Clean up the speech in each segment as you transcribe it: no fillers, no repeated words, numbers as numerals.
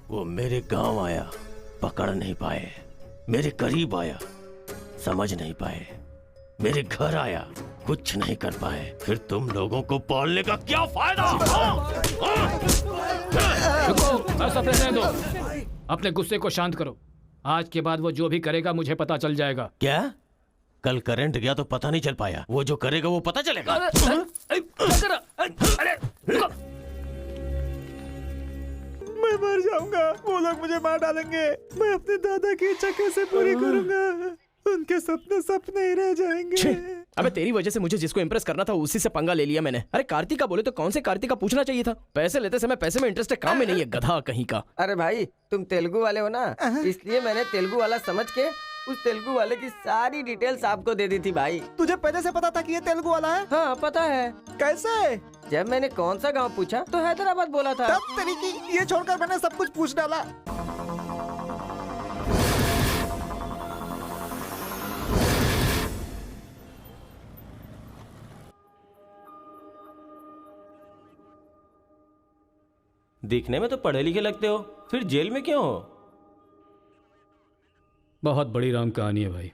वो मेरे गांव आया, पकड़ नहीं पाए। मेरे करीब आया, समझ नहीं पाए। मेरे घर आया, कुछ नहीं कर पाए। फिर तुम लोगों को पालने का क्या फायदा? रुको, ऐसा रहने दो। अपने गुस्से को शांत करो। आज के बाद वो जो भी करेगा मुझे पता चल जाएगा। क्या? कल करंट गया तो पता नहीं चल पाया। वो जो करेगा वो पता चलेगा। अरे मैं मर जाऊंगा, वो लोग मुझे मार डालेंगे। मैं अपने दादा की इच्छा कैसे पूरी करूंगा? उनके सपने सपने ही रह जाएंगे। अबे तेरी वजह से मुझे जिसको इंप्रेस करना था उसी से पंगा ले लिया मैंने। अरे कार्तिका बोले तो कौन से कार्तिका पूछना चाहिए था। पैसे लेते समय पैसे में इंटरेस्ट है, काम में नहीं है, गधा कहीं का। अरे भाई तुम तेलुगु वाले हो ना, इसलिए मैंने तेलुगु वाला समझ के उस तेलुगु वाले की सारी डिटेल्स आपको दे दी थी भाई। तुझे पहले से पता था कि ये तेलुगु वाला है? हाँ पता है। कैसे? जब मैंने कौन सा गांव पूछा तो हैदराबाद बोला था। तब तेरी की ये छोड़कर मैंने सब कुछ पूछ डाला। दिखने में तो पढ़े लिखे लगते हो, फिर जेल में क्यों हो? बहुत बड़ी राम कहानी है भाई,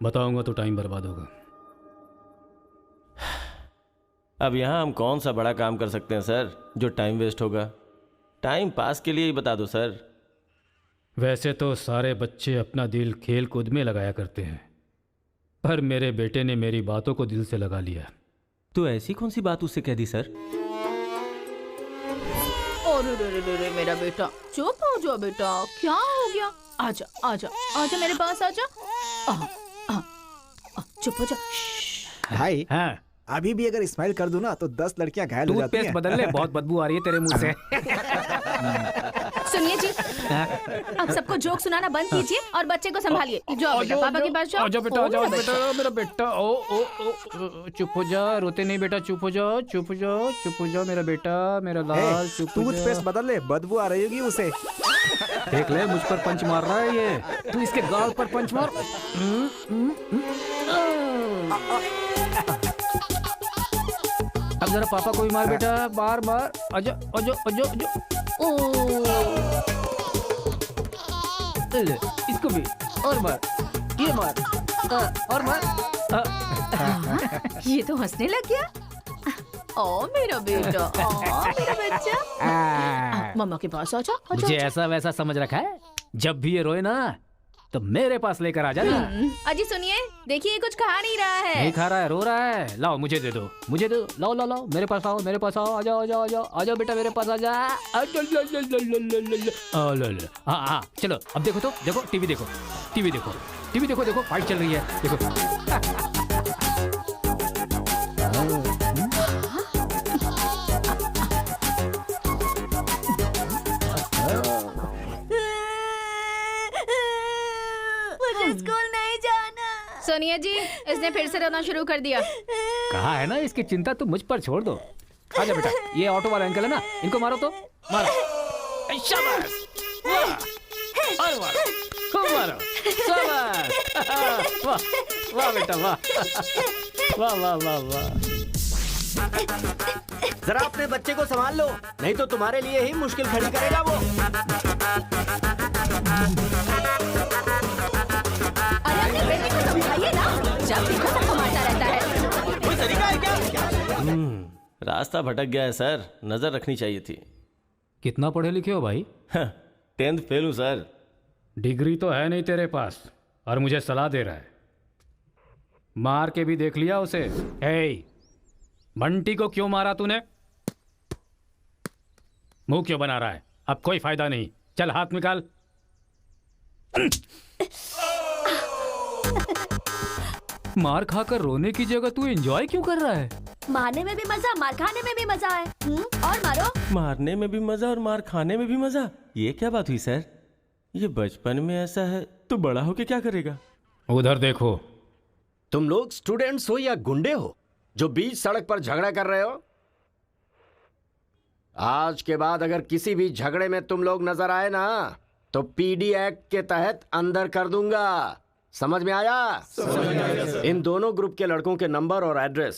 बताऊंगा तो टाइम बर्बाद होगा। अब यहाँ हम कौन सा बड़ा काम कर सकते हैं सर जो टाइम वेस्ट होगा? टाइम पास के लिए ही बता दो सर। वैसे तो सारे बच्चे अपना दिल खेल कूद में लगाया करते हैं, पर मेरे बेटे ने मेरी बातों को दिल से लगा लिया। तो ऐसी कौन सी बात उससे कह दी सर? अरे मेरा बेटा, चुप हो जाओ बेटा, क्या हो गया? आजा आजा आजा मेरे पास आजा। चुप हो जा। भाई हाँ, अभी भी अगर स्माइल कर दूं ना तो 10 लड़कियां घायल हो जाती हैं। बदल ले, बहुत बदबू आ रही है तेरे मुंह से। सुनिए जी, अब सबको जोक सुनाना बंद कीजिए और बच्चे को संभालिए। जाओ बेटा, पापा के पास जाओ। जाओ बेटा, ओ, जाओ मेरा बेटा, मेरा बेटा। ओ ओ ओ, चुप हो जा, रोते नहीं बेटा, चुप हो जाओ, चुप हो जाओ, चुप हो जाओ मेरा बेटा, मेरा लाल, चुप हो जा। टूथपेस्ट बदल ले, बदबू आ रही होगी उसे। देख ले, मुझ पर पंच मार रहा है ये। तू इसके गाल पर पंच मार। अब जरा पापा को भी मार बेटा, बार बार। आजा आजा आजा आजा। ले, इसको भी और मार, ये मार, और मार। ये तो हंसने लग गया। ओ मेरा बेटा, ओ मेरा बच्चा, मम्मा के पास आजा। मुझे ऐसा वैसा समझ रखा है? जब भी ये रोए ना तो मेरे पास लेकर आ जाना। अजी सुनिए, देखिए कुछ खा नहीं रहा है। नहीं खा रहा है, रो रहा है। लाओ मुझे दे दो, मुझे दे दो। लाओ लाओ लाओ, मेरे पास आओ, मेरे पास आओ। आ जाओ आ जाओ आ जाओ आ जाओ बेटा, मेरे पास आ जा। हाँ हाँ, चलो अब देखो तो, देखो टीवी देखो, टीवी देखो, टीवी देखो, देखो फाइट चल रही है, देखो। स्कूल नहीं जाना। सोनिया जी, इसने फिर से रोना शुरू कर दिया। कहा है ना, इसकी चिंता तुम मुझ पर छोड़ दो। आजा बेटा, ये ऑटो वाला अंकल है ना, इनको मारो तो मारो। शाबाश, वाह, और मारो, खूब मारो, शाबाश। वाह वाह बेटा, वाह वाह वाह वाह वाह। जरा अपने बच्चे को संभाल लो, नहीं तो तुम्हारे लिए ही मुश्किल खड़ी करेगा वो। अरे अपने बेटे को समझाइए ना, जब देखो सबको मारता रहता है। कोई तरीका है क्या? रास्ता भटक गया है सर, नजर रखनी चाहिए थी। कितना पढ़े लिखे हो भाई? 10th फेल हूँ सर। डिग्री तो है नहीं तेरे पास और मुझे सलाह दे रहा है। मार के भी देख लिया उसे। हे, बंटी को क्यों मारा तूने? मुंह क्यों बना रहा है? अब कोई फायदा नहीं, चल हाथ निकाल। मार खाकर रोने की जगह तू एंजॉय क्यों कर रहा है? मारने में भी मजा, मार खाने में भी मजा है। और मारो। मारने में भी मजा और मार खाने में भी मजा, ये क्या बात हुई सर? ये बचपन में ऐसा है तो बड़ा होके क्या करेगा? उधर देखो। तुम लोग स्टूडेंट्स हो या गुंडे हो जो बीच सड़क पर झगड़ा कर रहे हो? आज के बाद अगर किसी भी झगड़े में तुम लोग नजर आए ना तो पीडी एक्ट के तहत अंदर कर दूंगा। समझ में आया? इन दोनों ग्रुप के लड़कों के नंबर और एड्रेस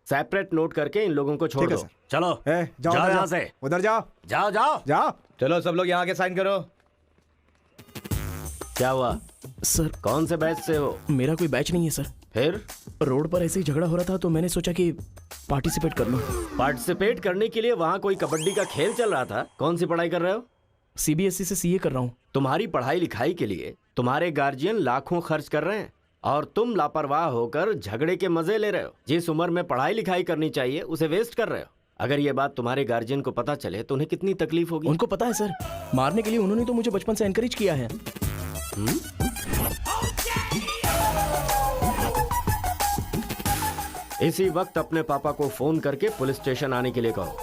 सेपरेट नोट करके इन लोगों को छोड़ दो। चलो जाओ जाओ यहाँ से, उधर जाओ जाओ जाओ जाओ। चलो सब लोग यहाँ के साइन करो। क्या हुआ? सर कौन से बैच से हो? मेरा कोई बैच नहीं है सर। फिर रोड पर ऐसे ही झगड़ा हो रहा था तो मैंने सोचा कि पार्टिसिपेट कर लूं। पार्टिसिपेट करने के लिए वहाँ कोई कबड्डी का खेल चल रहा था? कौन सी पढ़ाई कर रहे हो? सीबीएसई से सीए कर रहा हूँ। तुम्हारी पढ़ाई लिखाई के लिए तुम्हारे गार्जियन लाखों खर्च कर रहे हैं और तुम लापरवाह होकर झगड़े के मजे ले रहे हो। जिस उम्र में पढ़ाई लिखाई करनी चाहिए उसे वेस्ट कर रहे हो। अगर ये बात तुम्हारे गार्जियन को पता चले तो उन्हें कितनी तकलीफ होगी। उनको पता है सर, मारने के लिए उन्होंने तो मुझे बचपन से एनकरेज किया है। इसी वक्त अपने पापा को फोन करके पुलिस स्टेशन आने के लिए कहो।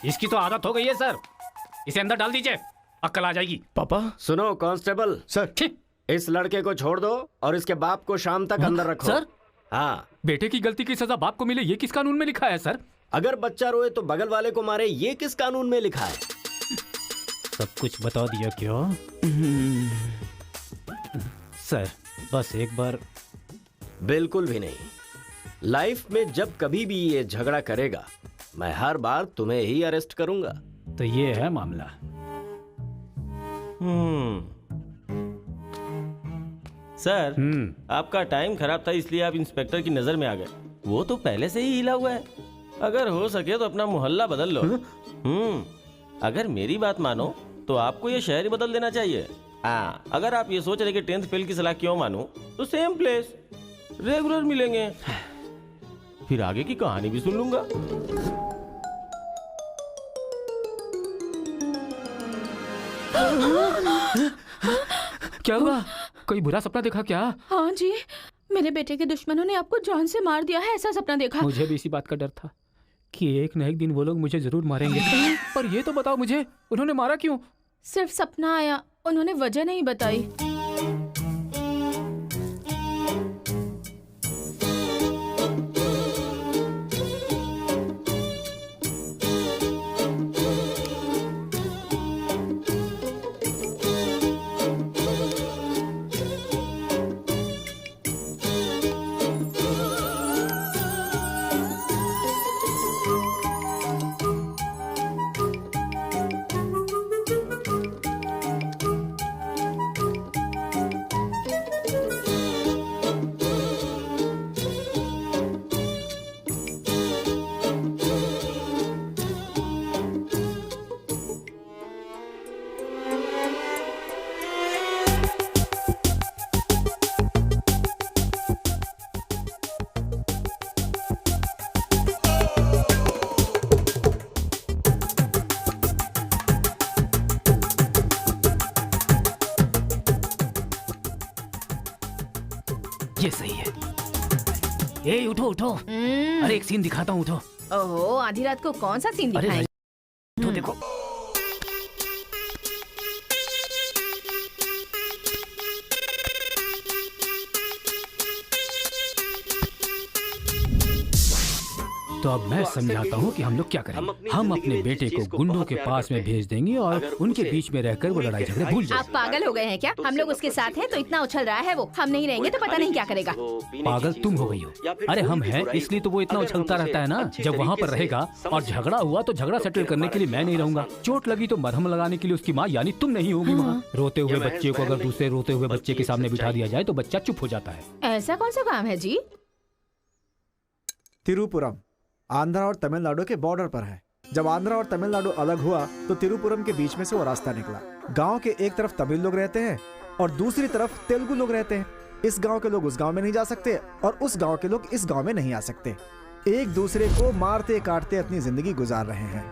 इसकी तो आदत हो गई है सर, इसे अंदर डाल दीजिए, अक्ल आ जाएगी। पापा सुनो कांस्टेबल, सर इस लड़के को छोड़ दो और इसके बाप को शाम तक अंदर रखो। सर? हाँ, बेटे की गलती की सजा बाप को मिले, ये किस कानून में लिखा है सर? अगर बच्चा रोए तो बगल वाले को मारे, ये किस कानून में लिखा है? सब कुछ बता दिया क्यों? सर बस एक बार। बिल्कुल भी नहीं। लाइफ में जब कभी भी ये झगड़ा करेगा मैं हर बार तुम्हें ही अरेस्ट करूंगा। तो ये है मामला। सर, आपका टाइम खराब था इसलिए आप इंस्पेक्टर की नजर में आ गए। वो तो पहले से ही हिला हुआ है। अगर हो सके तो अपना मोहल्ला बदल लो। अगर मेरी बात मानो तो आपको ये शहर ही बदल देना चाहिए। अगर आप ये सोच रहे कि 10th फेल की सलाह क्यों मानूं, तो सेम प्लेस रेगुलर मिलेंगे, फिर आगे की कहानी भी सुन लूंगा। क्या हुआ? कोई बुरा सपना देखा क्या? हाँ जी, मेरे बेटे के दुश्मनों ने आपको जान से मार दिया है, ऐसा सपना देखा। मुझे भी इसी बात का डर था कि एक न एक दिन वो लोग मुझे जरूर मारेंगे। पर ये तो बताओ मुझे, उन्होंने मारा क्यों? सिर्फ सपना आया, उन्होंने वजह नहीं बताई। ये सही है। ए उठो उठो, अरे एक सीन दिखाता हूँ, उठो। ओहो, आधी रात को कौन सा सीन अरे दिखाएं? उठो, देखो। तो अब मैं समझाता हूँ कि हम लोग क्या करेंगे। हम अपने बेटे को गुंडों के पास में भेज देंगे और उनके बीच में रहकर वो लड़ाई झगड़े भूल आप जाएंगे। पागल हो गए हैं क्या? हम लोग उसके साथ हैं तो इतना उछल रहा है वो, हम नहीं रहेंगे तो पता नहीं क्या करेगा। पागल तुम हो गई हो। अरे हम हैं इसलिए तो वो इतना उछलता रहता है ना। जब वहाँ पर रहेगा और झगड़ा हुआ तो झगड़ा सेटल करने के लिए मैं नहीं रहूंगा। चोट लगी तो मरहम लगाने के लिए उसकी माँ यानी तुम नहीं होगी वहाँ। रोते हुए बच्चे को अगर दूसरे रोते हुए बच्चे के सामने बिठा दिया जाए तो बच्चा चुप हो जाता है। ऐसा कौन सा काम है जी? तिरुपुरम आंध्रा और तमिलनाडु के बॉर्डर पर है। जब आंध्रा और तमिलनाडु अलग हुआ तो तिरुपुरम के बीच में से वो रास्ता निकला। गांव के एक तरफ तमिल लोग रहते हैं और दूसरी तरफ तेलुगु लोग रहते हैं। इस गांव के लोग उस गांव में नहीं जा सकते और उस गांव के लोग इस गांव में नहीं आ सकते। एक दूसरे को मारते काटते अपनी जिंदगी गुजार रहे हैं।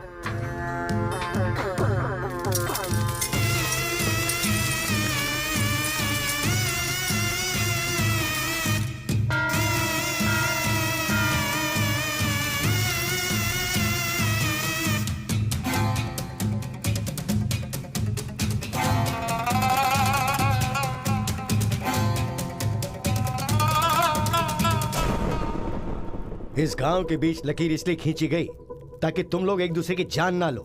इस गांव के बीच लकीर इसलिए खींची गई ताकि तुम लोग एक दूसरे की जान ना लो,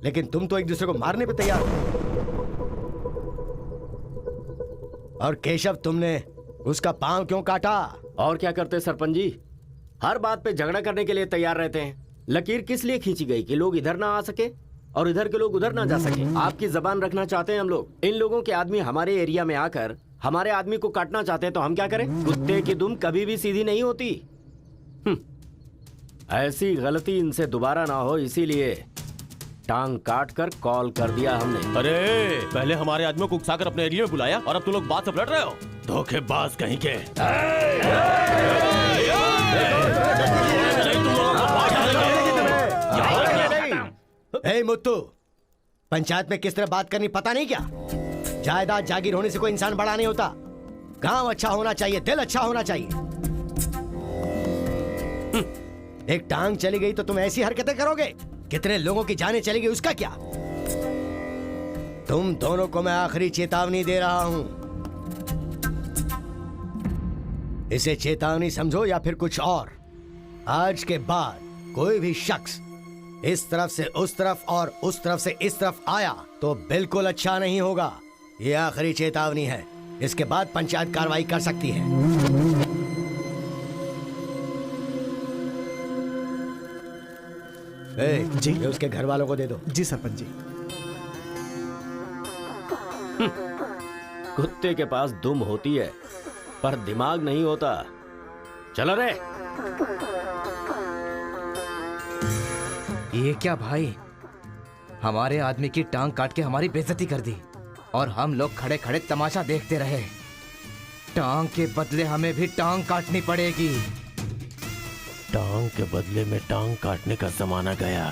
लेकिन तुम तो एक दूसरे को मारने पे तैयार हो। और केशव, तुमने उसका पांव क्यों काटा? और क्या करते सरपंच जी, हर बात पे झगड़ा करने के लिए तैयार रहते हैं। लकीर किस लिए खींची गई कि लोग इधर ना आ सके और इधर के लोग उधर ना जा सके। आपकी जबान रखना चाहते हैं हम लोग। इन लोगों के आदमी हमारे एरिया में आकर हमारे आदमी को काटना चाहते हैं तो हम क्या करें? कुत्ते की दुम कभी भी सीधी नहीं होती। ऐसी गलती इनसे दोबारा ना हो, इसीलिए टांग काट कर कॉल कर दिया हमने। अरे पहले हमारे आदमियों को उकसाकर अपने एरिया में बुलाया और अब तुम लोग बात से पलट रहे हो। धोखेबाज कहीं के। ए मुत्तू, पंचायत में किस तरह बात करनी पता नहीं क्या? जायदाद जागीर होने से कोई इंसान बड़ा नहीं होता। गांव अच्छा होना चाहिए, दिल अच्छा होना चाहिए। एक टांग चली गई तो तुम ऐसी हरकतें करोगे? कितने लोगों की जानें चली गई उसका क्या? तुम दोनों को मैं आखिरी चेतावनी दे रहा हूं। इसे चेतावनी समझो या फिर कुछ और। आज के बाद कोई भी शख्स इस तरफ से उस तरफ और उस तरफ से इस तरफ आया तो बिल्कुल अच्छा नहीं होगा। ये आखिरी चेतावनी है। इसके बाद पंचायत कार्रवाई कर सकती है। जी ये उसके घर वालों को दे दो। जी सरपंच जी। कुत्ते के पास दुम होती है पर दिमाग नहीं होता। चलो रे। ये क्या भाई, हमारे आदमी की टांग काट के हमारी बेइज्जती कर दी और हम लोग खड़े खड़े तमाशा देखते रहे। टांग के बदले हमें भी टांग काटनी पड़ेगी। टांग के बदले में टांग काटने का जमाना गया।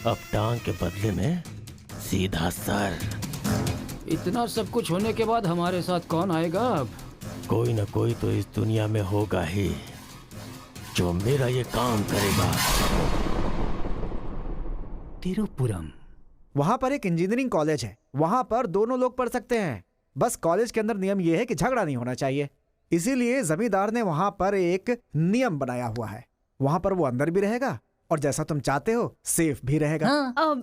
अब टांग के बदले में सीधा सर। इतना सब कुछ होने के बाद हमारे साथ कौन आएगा अब? कोई न कोई तो इस दुनिया में होगा ही जो मेरा ये काम करेगा। तिरुपुरम, वहां पर एक इंजीनियरिंग कॉलेज है। वहां पर दोनों लोग पढ़ सकते हैं। बस कॉलेज के अंदर नियम यह है कि झगड़ा नहीं होना चाहिए। इसीलिए जमींदार ने वहां पर एक नियम बनाया हुआ है। वहां पर वो अंदर भी रहेगा और जैसा तुम चाहते हो सेफ भी रहेगा। हाँ।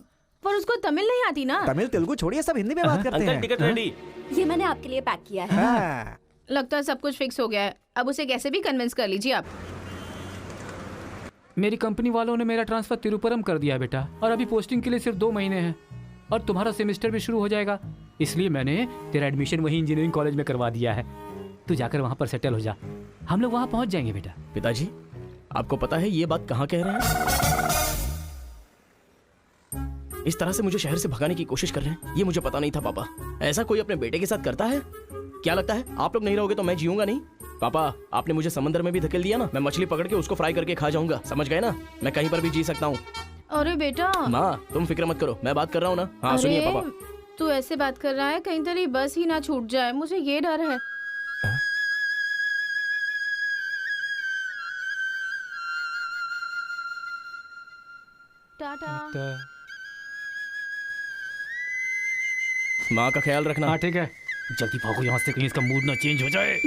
पर उसको तमिल नहीं आती ना। तमिल तेलुगु छोड़िए, सब हिंदी में बात करते हैं। Ticket ready. ये मैंने आपके लिए पैक किया है। हाँ। लगता है सब कुछ फिक्स हो गया है। अब उसे कैसे भी कन्विंस कर लीजिए आप। मेरी कंपनी वालों ने मेरा ट्रांसफर तिरुपुरम कर दिया है बेटा, और अभी पोस्टिंग के लिए सिर्फ 2 महीने हैं और तुम्हारा सेमेस्टर भी शुरू हो जाएगा। इसलिए मैंने तेरा एडमिशन वही इंजीनियरिंग कॉलेज में करवा दिया है। तू जाकर वहां पर सेटल हो जा। हम लोग वहां पहुंच जाएंगे बेटा। पिताजी, आपको पता है ये बात कहाँ कह रहे हैं? इस तरह से मुझे शहर से भगाने की कोशिश कर रहे हैं। ये मुझे पता नहीं था पापा। ऐसा कोई अपने बेटे के साथ करता है? क्या लगता है आप लोग नहीं रहोगे तो मैं जीऊंगा नहीं? पापा, आपने मुझे समंदर में भी धकेल दिया ना। मैं मछली पकड़ के उसको फ्राई करके खा जाऊंगा। समझ गए ना? मैं कहीं पर भी जी सकता हूँ। अरे बेटा। माँ, तुम फिक्र मत करो, मैं बात कर रहा हूँ ना। हाँ सुनिए पापा। तू ऐसे बात कर रहा है कहीं तेरी बस ही ना छूट जाए, मुझे ये डर है। टाटा। माँ का ख्याल रखना। हाँ ठीक है, जल्दी भागो यहाँ से, कहीं इसका मूड ना चेंज हो जाए।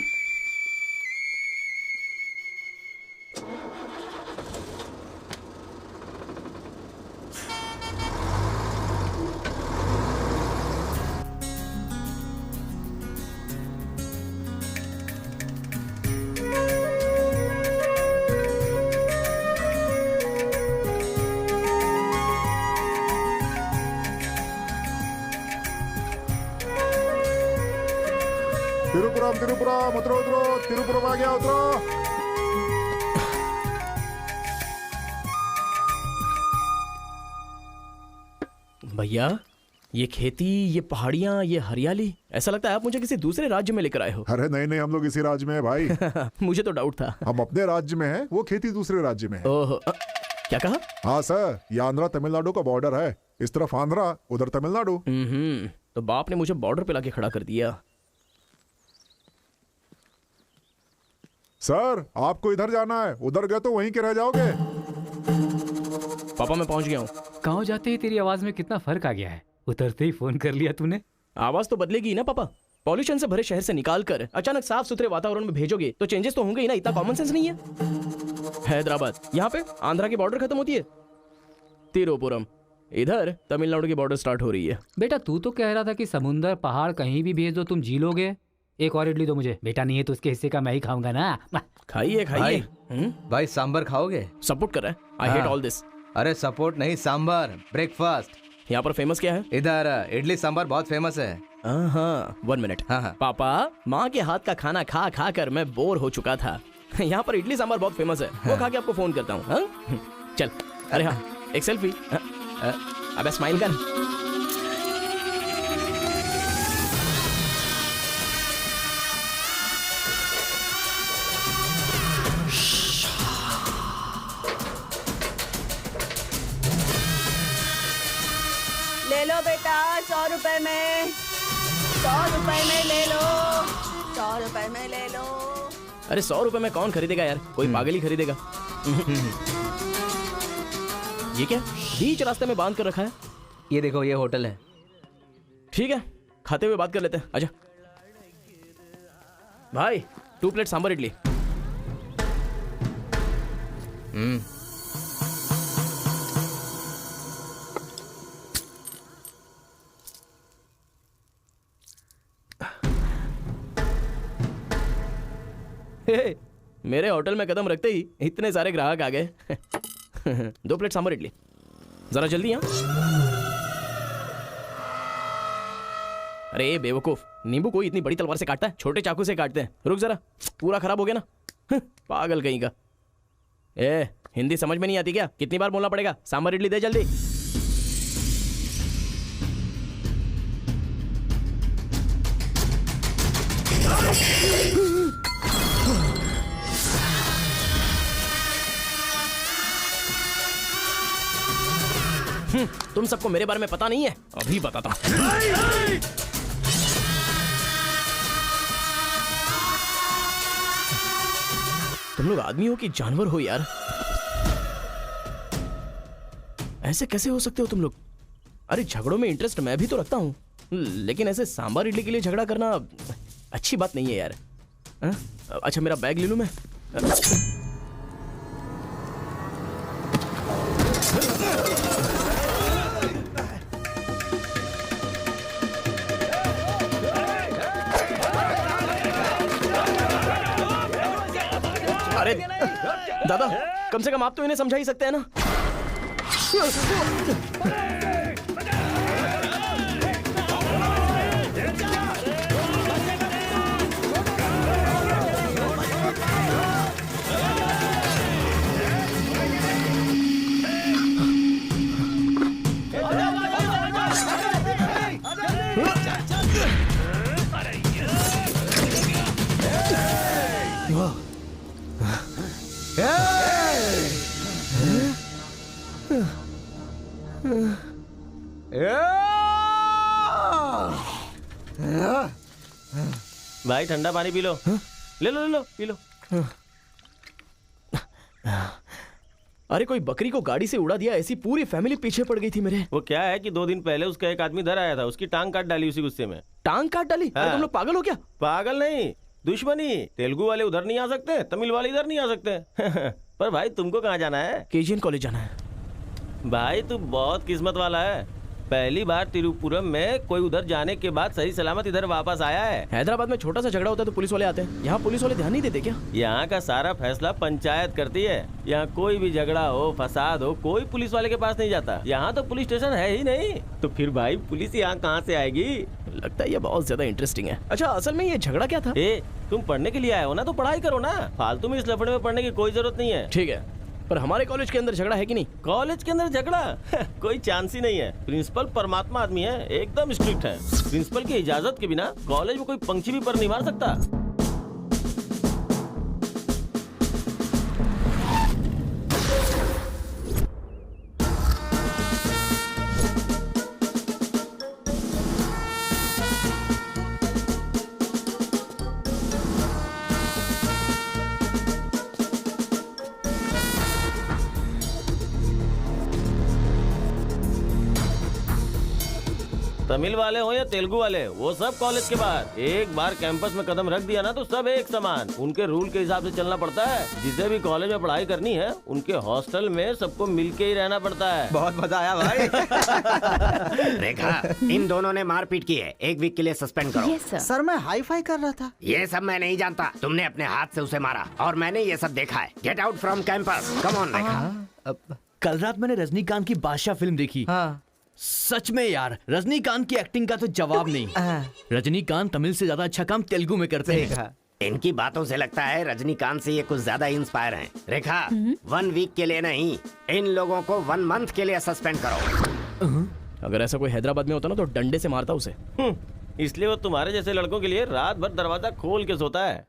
तिरुपुरम तिरुपुरम उतरो उतरो, तिरुपुरम आ गया, उतरो। भैया, ये खेती, ये पहाड़ियाँ, ये हरियाली, ऐसा लगता है आप मुझे किसी दूसरे राज्य में लेकर आए हो। अरे नहीं नहीं, हम लोग इसी राज्य में है भाई। मुझे तो डाउट था। हम अपने राज्य में हैं, वो खेती दूसरे राज्य में है। ओह, क्या कहा? हाँ सर, ये आंध्रा तमिलनाडु का बॉर्डर है। इस तरफ आंध्रा, उधर तमिलनाडु। तो बाप ने मुझे बॉर्डर पे लाके खड़ा कर दिया। सर, आपको इधर जाना है, उधर गए तो वहीं के रह जाओगे। पापा मैं पहुंच गया हूँ। गाँव जाते ही तेरी आवाज में कितना फर्क आ गया है। उतरते ही फोन कर लिया तूने। आवाज तो बदलेगी ना पापा। पॉल्यूशन से भरे शहर से निकाल कर अचानक साफ सुथरे वातावरण में भेजोगे तो चेंजेस तो होंगे ही ना। इतना कॉमन सेंस नहीं है? हैदराबाद, यहाँ पे आंध्रा की बॉर्डर खत्म होती है। तिरुपुरम, इधर तमिलनाडु की बॉर्डर स्टार्ट हो रही है। बेटा तू तो कह रहा था कि समुंदर पहाड़ कहीं भी भेज दो तुम जी लोगे। एक और इडली दो मुझे। बेटा नहीं है तो उसके हिस्से का मैं ही खाऊंगा ना। खाइए खाइए। भाई सांबर खाओगे? सपोर्ट कर रहा है। I hate all this. अरे सपोर्ट नहीं, सांबर, ब्रेकफास्ट। यहाँ पर फेमस क्या है? इधर इडली सांभर बहुत फेमस है। हाँ 1 मिनट। हाँ। पापा, माँ के हाथ का खाना खा खा कर मैं बोर हो चुका था। यहाँ पर इडली सांभर बहुत फेमस है, वो खा के आपको फोन करता हूँ। हाँ? चल। अरे हाँ, एक सेल्फी। अबे स्माइल कर। ले लो बेटा, 100 रुपए में, 100 रुपए में ले लो, 100 रुपए में ले लो। अरे 100 रुपए में कौन खरीदेगा यार, कोई पागल ही खरीदेगा। ये क्या बीच रास्ते में बांध कर रखा है? ये देखो, ये होटल है। ठीक है, खाते हुए बात कर लेते हैं। आजा भाई, 2 प्लेट सांभर इडली। हे, मेरे होटल में कदम रखते ही इतने सारे ग्राहक आ गए। 2 प्लेट सांभर इडली, जरा जल्दी। हाँ, अरे बेवकूफ, नींबू कोई इतनी बड़ी तलवार से काटता है? छोटे चाकू से काटते हैं। रुक जरा, पूरा खराब हो गया ना। पागल कहीं का। ए, हिंदी समझ में नहीं आती क्या? कितनी बार बोलना पड़ेगा? सांभर इडली दे जल्दी। तुम सबको मेरे बारे में पता नहीं है? अभी बताता हूं। तुम लोग आदमी हो कि जानवर हो यार? ऐसे कैसे हो सकते हो तुम लोग? अरे झगड़ों में इंटरेस्ट मैं भी तो रखता हूं, लेकिन ऐसे सांभर इडली के लिए झगड़ा करना अच्छी बात नहीं है यार। अच्छा, मेरा बैग ले लूं मैं? अरे दादा, कम से कम आप तो इन्हें समझा ही सकते हैं ना। भाई ठंडा पानी पी लो। ले लो ले लो, पी लो। अरे कोई बकरी को गाड़ी से उड़ा दिया, ऐसी पूरी फैमिली पीछे पड़ गई थी मेरे। वो क्या है कि 2 दिन पहले उसका एक आदमी इधर आया था, उसकी टांग काट डाली उसी गुस्से में। टांग काट डाली? हाँ। अरे तुम लोग पागल हो क्या? पागल नहीं, दुश्मनी। तेलुगु वाले उधर नहीं आ सकते, तमिल वाले इधर नहीं आ सकते। पर भाई तुमको कहाँ जाना है? केजीएन कॉलेज जाना है। भाई तू बहुत किस्मत वाला है, पहली बार तिरुपुरम में कोई उधर जाने के बाद सही सलामत इधर वापस आया है। हैदराबाद में छोटा सा झगड़ा होता है तो पुलिस वाले आते हैं, यहाँ पुलिस वाले ध्यान नहीं देते क्या? यहाँ का सारा फैसला पंचायत करती है। यहाँ कोई भी झगड़ा हो, फसाद हो, कोई पुलिस वाले के पास नहीं जाता। यहाँ तो पुलिस स्टेशन है ही नहीं, तो फिर भाई पुलिस यहाँ कहाँ से आएगी? लगता है ये बहुत ज्यादा इंटरेस्टिंग है। अच्छा, असल में ये झगड़ा क्या था? तुम पढ़ने के लिए आए हो ना, तो पढ़ाई करो ना, फालतू में इस लफड़े में पढ़ने की कोई जरूरत नहीं है। ठीक है, पर हमारे कॉलेज के अंदर झगड़ा है कि नहीं? कॉलेज के अंदर झगड़ा? कोई चांस ही नहीं है। प्रिंसिपल परमात्मा आदमी है, एकदम स्ट्रिक्ट है। प्रिंसिपल की इजाजत के बिना कॉलेज में कोई पंछी भी पर नहीं मार सकता। तमिल वाले हो या तेलुगु वाले, वो सब कॉलेज के बाहर। एक बार कैंपस में कदम रख दिया ना तो सब एक समान। उनके रूल के हिसाब से चलना पड़ता है। जिसे भी कॉलेज में पढ़ाई करनी है, उनके हॉस्टल में सबको मिलके ही रहना पड़ता है। बहुत मजा आया भाई। रेखा, इन दोनों ने मारपीट की है, 1 वीक के लिए सस्पेंड करो। Yes, sir. सर मैं हाई फाई कर रहा था। ये सब मैं नहीं जानता, तुमने अपने हाथ से उसे मारा और मैंने ये सब देखा है। Get out from campus, come on Rekha. कल रात मैंने रजनीकांत की बादशाह फिल्म देखी। हाँ। सच में यार, रजनीकांत की एक्टिंग का तो जवाब नहीं। रजनीकांत तमिल से ज्यादा अच्छा काम तेलुगु में करते हैं। इनकी बातों से लगता है रजनीकांत से ये कुछ ज्यादा इंस्पायर हैं। रेखा, 1 वीक के लिए नहीं, इन लोगों को 1 मंथ के लिए सस्पेंड करो। अगर ऐसा कोई हैदराबाद में होता ना तो डंडे से मारता उसे। इसलिए वो तुम्हारे जैसे लड़कों के लिए रात भर दरवाजा खोल के सोता है।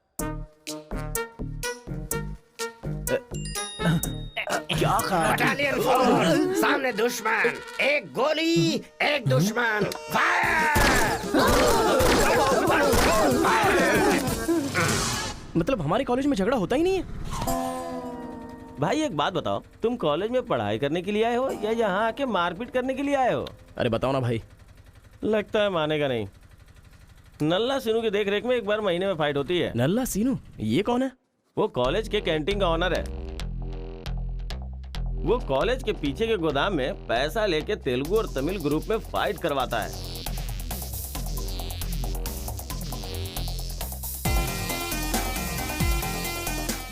क्या बटालियन फॉरवर्ड, सामने दुश्मन, एक गोली, एक दुश्मन, मतलब हमारे कॉलेज में झगड़ा होता ही नहीं है। भाई एक बात बताओ, तुम कॉलेज में पढ़ाई करने के लिए आए हो या यहाँ आके मारपीट करने के लिए आए हो? अरे बताओ ना भाई। लगता है मानेगा नहीं। नल्ला सीनू की देख रेख में एक बार महीने में फाइट होती है। नल्ला सीनू? ये कौन है? वो कॉलेज के कैंटीन का ऑनर है। वो कॉलेज के पीछे के गोदाम में पैसा लेके तेलुगु और तमिल ग्रुप में फाइट करवाता है।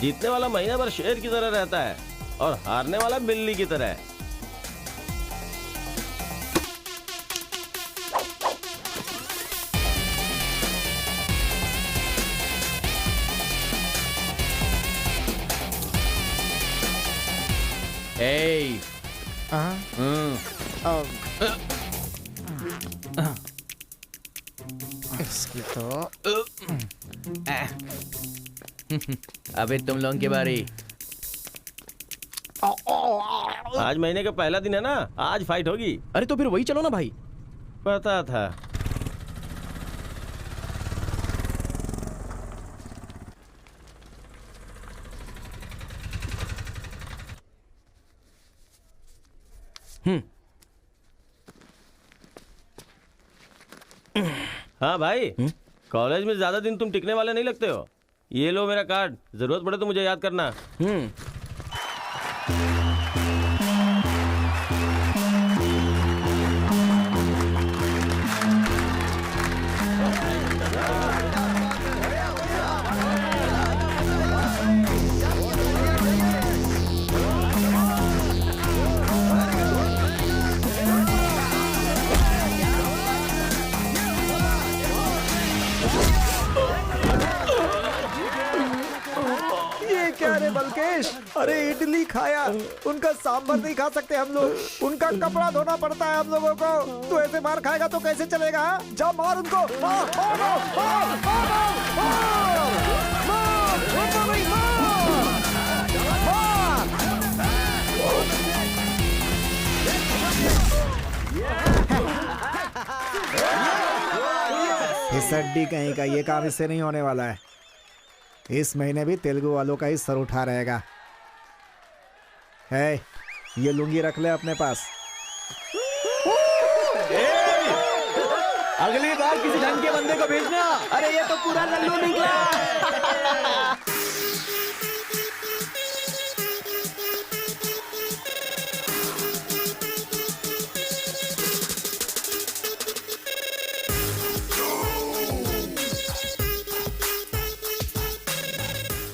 जीतने वाला महीना भर शेर की तरह रहता है और हारने वाला बिल्ली की तरह। Hey. इसकी तो अबे तुम लोगों की बारी। आज महीने का पहला दिन है ना, आज फाइट होगी। अरे तो फिर वही चलो ना भाई। पता था। हाँ भाई, कॉलेज में ज्यादा दिन तुम टिकने वाले नहीं लगते हो। ये लो मेरा कार्ड, जरूरत पड़े तो मुझे याद करना। क्या रे बलकेश, अरे इडली खाया, उनका सांभर नहीं खा सकते हम लोग, उनका कपड़ा धोना पड़ता है हम लोगों को। तू ऐसे मार खाएगा तो कैसे चलेगा? जाओ मार उनको, मार, मार, मार, इस हड्डी कहीं का ये काम इससे नहीं होने वाला है। इस महीने भी तेलुगु वालों का ही सर उठा रहेगा। है, ये लुंगी रख ले अपने पास। अगली बार किसी ढंग के बंदे को भेजना। अरे ये तो पूरा लल्लू निकला।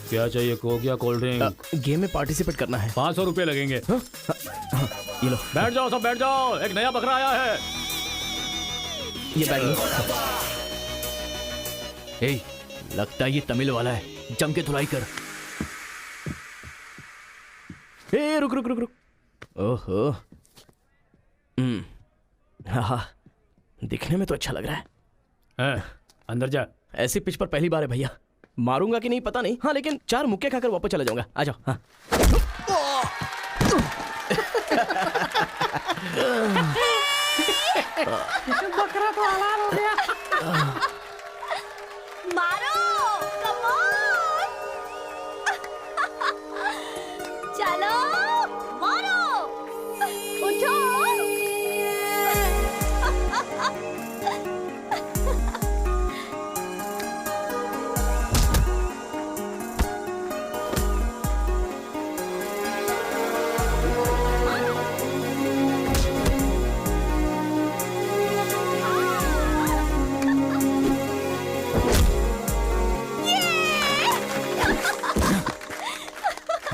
क्या चाहिए? कोक या कोल्ड ड्रिंक? गेम में पार्टिसिपेट करना है। 500 रुपए लगेंगे। ये लो। बैठ जाओ सब, बैठ जाओ। एक नया बकरा आया है। ये बैठ लो। ए, लगता है ये तमिल वाला है। जम के धुलाई कर। ए, रुक रुक रुक रुक। ओहो। हाँ, दिखने में तो अच्छा लग रहा है। अंदर जा। ऐसी पिच पर पहली बार है भैया। मारूंगा कि नहीं पता नहीं। हाँ, लेकिन 4 मुक्के खाकर वापस चला जाऊंगा। आ जाओ। हाँ। बकरा तो हलाल हो गया। मारो, कम ऑन। चलो, मारो, उठो।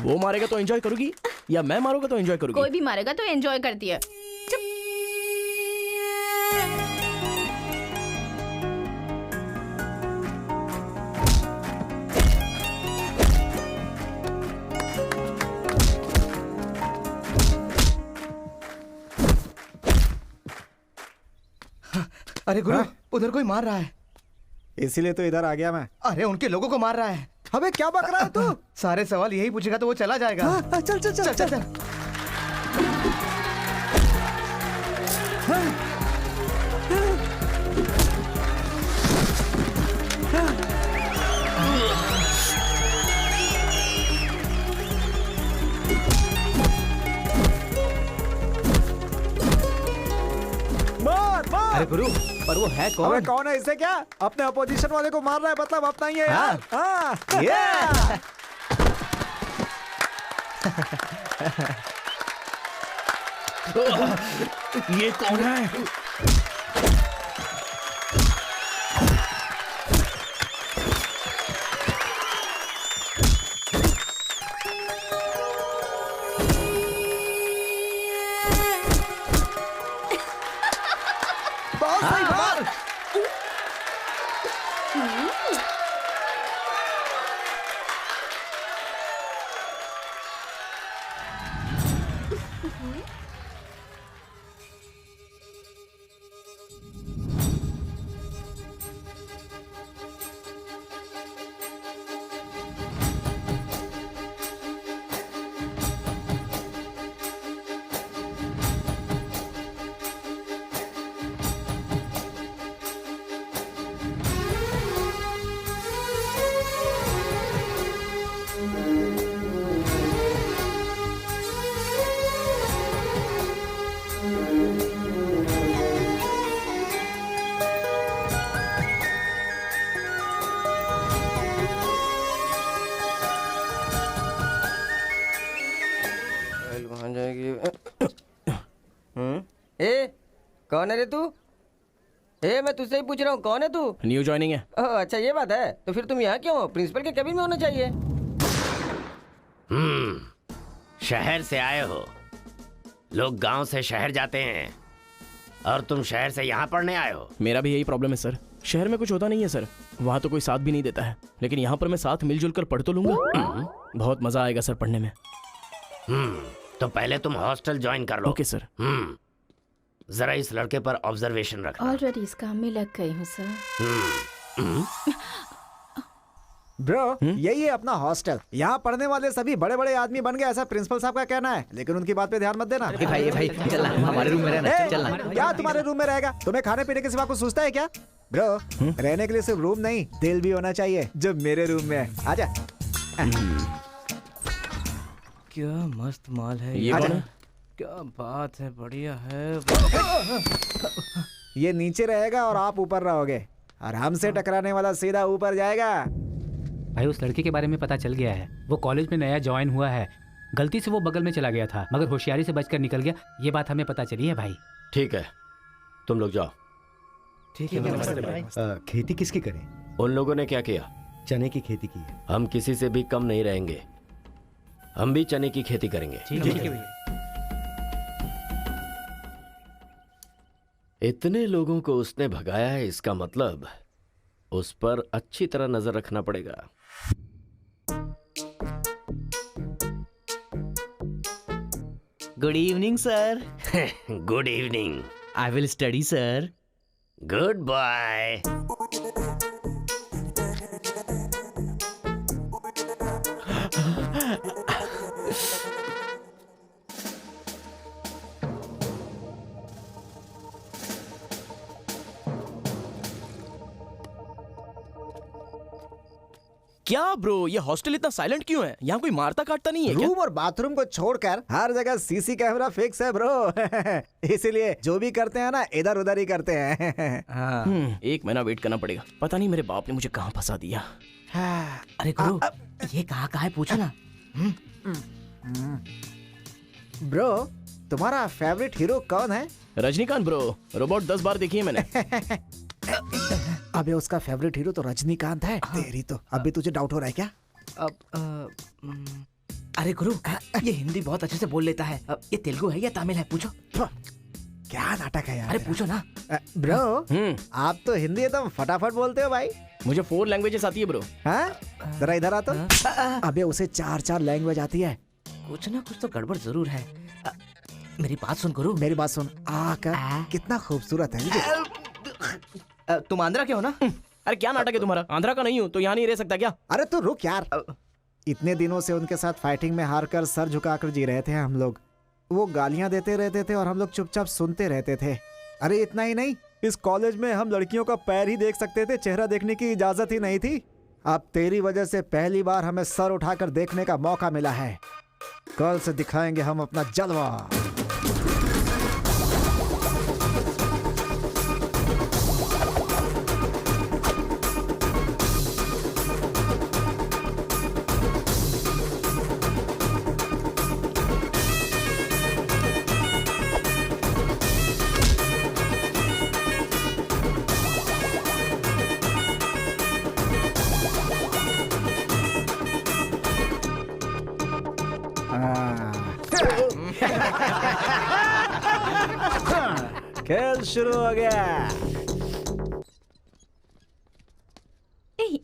वो मारेगा तो एंजॉय करोगी या मैं मारूंगा तो एंजॉय करोगी? कोई भी मारेगा तो एंजॉय करती है। अरे गुरु, उधर कोई मार रहा है। इसीलिए तो इधर आ गया मैं। अरे उनके लोगों को मार रहा है। अबे क्या बक रहा है तू? सारे सवाल यही पूछेगा तो वो चला जाएगा। चल चल चल चल, चल। अरे गुरु, पर वो है कौन? अबे कौन है? इससे क्या? अपने अपोजिशन वाले को मार रहा है, मतलब अपना ही है यार। हाँ। ये कौन है? कौन है रे तू? मैं तुझसे ही पूछ रहा हूँ, कौन है तू? न्यू ज्वाइनिंग है। ओह अच्छा, ये बात है। तो फिर तुम यहाँ क्यों हो? प्रिंसिपल के केबिन में होना चाहिए। शहर से आए हो। लोग गांव से शहर जाते हैं और तुम शहर से यहाँ पढ़ने आए हो। मेरा भी यही प्रॉब्लम है सर। शहर में कुछ होता नहीं है सर, वहाँ तो कोई साथ भी नहीं देता है, लेकिन यहाँ पर मैं साथ मिलजुल कर पढ़ तो लूंगा। बहुत मजा आएगा सर पढ़ने में। तो पहले तुम हॉस्टल ज्वाइन कर लो। Okay sir. जरा इस लड़के पर ऑब्जर्वेशन रखना। ऑलरेडी इस काम में लग गई हूँ सर। ब्रो, यही है अपना हॉस्टल। यहाँ पढ़ने वाले सभी बड़े बड़े आदमी बन गए, ऐसा प्रिंसिपल साहब का कहना है, लेकिन उनकी बात पे ध्यान मत देना। भाई चल हमारे रूम में रहना। चल क्या तुम्हारे रूम में रहेगा? तुम्हें खाने पीने के सिवा कुछ सोचता है क्या? ब्रो, रहने के लिए सिर्फ रूम नहीं, दिल भी होना चाहिए, जो मेरे रूम में है। आजा। क्या मस्त माल है ये कौन है? क्या बात है, बढ़िया है। ये नीचे रहेगा और आप ऊपर रहोगे, और हमसे टकराने वाला सीधा ऊपर जाएगा। भाई उस लड़के के बारे में पता चल गया है। वो कॉलेज में नया ज्वाइन हुआ है। गलती से वो बगल में चला गया था, मगर होशियारी से बचकर निकल गया। ये बात हमें पता चली है भाई। ठीक है, तुम लोग जाओ। ठीक है। खेती किसकी करें? उन लोगों ने क्या किया? चने की खेती की है। हम किसी से भी कम नहीं रहेंगे, हम भी चने की खेती करेंगे। ठीक है। इतने लोगों को उसने भगाया है, इसका मतलब उस पर अच्छी तरह नजर रखना पड़ेगा। Good evening sir. Good evening. I will study sir. Good bye. क्या ब्रो, ये हॉस्टल इतना साइलेंट क्यों है? यहाँ कोई मारता काटता नहीं है क्या? रूम और बाथरूम को छोड़कर हर जगह सीसी कैमरा फिक्स है ब्रो। इसीलिए जो भी करते हैं ना, इधर उधर ही करते हैं। एक महीना वेट करना पड़ेगा। पता नहीं मेरे बाप ने मुझे कहाँ फंसा दिया। अरे गुरु, ये कहाँ है पूछो ना। ब्रो, तुम्हारा फेवरेट हीरो कौन है? रजनीकांत ब्रो, रोबोट 10 बार देखी है मैंने। अबे उसका फेवरेट हीरो तो रजनीकांत है। तेरी तो अभी तुझे डाउट हो रहा है क्या? अरे गुरु, ये हिंदी बहुत अच्छे से बोल लेता है। ये तेलुगु है या तमिल है पूछो। क्या नाटक है यार। अरे पूछो ना। ब्रो, आप तो हिंदी एकदम फटाफट बोलते हो भाई। मुझे 4 लैंग्वेजेस आती है ब्रो। हाँ, जरा इधर आ तो। अबे उसे 4 लैंग्वेज आती है। कुछ ना कुछ तो गड़बड़ जरूर है। मेरी बात सुन गुरु। मेरी बात सुन। कितना खूबसूरत है। तुम आंध्रा के हो ना? अरे क्या नाटक है तुम्हारा? आंध्रा का नहीं हूँ तो यहाँ नहीं रह सकता क्या? अरे तू रुक यार। इतने दिनों से उनके साथ फाइटिंग में हार कर सर झुकाकर जी रहे थे हम लोग। वो गालियां देते रहते थे और हम लोग चुपचाप सुनते रहते थे। अरे इतना ही नहीं, इस कॉलेज में हम लड़कियों का पैर ही देख सकते थे, चेहरा देखने की इजाजत ही नहीं थी। अब तेरी वजह से पहली बार हमें सर उठाकर देखने का मौका मिला है। कल से दिखाएंगे हम अपना जलवा। खेल शुरू हो गया।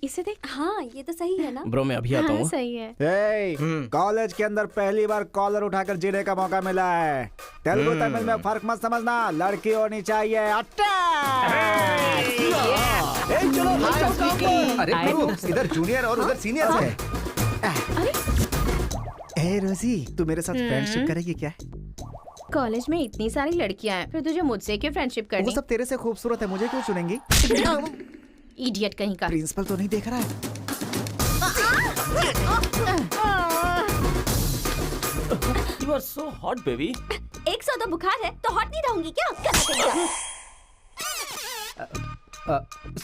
इसे देख। हाँ ये तो सही है ना? ब्रो मैं अभी आता हूँ। सही है। कॉलेज के अंदर पहली बार कॉलर उठाकर जीने का मौका मिला है। तेलुगु तमिल में फर्क मत समझना, लड़की होनी चाहिए। अरे इधर जूनियर और उधर सीनियर है। ए रोजी, तू मेरे साथ फ्रेंडशिप करेगी क्या? कॉलेज में इतनी सारी लड़कियां हैं, फिर तुझे मुझसे क्यों फ्रेंडशिप करनी? वो सब तेरे से खूबसूरत है, मुझे क्यों चुनेंगी? इडियट कहीं का। प्रिंसिपल तो नहीं देख रहा है? You are so hot, baby. 102 बुखार है तो हॉट नहीं रहूंगी क्या?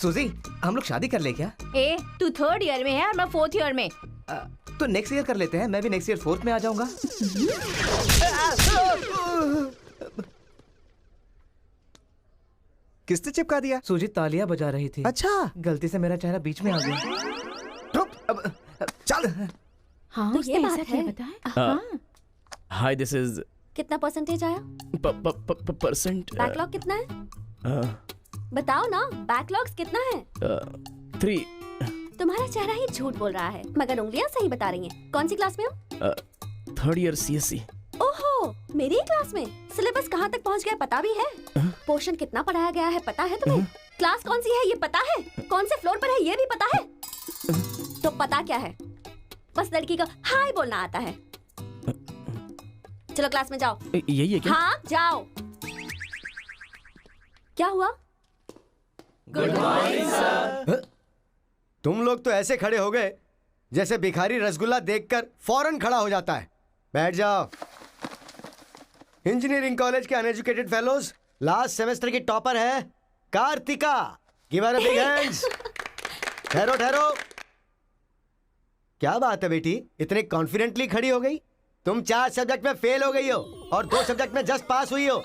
सुजी, हम लोग शादी कर ले क्या? ए, तू 3rd ईयर में है और मैं 4th ईयर में। तो नेक्स्ट ईयर कर लेते हैं। मैं भी नेक्स्ट ईयर 4th में आ जाऊंगा। किसने चिपका दिया? सुजीत तालियां बजा रही थी। अच्छा, गलती से मेरा चेहरा बीच में आ गया। चल। हाँ तो ये बात है। हाँ। हाय दिस इज कितना परसेंटेज आया? परसेंट। बैकलॉग कितना है? बताओ ना, बैकलॉग्स कितना है? 3। तुम्हारा चेहरा ही झूठ बोल रहा है, मगर उंगलियां सही बता रही हैं। कौन सी क्लास में हो? 3rd year CSC। ओहो, मेरी क्लास में। सिलेबस कहाँ तक पहुँच गया पता भी है? पोर्शन कितना पढ़ाया गया है पता है तुम्हें? क्लास कौन सी है ये पता है? कौन से फ्लोर पर है ये भी पता है? तो पता क्या है? बस लड़की को हाय बोलना आता है। चलो क्लास में जाओ। यही है क्या? हाँ जाओ। क्या हुआ? Good morning sir. तुम लोग तो ऐसे खड़े हो गए जैसे भिखारी रसगुल्ला देखकर फौरन खड़ा हो जाता है। बैठ जाओ। इंजीनियरिंग कॉलेज के अनएजुकेटेड फेलोज, लास्ट सेमेस्टर की टॉपर है Kartika. Give her a big hands. ठहरो ठहरो। क्या बात है बेटी, इतने कॉन्फिडेंटली खड़ी हो गई? तुम 4 सब्जेक्ट में फेल हो गई हो और 2 सब्जेक्ट में जस्ट पास हुई हो,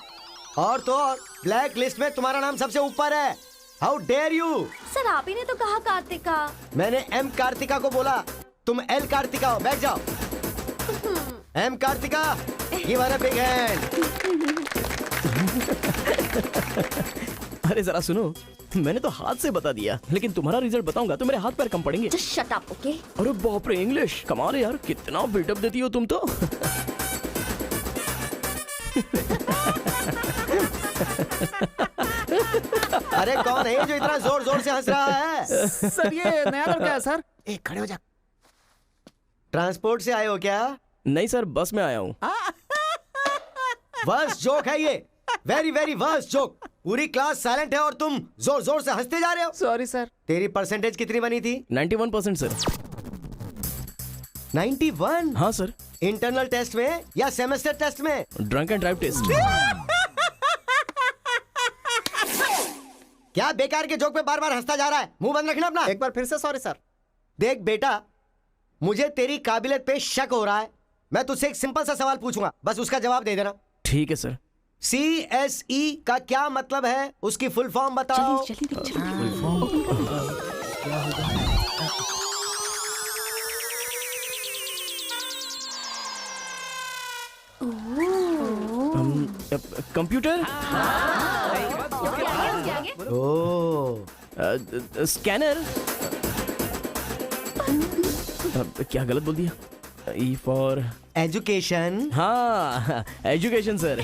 और तो और ब्लैक लिस्ट में तुम्हारा नाम सबसे ऊपर है। How dare you? सर आप ही ने तो कहा कार्तिका। मैंने एम कार्तिका को बोला, तुम एल कार्तिका हो। बैठ जाओ। M Kartika, give her a big hand. अरे जरा सुनो, मैंने तो हाथ से बता दिया, लेकिन तुम्हारा रिजल्ट बताऊंगा तो मेरे हाथ पैर कम पड़ेंगे। Just shut up, okay? अरे बाप रे, इंग्लिश कमाल है यार, कितना बिल्डअप देती हो तुम तो। अरे कौन है जो इतना जोर जोर से हंस रहा है? सर ये नया लड़का है सर। एक खड़े हो जा। ट्रांसपोर्ट से आए हो क्या? नहीं सर, बस में आया हूँ। वर्स्ट जोक है ये, वेरी वेरी वर्स्ट जोक। पूरी क्लास साइलेंट है और तुम जोर जोर से हंसते जा रहे हो। Sorry sir. तेरी परसेंटेज कितनी बनी थी? 91% सर। 91? हाँ सर। इंटरनल टेस्ट में या सेमेस्टर टेस्ट में? Drunk and drive test. क्या बेकार के जोक पे बार बार हंसता जा रहा है? मुंह बंद रखना अपना। एक बार फिर से सॉरी सर। देख बेटा, मुझे तेरी काबिलियत पे शक हो रहा है। मैं तुझसे एक सिंपल सा सवाल पूछूंगा, बस उसका जवाब दे देना। ठीक है सर। CSE का क्या मतलब है? उसकी फुल फॉर्म बताओ। कंप्यूटर। स्कैनर। क्या गलत बोल दिया? E for education. हाँ एजुकेशन सर।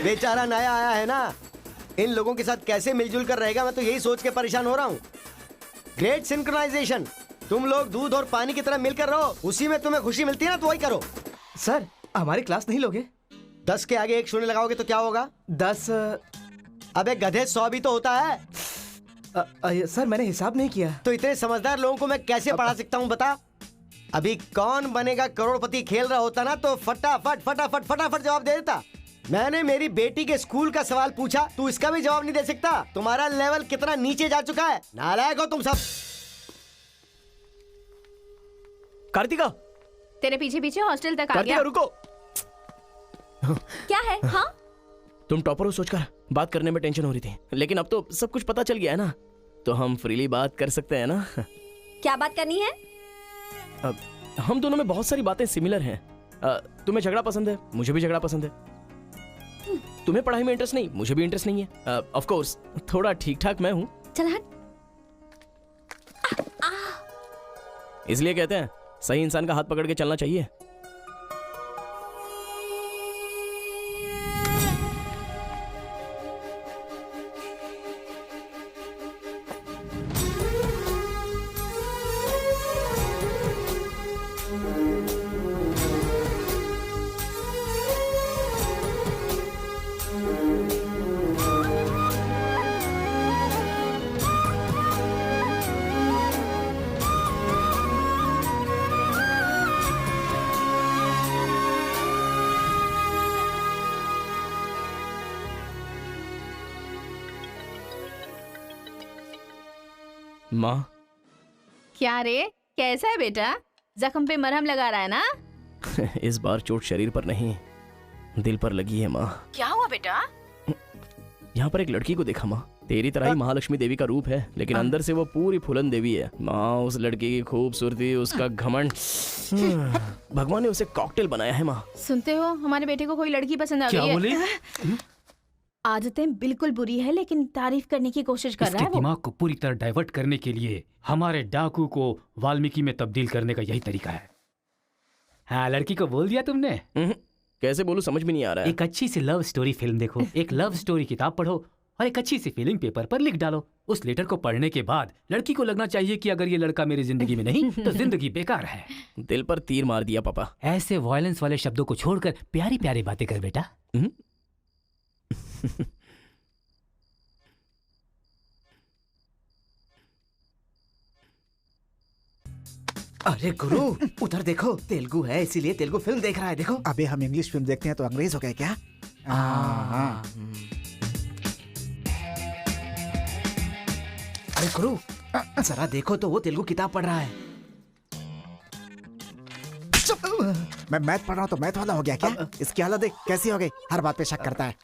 बेचारा नया आया है ना, इन लोगों के साथ कैसे मिलजुल कर रहेगा, मैं तो यही सोच के परेशान हो रहा हूँ। Great synchronization. तुम लोग दूध और पानी की तरह मिलकर रहो, उसी में तुम्हें खुशी मिलती है ना, तो वही करो। सर हमारी क्लास नहीं लोगे? 10 के आगे 1 शून्य लगाओगे तो क्या होगा? 10। अबे गधे 100 भी तो होता है। सर मैंने हिसाब नहीं किया। तो इतने समझदार लोगों को मैं कैसे पढ़ा सकता हूँ बता? अभी कौन बनेगा करोड़पति खेल रहा होता ना, तो फटाफट फटाफट फटाफट जवाब दे देता। मैंने मेरी बेटी के स्कूल का सवाल पूछा, तू इसका भी जवाब नहीं दे सकता। तुम्हारा लेवल कितना नीचे जा चुका है, नालायक हो तुम सब। कार्तिका, तेरे पीछे पीछे हॉस्टल तक आ कार्तिका गया। रुको। क्या है? हाँ तुम टॉपर हो सोचकर बात करने में टेंशन हो रही थी, लेकिन अब तो सब कुछ पता चल गया है ना, तो हम फ्रीली बात कर सकते हैं ना। क्या बात करनी है? अब हम दोनों में बहुत सारी बातें सिमिलर हैं। तुम्हें झगड़ा पसंद है, मुझे भी झगड़ा पसंद है। तुम्हें पढ़ाई में इंटरेस्ट नहीं, मुझे भी इंटरेस्ट नहीं है। ऑफ कोर्स थोड़ा ठीक ठाक मैं हूँ। चल हट। इसलिए कहते हैं सही इंसान का हाथ पकड़ के चलना चाहिए। माँ। क्या रे, कैसा है बेटा? जख्म पे मरहम लगा रहा है ना? इस बार चोट शरीर पर नहीं, दिल पर लगी है माँ। क्या हुआ बेटा? यहाँ पर एक लड़की को देखा माँ, तेरी तरह ही महालक्ष्मी देवी का रूप है, लेकिन अंदर से वो पूरी फूलन देवी है। माँ उस लड़की की खूबसूरती, उसका घमंड, भगवान ने उसे कॉकटेल बनाया है माँ। सुनते हो, हमारे बेटे को कोई लड़की पसंद आ गई है। क्या बोले? आदतें बिल्कुल बुरी है, लेकिन तारीफ करने की कोशिश कर रहा इसके है वो। दिमाग को पूरी तरह डाइवर्ट करने के लिए हमारे डाकू को वाल्मीकि में तब्दील करने का यही तरीका है। हाँ, लड़की को बोल दिया तुमने? कैसे बोलूं, समझ में नहीं आ रहा है। एक अच्छी सी लव स्टोरी फिल्म देखो, एक लव स्टोरी किताब पढ़ो और एक अच्छी सी फीलिंग पेपर पर लिख डालो। उस लेटर को पढ़ने के बाद लड़की को लगना चाहिए कि अगर ये लड़का मेरी जिंदगी में नहीं तो जिंदगी बेकार है। दिल पर तीर मार दिया पापा। ऐसे वायलेंस वाले शब्दों को छोड़कर प्यारी प्यारी बातें कर बेटा। अरे गुरु, उधर देखो, तेलुगु है इसीलिए तेलुगु फिल्म देख रहा है। देखो। अबे हम इंग्लिश फिल्म देखते हैं तो अंग्रेज हो गए क्या? अरे गुरु, जरा देखो तो वो तेलुगु किताब पढ़ रहा है। मैं मैथ पढ़ रहा हूँ तो मैथ वाला हो गया क्या? इसकी हालत देख कैसी हो गई, हर बात पे शक करता है।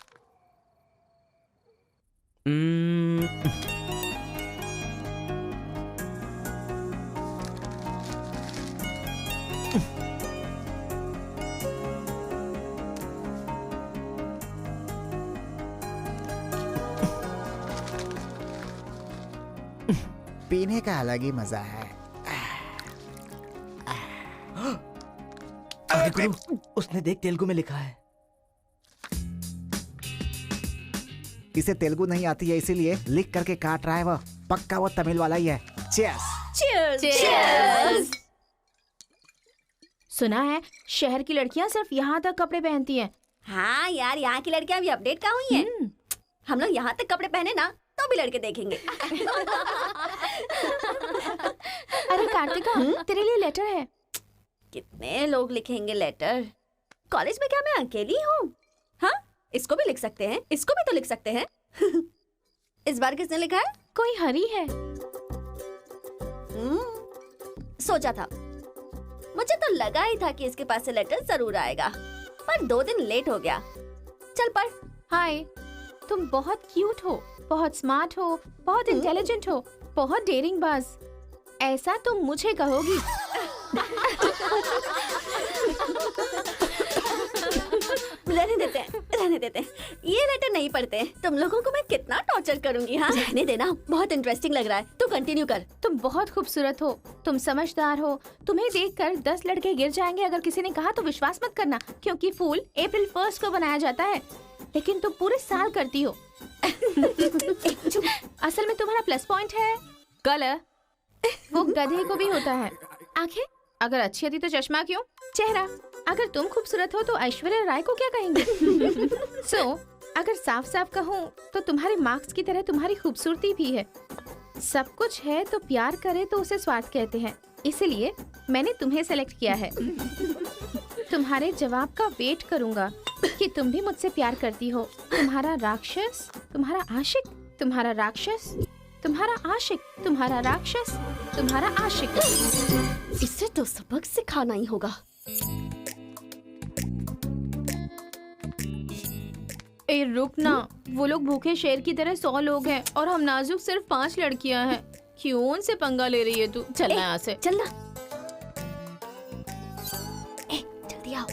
पीने का अलग ही मजा है। अरे गुरु, उसने देख तेलुगु में लिखा है। इसे तेलुगु नहीं आती है इसीलिए लिख करके काट रहा है वो। पक्का वो तमिल वाला ही है। चीयर्स। चीयर्स। चीयर्स। सुना है शहर की लड़कियां सिर्फ यहाँ तक कपड़े पहनती हैं। हाँ यार, यहाँ की लड़कियां भी अपडेट कहाँ हुई हैं? हम लोग यहाँ तक कपड़े पहने ना तो भी लड़के देखेंगे। अरे कार्तिका, तेरे लिए लेटर है। कितने लोग लिखेंगे लेटर? कॉलेज में क्या मैं अकेली हूँ? हाँ, इसको भी लिख सकते हैं, इसको भी तो लिख सकते हैं। इस बार किसने लिखा है? कोई हरी है। सोचा था, मुझे तो लगा ही था कि इसके पास से लेटर जरूर आएगा, पर 2 दिन लेट हो गया। चल पढ़। हाय, तुम बहुत क्यूट हो, बहुत स्मार्ट हो, बहुत इंटेलिजेंट हो, बहुत डेयरिंग बाज। ऐसा तुम मुझे कहोगी? रहने देते हैं। ये लेटर नहीं पढ़ते। तुम लोगों को मैं कितना टॉर्चर करूंगी। हाँ, रहने देना, बहुत इंटरेस्टिंग लग रहा है। तू कंटिन्यू कर। तुम बहुत खूबसूरत हो, तुम समझदार हो। तुम्हें देखकर 10 लड़के गिर जाएंगे। अगर किसी ने कहा तो विश्वास मत करना, क्योंकि फूल अप्रैल 1 को बनाया जाता है। लेकिन तुम पूरे साल करती हो। असल में तुम्हारा प्लस पॉइंट है कलर, वो गधे को भी होता है। आंखें अगर अच्छी होती तो चश्मा क्यों? चेहरा अगर तुम खूबसूरत हो तो ऐश्वर्या राय को क्या कहेंगे? अगर साफ साफ कहूँ तो तुम्हारे मार्क्स की तरह तुम्हारी खूबसूरती भी है। सब कुछ है तो प्यार करे तो उसे स्वार्थ कहते हैं, इसीलिए मैंने तुम्हें सेलेक्ट किया है। तुम्हारे जवाब का वेट करूंगा कि तुम भी मुझसे प्यार करती हो। तुम्हारा राक्षस, तुम्हारा आशिक, तुम्हारा राक्षस, तुम्हारा आशिक, तुम्हारा राक्षस, तुम्हारा आशिक। इसे तो सबक सिखाना ही होगा। ए रुक ना, वो लोग भूखे शेर की तरह 100 लोग हैं और हम नाजुक सिर्फ 5 लड़कियां हैं। क्यों उनसे पंगा ले रही है तू? चलना यहाँ से। चलना। ए, जल्दी आओ।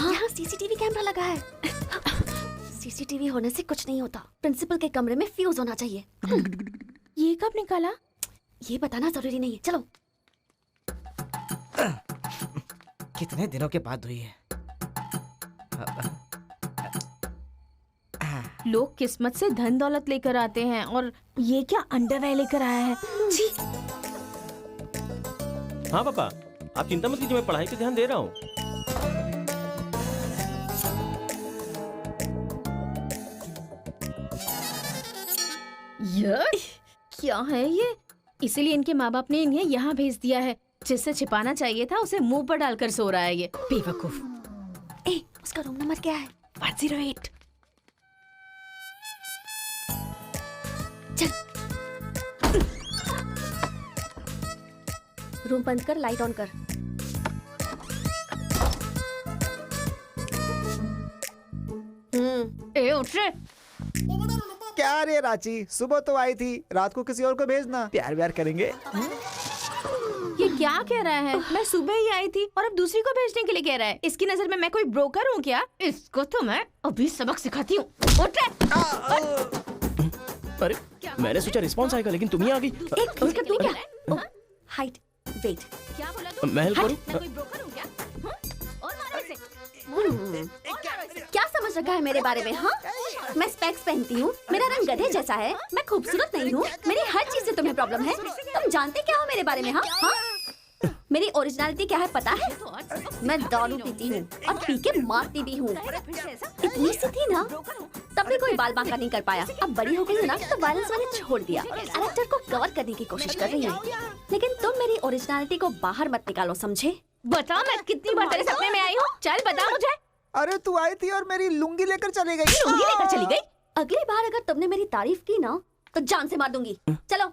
यहाँ सीसीटीवी कैमरा लगा है। सीसीटीवी होने से कुछ नहीं होता। प्रिंसिपल के कमरे में फ्यूज होना चाहिए। ये कब निकाला? ये बताना जरूरी नहीं है। चलो। कितने दिनों के बाद हुई है। लोग किस्मत से धन दौलत लेकर आते हैं और ये क्या अंडरवेयर लेकर आया है। जी। हाँ पापा, आप चिंता मत कीजिए, मैं पढ़ाई पे ध्यान दे रहा हूँ। क्या है ये? इसीलिए इनके माँ बाप ने इन्हें यहाँ भेज दिया है। जिससे छिपाना चाहिए था उसे मुंह पर डालकर सो रहा है ये बेवकूफ। ए, उसका रूम नंबर क्या है? 108। चल। रूम बंद कर, लाइट ऑन कर। ए उठ रे। क्या रे रांची, सुबह तो आई थी, रात को किसी और को भेजना। प्यार व्यार करेंगे। ये क्या कह रहा है? मैं सुबह ही आई थी और अब दूसरी को भेजने के लिए कह रहा है। इसकी नजर में मैं कोई ब्रोकर हूँ क्या? इसको तो मैं अभी सबक सिखाती हूँ। उठ रे। अरे मैंने सोचा रिस्पॉन्स आएगा लेकिन तुम ही आ गई। तू क्या? Height, weight. क्या बोला तू? मैं हेल्प करूं? मैं कोई ब्रोकर हूँ क्या? और मारो इसे। क्या समझ रखा है मेरे बारे में? हाँ, मैं स्पेक्स पहनती हूँ, मेरा रंग गधे जैसा है, मैं खूबसूरत नहीं हूँ, मेरी हर चीज से तुम्हें प्रॉब्लम है। तुम जानते क्या हो मेरे बारे में? हाँ हाँ, मेरी ओरिजिनलिटी क्या है पता है? मैं दारू पीती हूँ और पी के मारती भी हूँ। इतनी सी थी ना, तब भी कोई बाल बांका नहीं कर पाया। अब बड़ी हो गई है ना तो वायलेंस मैंने छोड़ दिया। कैरेक्टर को कवर करने की कोशिश कर रही हूँ, लेकिन तुम मेरी ओरिजिनलिटी को बाहर मत निकालो, समझे? बता मैं कितनी बार तेरे सपने में आई हूँ? चल बता मुझे। अरे तू आई थी और मेरी लुंगी लेकर चली गई। लुंगी लेकर चली गई? अगली बार अगर तुमने मेरी तारीफ की ना तो जान से मार दूंगी। चलो।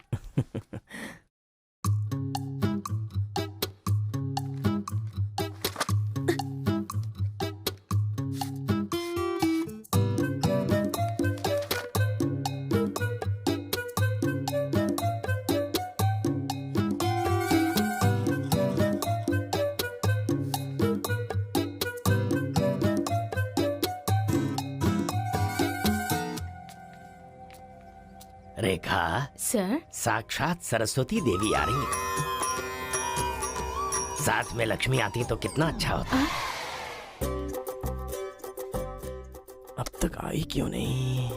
रेखा सर, साक्षात सरस्वती देवी आ रही है। साथ में लक्ष्मी आती तो कितना अच्छा होता। अब तक आई क्यों नहीं?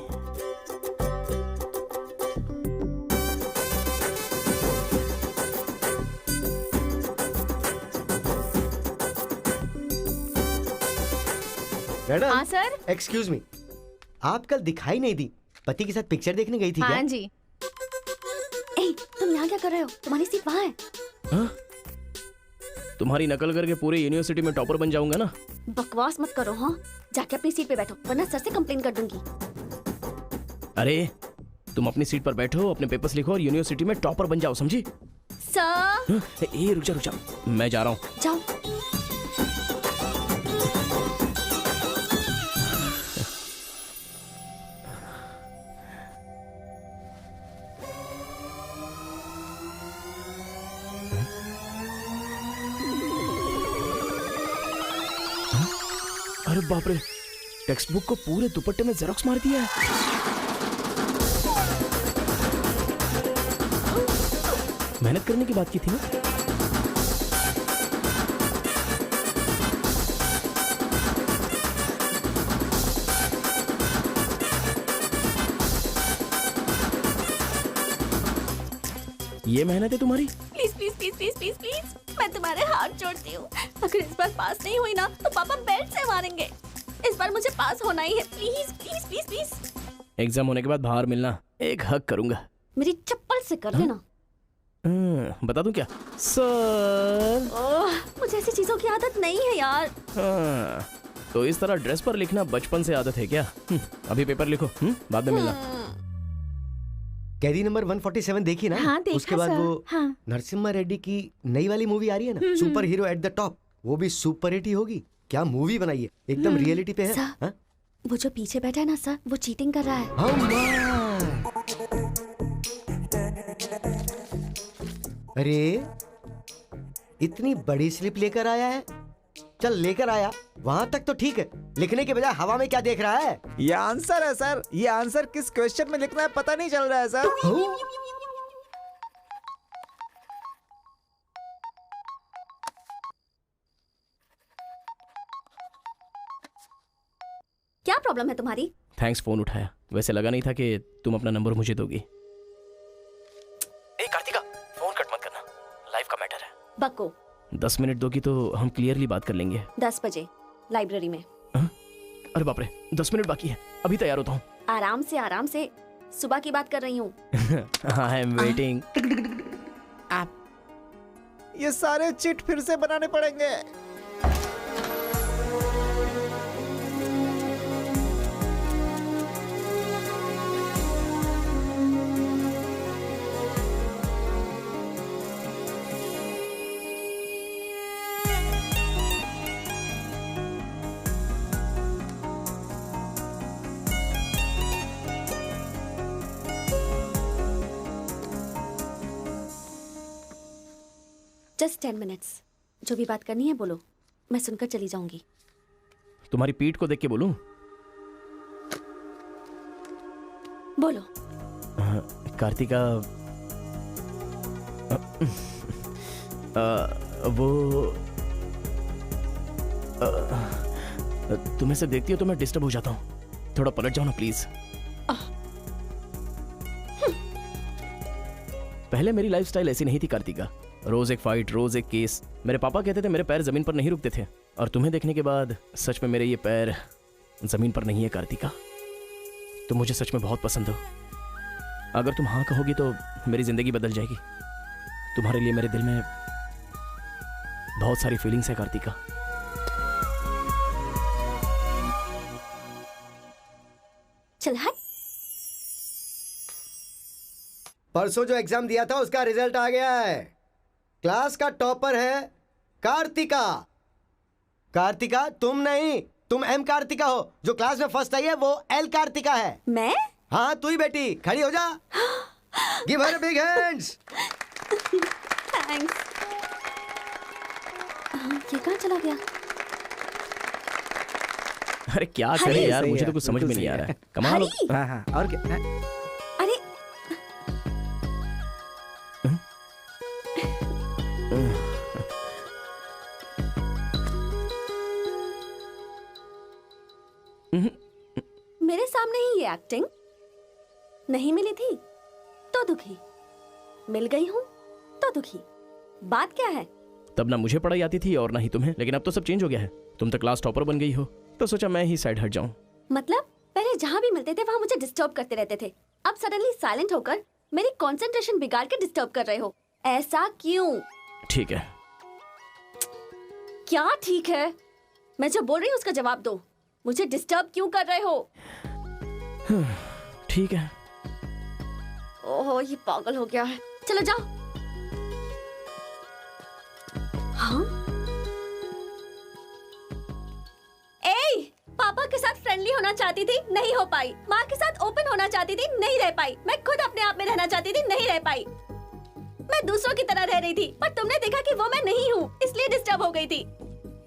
मैडम। हाँ सर। एक्सक्यूज मी, आप कल दिखाई नहीं दी, पति के साथ पिक्चर देखने गई थी क्या? हाँ जी। ए, तुम यहाँ क्या कर रहे हो? तुम्हारी सीट वहाँ है। हाँ? तुम्हारी नकल करके पूरे यूनिवर्सिटी में टॉपर बन जाऊंगा ना। बकवास मत करो। हाँ, जाके अपनी सीट पे बैठो वरना सर से कंप्लेन कर दूंगी। अरे तुम अपनी सीट पर बैठो, अपने पेपर्स लिखो और यूनिवर्सिटी में टॉपर बन जाओ, समझी? सर। ए रुक जा, मैं जा रहा हूँ। जाओ। अरे बाप रे, टेक्स्ट बुक को पूरे दुपट्टे में जेरोक्स मार दिया है। मेहनत करने की बात की थी ना। ये मेहनत है तुम्हारी? Please please please please please please मैं तुम्हारे हाथ जोड़ती हूँ। अगर इस बार पास नहीं हुई ना तो पापा बेल्ट से मारेंगे। इस बार मुझे पास होना ही है। Please please please please. Exam होने के बाद बाहर मिलना, एक हक करूंगा। मेरी चप्पल से कर लेना। बता दूं क्या सर? मुझे ऐसी चीजों की आदत नहीं है यार। तो इस तरह ड्रेस पर लिखना बचपन से आदत है क्या? अभी पेपर लिखो, बाद में मिलना। कैदी नंबर 147 देखी ना? हाँ, देखा उसके बाद सर। वो हाँ। नरसिम्हा रेड्डी की नई वाली मूवी आ रही है ना, super hero at the top, वो भी सुपर हिट ही होगी। क्या मूवी बनाई है, एकदम रियलिटी पे है। सर, वो जो पीछे बैठा है ना सर, वो चीटिंग कर रहा है। अरे इतनी बड़ी स्लिप लेकर आया है। चल लेकर आया, वहां तक तो ठीक है, लिखने के बजाय हवा में क्या देख रहा है? ये आंसर है सर। ये आंसर किस क्वेश्चन में लिखना है पता नहीं चल रहा है सर। क्या प्रॉब्लम है तुम्हारी? थैंक्स फोन उठाया। वैसे लगा नहीं था कि तुम अपना नंबर मुझे दोगी। ए कार्तिका, फोन कट मत करना, लाइफ का मैटर है। बक्को 10 मिनट दोगी तो हम क्लियरली बात कर लेंगे। 10 बजे लाइब्रेरी में। अरे बाप रे, 10 मिनट बाकी है, अभी तैयार होता हूँ। आराम से सुबह की बात कर रही हूँ। I am waiting. ये सारे चिट फिर से बनाने पड़ेंगे। Just 10 minutes. जो भी बात करनी है बोलो, मैं सुनकर चली जाऊंगी। तुम्हारी पीठ को देख के बोलूं? बोलो। कार्तिका, वो तुम्हें से देखती हो तो मैं डिस्टर्ब हो जाता हूँ। थोड़ा पलट जाओ ना प्लीज। पहले मेरी लाइफस्टाइल ऐसी नहीं थी कार्तिका। रोज एक फाइट, रोज एक केस। मेरे पापा कहते थे मेरे पैर जमीन पर नहीं रुकते थे, और तुम्हें देखने के बाद सच में मेरे ये पैर जमीन पर नहीं है कार्तिका। तुम मुझे सच में बहुत पसंद हो। अगर तुम हाँ कहोगी तो मेरी जिंदगी बदल जाएगी। तुम्हारे लिए मेरे दिल में बहुत सारी फीलिंग्स है कार्तिका। चल हट। परसों जो एग्जाम दिया था उसका रिजल्ट आ गया है। क्लास का टॉपर है कार्तिका। कार्तिका तुम नहीं, तुम एम कार्तिका हो। जो क्लास में फर्स्ट आई है वो एल कार्तिका है। मैं? हाँ तू ही बेटी, खड़ी हो जा। Give her big hands. Thanks. ये कहाँ चला गया? अरे क्या करें यार, मुझे तो कुछ समझ में नहीं आ रहा है। कमाल हो। हाँ हाँ, और क्या? अरे मेरे सामने ही ये एक्टिंग। नहीं मिली थी तो दुखी, मिल गई हूँ तो दुखी। बात क्या है? तब ना मुझे पढ़ाई आती थी और ना ही तुम्हें, लेकिन अब तो सब चेंज हो गया है। तुम तो क्लास टॉपर बन गई हो, तो सोचा मैं ही साइड हट जाऊं। मतलब पहले जहाँ भी मिलते थे वहाँ मुझे डिस्टर्ब करते रहते थे, अब सडनली साइलेंट होकर मेरी कंसंट्रेशन बिगाड़ के डिस्टर्ब कर रहे हो। ऐसा क्यों? ठीक है। क्या ठीक है? मैं जो बोल रही हूँ उसका जवाब दो। मुझे डिस्टर्ब क्यों कर रहे हो? ठीक है। ओहो ये पागल हो गया है। चलो जाओ। हाँ? ए, पापा के साथ फ्रेंडली होना चाहती थी, नहीं हो पाई। माँ के साथ ओपन होना चाहती थी, नहीं रह पाई। मैं खुद अपने आप में रहना चाहती थी, नहीं रह पाई। मैं दूसरों की तरह रह रही थी, पर तुमने देखा कि वो मैं नहीं हूँ, इसलिए डिस्टर्ब हो गई थी।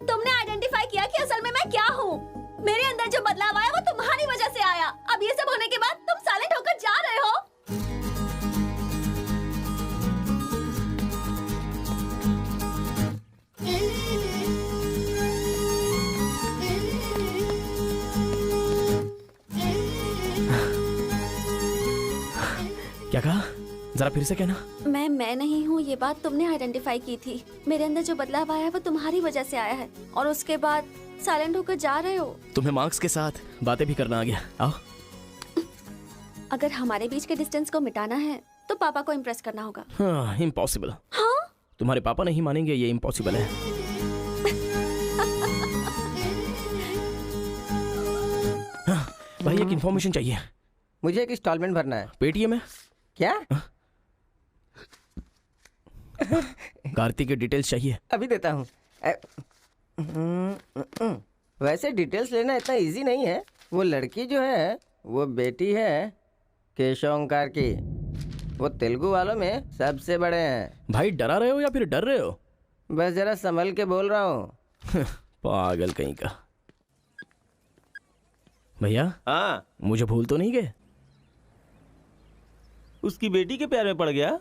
तुमने आइडेंटिफाई किया कि असल में मैं क्या हूँ। मेरे अंदर जो बदलाव आया वो तुम्हारी वजह से आया। अब ये सब होने के बाद तुम साइलेंट होकर जा रहे हो। जरा फिर से कहना। मैं नहीं हूँ, ये बात तुमने आइडेंटिफाई की थी। मेरे अंदर जो बदलाव आया है वो तुम्हारी वजह से आया है, और उसके बाद साइलेंट होकर जा रहे हो। तुम्हें मार्क्स के साथ बातें भी करना आ गया। आओ। अगर हमारे बीच के डिस्टेंस को मिटाना है तो पापा को इम्प्रेस करना होगा। हाँ, इम्पॉसिबल। हाँ? तुम्हारे पापा नहीं मानेंगे, ये इम्पॉसिबल है। भाई एक इन्फॉर्मेशन चाहिए। मुझे एक इंस्टॉलमेंट भरना है। पेटीएम है क्या? कार्तिक की डिटेल्स चाहिए। अभी देता हूँ। वैसे डिटेल्स लेना इतना इजी नहीं है। वो लड़की जो है वो बेटी है केशव ओंकार की। वो तेलुगु वालों में सबसे बड़े हैं। भाई डरा रहे हो या फिर डर रहे हो? बस जरा संभल के बोल रहा हूँ। पागल कहीं का। भैया हाँ, मुझे भूल तो नहीं गए? उसकी बेटी के प्यार में पड़ गया।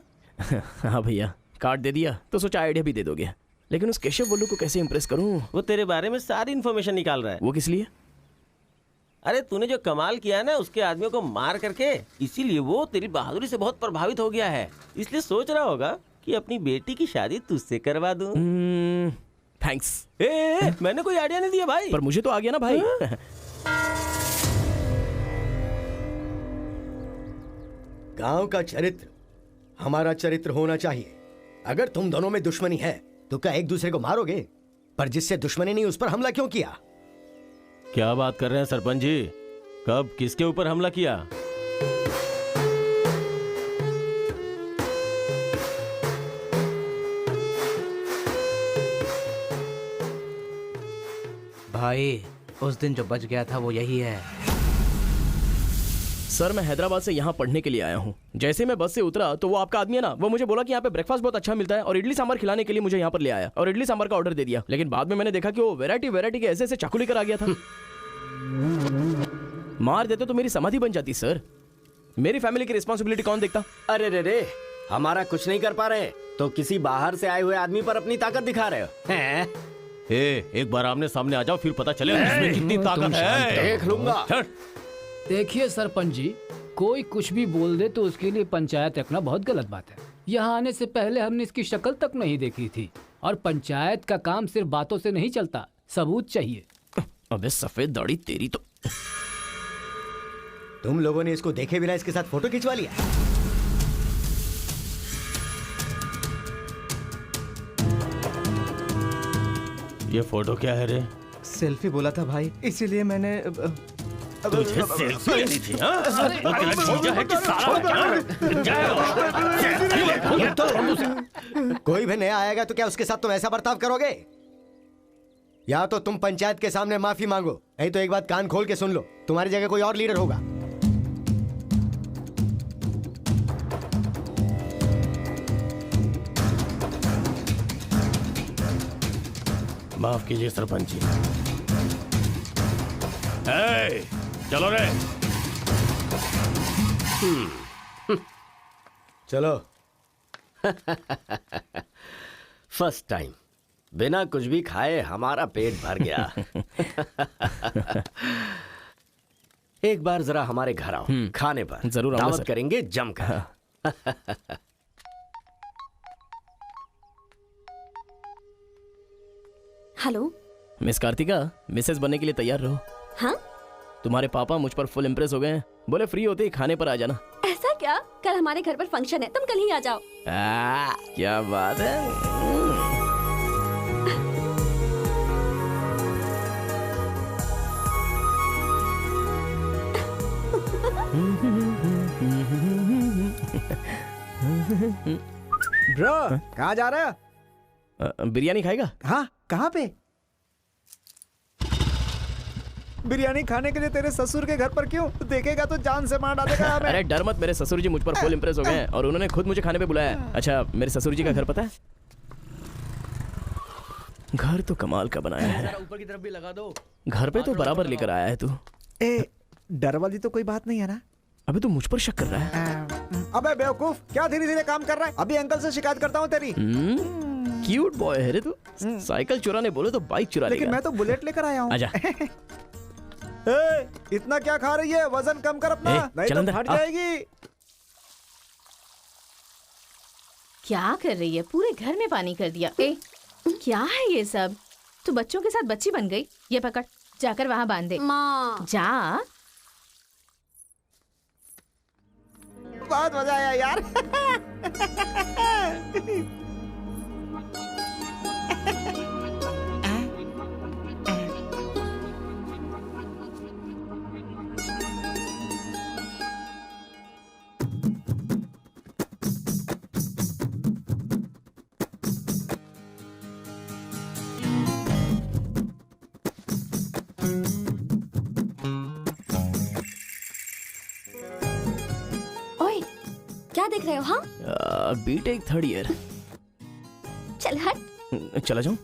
हाँ भैया, कार्ड दे दिया तो सोचा आइडिया भी दे दोगे। लेकिन उस केशव बोलू को कैसे इम्प्रेस करूं? वो तेरे बारे में सारी इन्फॉर्मेशन निकाल रहा है। वो किस लिए? अरे तूने जो कमाल किया ना उसके आदमियों को मार करके, इसीलिए वो तेरी बहादुरी से बहुत प्रभावित हो गया है। इसलिए सोच रहा होगा कि अपनी बेटी की शादी तुझसे करवा दूं। थैंक्स। मैंने कोई आइडिया नहीं दिया भाई। पर मुझे तो आ गया ना भाई। गांव का चरित्र हमारा चरित्र होना चाहिए। अगर तुम दोनों में दुश्मनी है तो क्या एक दूसरे को मारोगे? पर जिससे दुश्मनी नहीं उस पर हमला क्यों किया? क्या बात कर रहे हैं सरपंच जी? कब किसके ऊपर हमला किया? भाई उस दिन जो बच गया था वो यही है। सर मैं हैदराबाद से यहाँ पढ़ने के लिए आया हूँ। जैसे मैं बस से उतरा तो वो आपका आदमी है ना, वो मुझे बोला कि यहाँ पे ब्रेकफास्ट बहुत अच्छा मिलता है और इडली सांभर खिलाने के लिए मुझे यहाँ पर ले आया और इडली सांभर का ऑर्डर दे दिया। लेकिन बाद में मैंने देखा कि वो वैरायटी के ऐसे चाकू लेकर आ गया था। मार देते तो मेरी समाधि बन जाती सर। मेरी फैमिली की रिस्पॉन्सिबिलिटी कौन देखता? अरे रे हमारा कुछ नहीं कर पा रहे तो किसी बाहर से आए हुए आदमी पर अपनी ताकत दिखा रहे हो हैं? एक बार आमने सामने आ जाओ, फिर पता चले इसमें कितनी ताकत है। देख लूंगा। देखिए सरपंच जी, कोई कुछ भी बोल दे तो उसके लिए पंचायत रखना बहुत गलत बात है। यहाँ आने से पहले हमने इसकी शक्ल तक नहीं देखी थी, और पंचायत का काम सिर्फ बातों से नहीं चलता, सबूत चाहिए। अबे सफेद दाढ़ी तेरी तो। तुम लोगों ने इसको देखे बिना इसके साथ फोटो खिंचवा लिया। ये फोटो क्या है रे? सेल्फी बोला था भाई, इसीलिए मैंने तुझे सेल्फी लेनी थी? वो तेरा जीजा है कि साला? कोई भी नया आएगा तो क्या उसके साथ तुम ऐसा बर्ताव करोगे? या तो तुम पंचायत के सामने माफी मांगो, नहीं तो एक बात कान खोल के सुन लो, तुम्हारी जगह कोई और लीडर होगा। माफ कीजिए सरपंच जी। चलो रे। चलो। फर्स्ट टाइम बिना कुछ भी खाए हमारा पेट भर गया। एक बार जरा हमारे घर आओ, खाने पर जरूर आऊंगा दावत सर। करेंगे जमकर। हेलो मिस कार्तिका, मिसेस बनने के लिए तैयार रहो। हाँ, तुम्हारे पापा मुझ पर फुल इम्प्रेस हो गए हैं। बोले फ्री होते ही खाने पर आ जाना। ऐसा क्या? कल हमारे घर पर फंक्शन है, तुम कल ही आ जाओ। क्या बात है। ब्रो कहाँ जा रहा है? बिरयानी खाएगा? हाँ, कहाँ पे? बिरयानी खाने के लिए तेरे ससुर के घर पर क्यों? देखेगा तो जान से मार डालेगा हमें। अरे डर मत, मेरे ससुर जी मुझ पर फुल इम्प्रेस हो गए हैं और उन्होंने खुद मुझे खाने पे बुलाया है। अच्छा, मेरे ससुर जी का घर पता है? घर तो कमाल का बनाया है। ऊपर की तरफ भी लगा दो। घर पे तो बराबर लेकर आया है तू। डर वाली तो कोई बात नहीं है ना? अबे तू मुझ पर शक कर रहा है? अबे बेवकूफ, क्या धीरे धीरे काम कर रहा है? अभी अंकल से शिकायत करता हूँ तेरी। क्यूट बॉय है रे तू। साइकिल चुराने बोले तो बाइक चुरा लेगा। लेकिन मैं तो बुलेट लेकर आया हूँ। आजा। इतना क्या खा रही है? वजन कम कर अपना, नहीं चल तो अंदर, फट आ। जाएगी। क्या कर रही है? पूरे घर में पानी कर दिया। ए, क्या है ये सब? तू बच्चों के साथ बच्ची बन गई। ये पकड़, जाकर वहाँ बांध दे। माँ जा। बहुत मजा आया यार। ओए, क्या देख रहे हो? हाँ, बीटेक थर्ड ईयर। चल हट। चला जाऊं?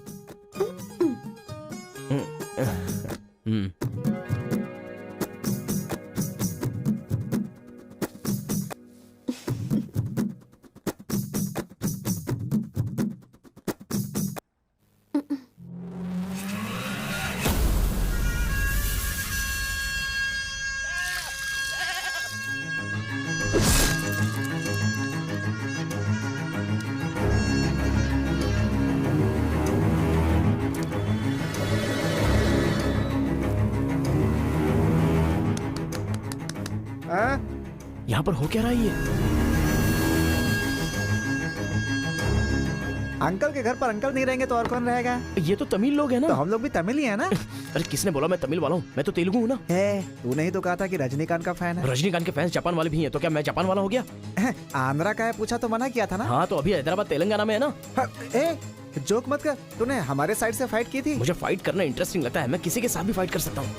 यहाँ पर हो क्या रहा है ये? अंकल के घर पर अंकल नहीं रहेंगे तो और कौन रहेगा? ये तो तमिल लोग हैं ना। तो हम लोग भी तमिल ही है ना। अरे किसने बोला मैं तमिल वाला हूँ? मैं तो तेलुगु हूँ ना। तूने ही तो कहा था कि रजनीकांत का फैन है। रजनीकांत के फैंस जापान वाले भी हैं, तो क्या मैं जापान वाला हो गया? आंध्रा का है पूछा तो मना किया था ना। हाँ, तो अभी हैदराबाद तेलंगाना में है ना। जोक मत कर। तूने हमारे साइड से फाइट की थी। मुझे फाइट करना इंटरेस्टिंग लगता है। मैं किसी के साथ भी फाइट कर सकता हूँ।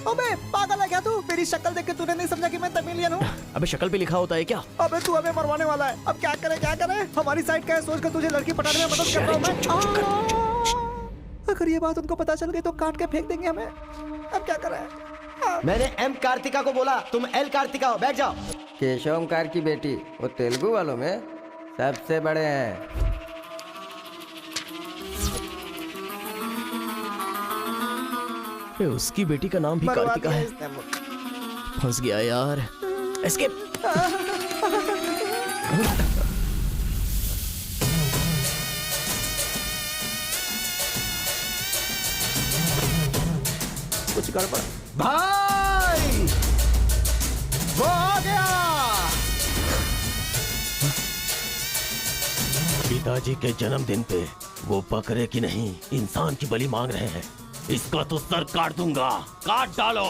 अबे पागल है क्या तू? मेरी शक्ल देख के तूने नहीं समझा कि मैं तमिलियन हूँ? अबे शक्ल पे लिखा होता है क्या? अबे तू हमें मरवाने वाला है। अब क्या करे क्या करे? हमारी साइड का है, सोच कर तुझे लड़की पटाने में मदद कर रहा हूँ मैं। अगर ये बात उनको पता चल गई तो काट के फेंक देंगे हमें। अब क्या करें? मैंने एम कार्तिका को बोला, तुम एल कार्तिका हो। बैठ जाओ। केशव ओमकार की बेटी, वो तेलुगु वालों में सबसे बड़े हैं। उसकी बेटी का नाम भी कार्तिका है। फंस गया यार। एस्केप। कुछ गड़बड़। भाई वो आ गया। पिताजी के जन्मदिन पे वो बकरे की नहीं इंसान की बलि मांग रहे हैं। इसका तो सर काट दूंगा। काट डालो।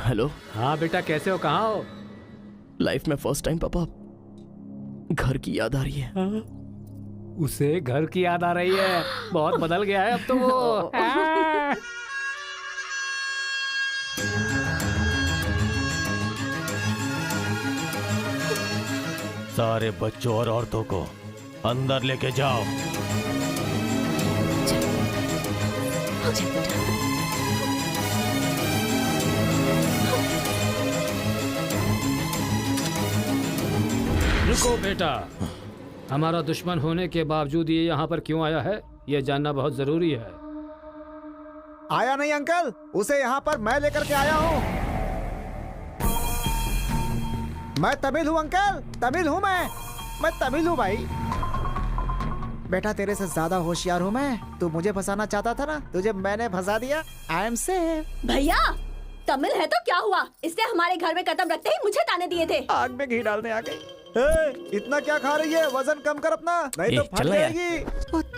हेलो। हाँ बेटा, कैसे हो? कहाँ हो? लाइफ में फर्स्ट टाइम पापा घर की याद आ रही है। उसे घर की याद आ रही है? बहुत बदल गया है अब तो वो। सारे बच्चों और औरतों को अंदर लेके जाओ। रुको बेटा, हमारा दुश्मन होने के बावजूद ये यहाँ पर क्यों आया है, ये जानना बहुत जरूरी है। आया नहीं अंकल, उसे यहाँ पर मैं लेकर के आया हूँ। मैं तमिल हूँ अंकल, तमिल हूँ मैं तमिल हूँ भाई। बेटा तेरे से ज्यादा होशियार हूँ मैं। तू मुझे फंसाना चाहता था ना, तुझे मैंने फंसा दिया। I am safe. भैया तमिल है तो क्या हुआ? इसने हमारे घर में कदम रखते ही मुझे ताने दिए थे। आग में घी डालने आ गई। इतना क्या खा रही है? वजन कम कर अपना, नहीं तो फट जाएगी।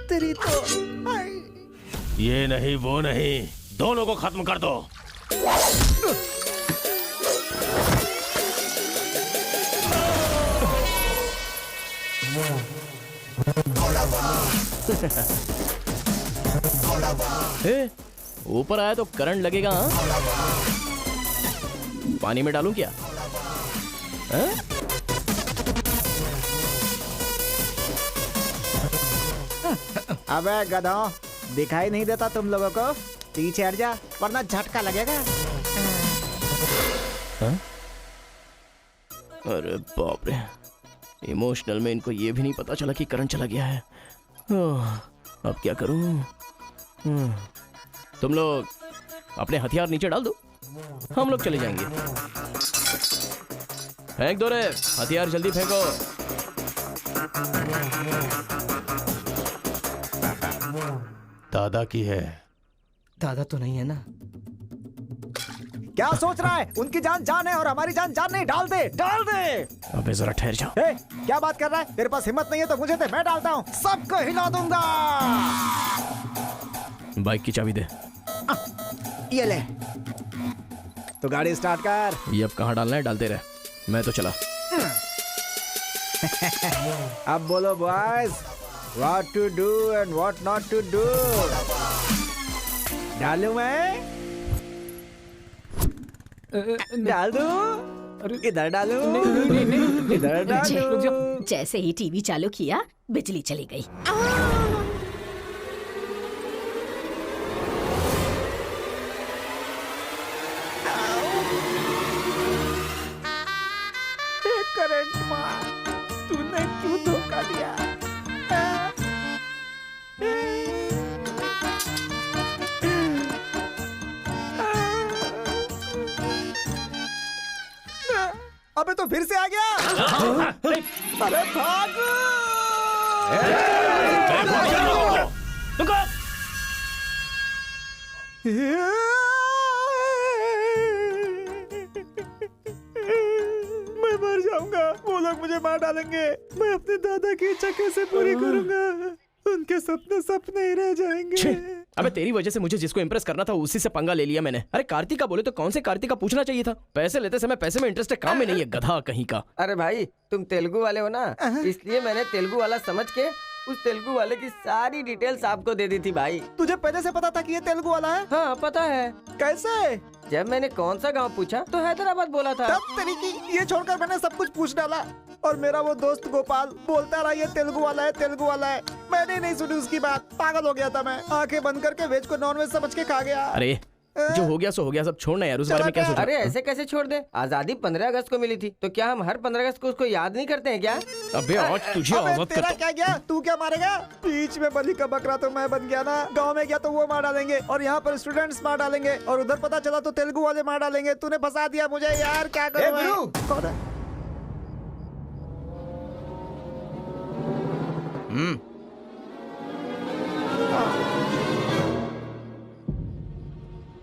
तेरी तो ये नहीं वो नहीं, दोनों को खत्म कर दो। ऊपर आया तो करंट लगेगा। हाँ? पानी में डालूं क्या? अबे गधों, दिखाई नहीं देता तुम लोगों को? पीछे हट जा वरना झटका लगेगा। अरे बाप रे, इमोशनल में इनको ये भी नहीं पता चला कि करंट चला गया है। अब क्या करूं? तुम लोग अपने हथियार नीचे डाल दो, हम लोग चले जाएंगे। फेंक दो रे हथियार, जल्दी फेंको। दादा की है। दादा तो नहीं है ना? क्या सोच रहा है? उनकी जान जान है और हमारी जान जान नहीं। डाल दे, डाल दे। अबे जरा ठहर जाओ। क्या बात कर रहा है? तेरे पास हिम्मत नहीं है तो मुझे दे, मैं डालता हूँ, सबको हिला दूंगा। बाइक की चाबी दे। ये ले, तो गाड़ी स्टार्ट कर। ये अब कहाँ डालना है? डालते रहे, मैं तो चला। अब बोलो boys, what to do and what not to do. डालूं मैं? डाल दूं? इधर डालूं? इधर डालूं? जैसे ही टीवी चालू किया बिजली चली गई। करंट मार, तूने क्यों धोखा दिया? अबे तो फिर से आ गया। अरे भागो! मैं मर जाऊंगा, वो लोग मुझे मार डालेंगे। मैं अपने दादा की इच्छा कैसे पूरी करूंगा? उनके सपने सपने ही रह जाएंगे। अबे तेरी वजह से मुझे जिसको इम्प्रेस करना था उसी से पंगा ले लिया मैंने। अरे कार्तिका बोले तो कौन से कार्तिका पूछना चाहिए था? पैसे लेते समय पैसे में इंटरेस्ट है, काम में नहीं है, गधा कहीं का। अरे भाई तुम तेलुगु वाले हो ना, इसलिए मैंने तेलुगु वाला समझ के उस तेलुगु वाले की सारी डिटेल्स आपको दे दी थी भाई। तुझे पहले से पता था कि ये तेलुगु वाला है? हाँ पता है। कैसे? जब मैंने कौन सा गांव पूछा तो हैदराबाद बोला था। तब तरीकी ये छोड़कर मैंने सब कुछ पूछ डाला और मेरा वो दोस्त गोपाल बोलता रहा ये तेलुगु वाला है, तेलुगु वाला है। मैंने नहीं सुनी उसकी बात, पागल हो गया था मैं। आंखें बंद करके वेज को नॉन वेज समझ के खा गया। अरे जो हो गया सो हो गया, सब छोड़ना यार, उस बारे में क्या सोचा? अरे ऐसे कैसे छोड़ दे? आजादी 15 अगस्त को मिली थी, तो क्या हम हर 15 अगस्त को उसको याद नहीं करते हैं क्या? अबे आज तुझे आजाद तेरा क्या गया? तू क्या मारेगा? बीच में बलि का बकरा तो मैं बन गया ना। गांव में गया तो वो मार डालेंगे और यहाँ पर स्टूडेंट्स मार डालेंगे और उधर पता चला तो तेलुगु वाले मार डालेंगे। तूने फंसा दिया मुझे यार, क्या करूं? कौन है?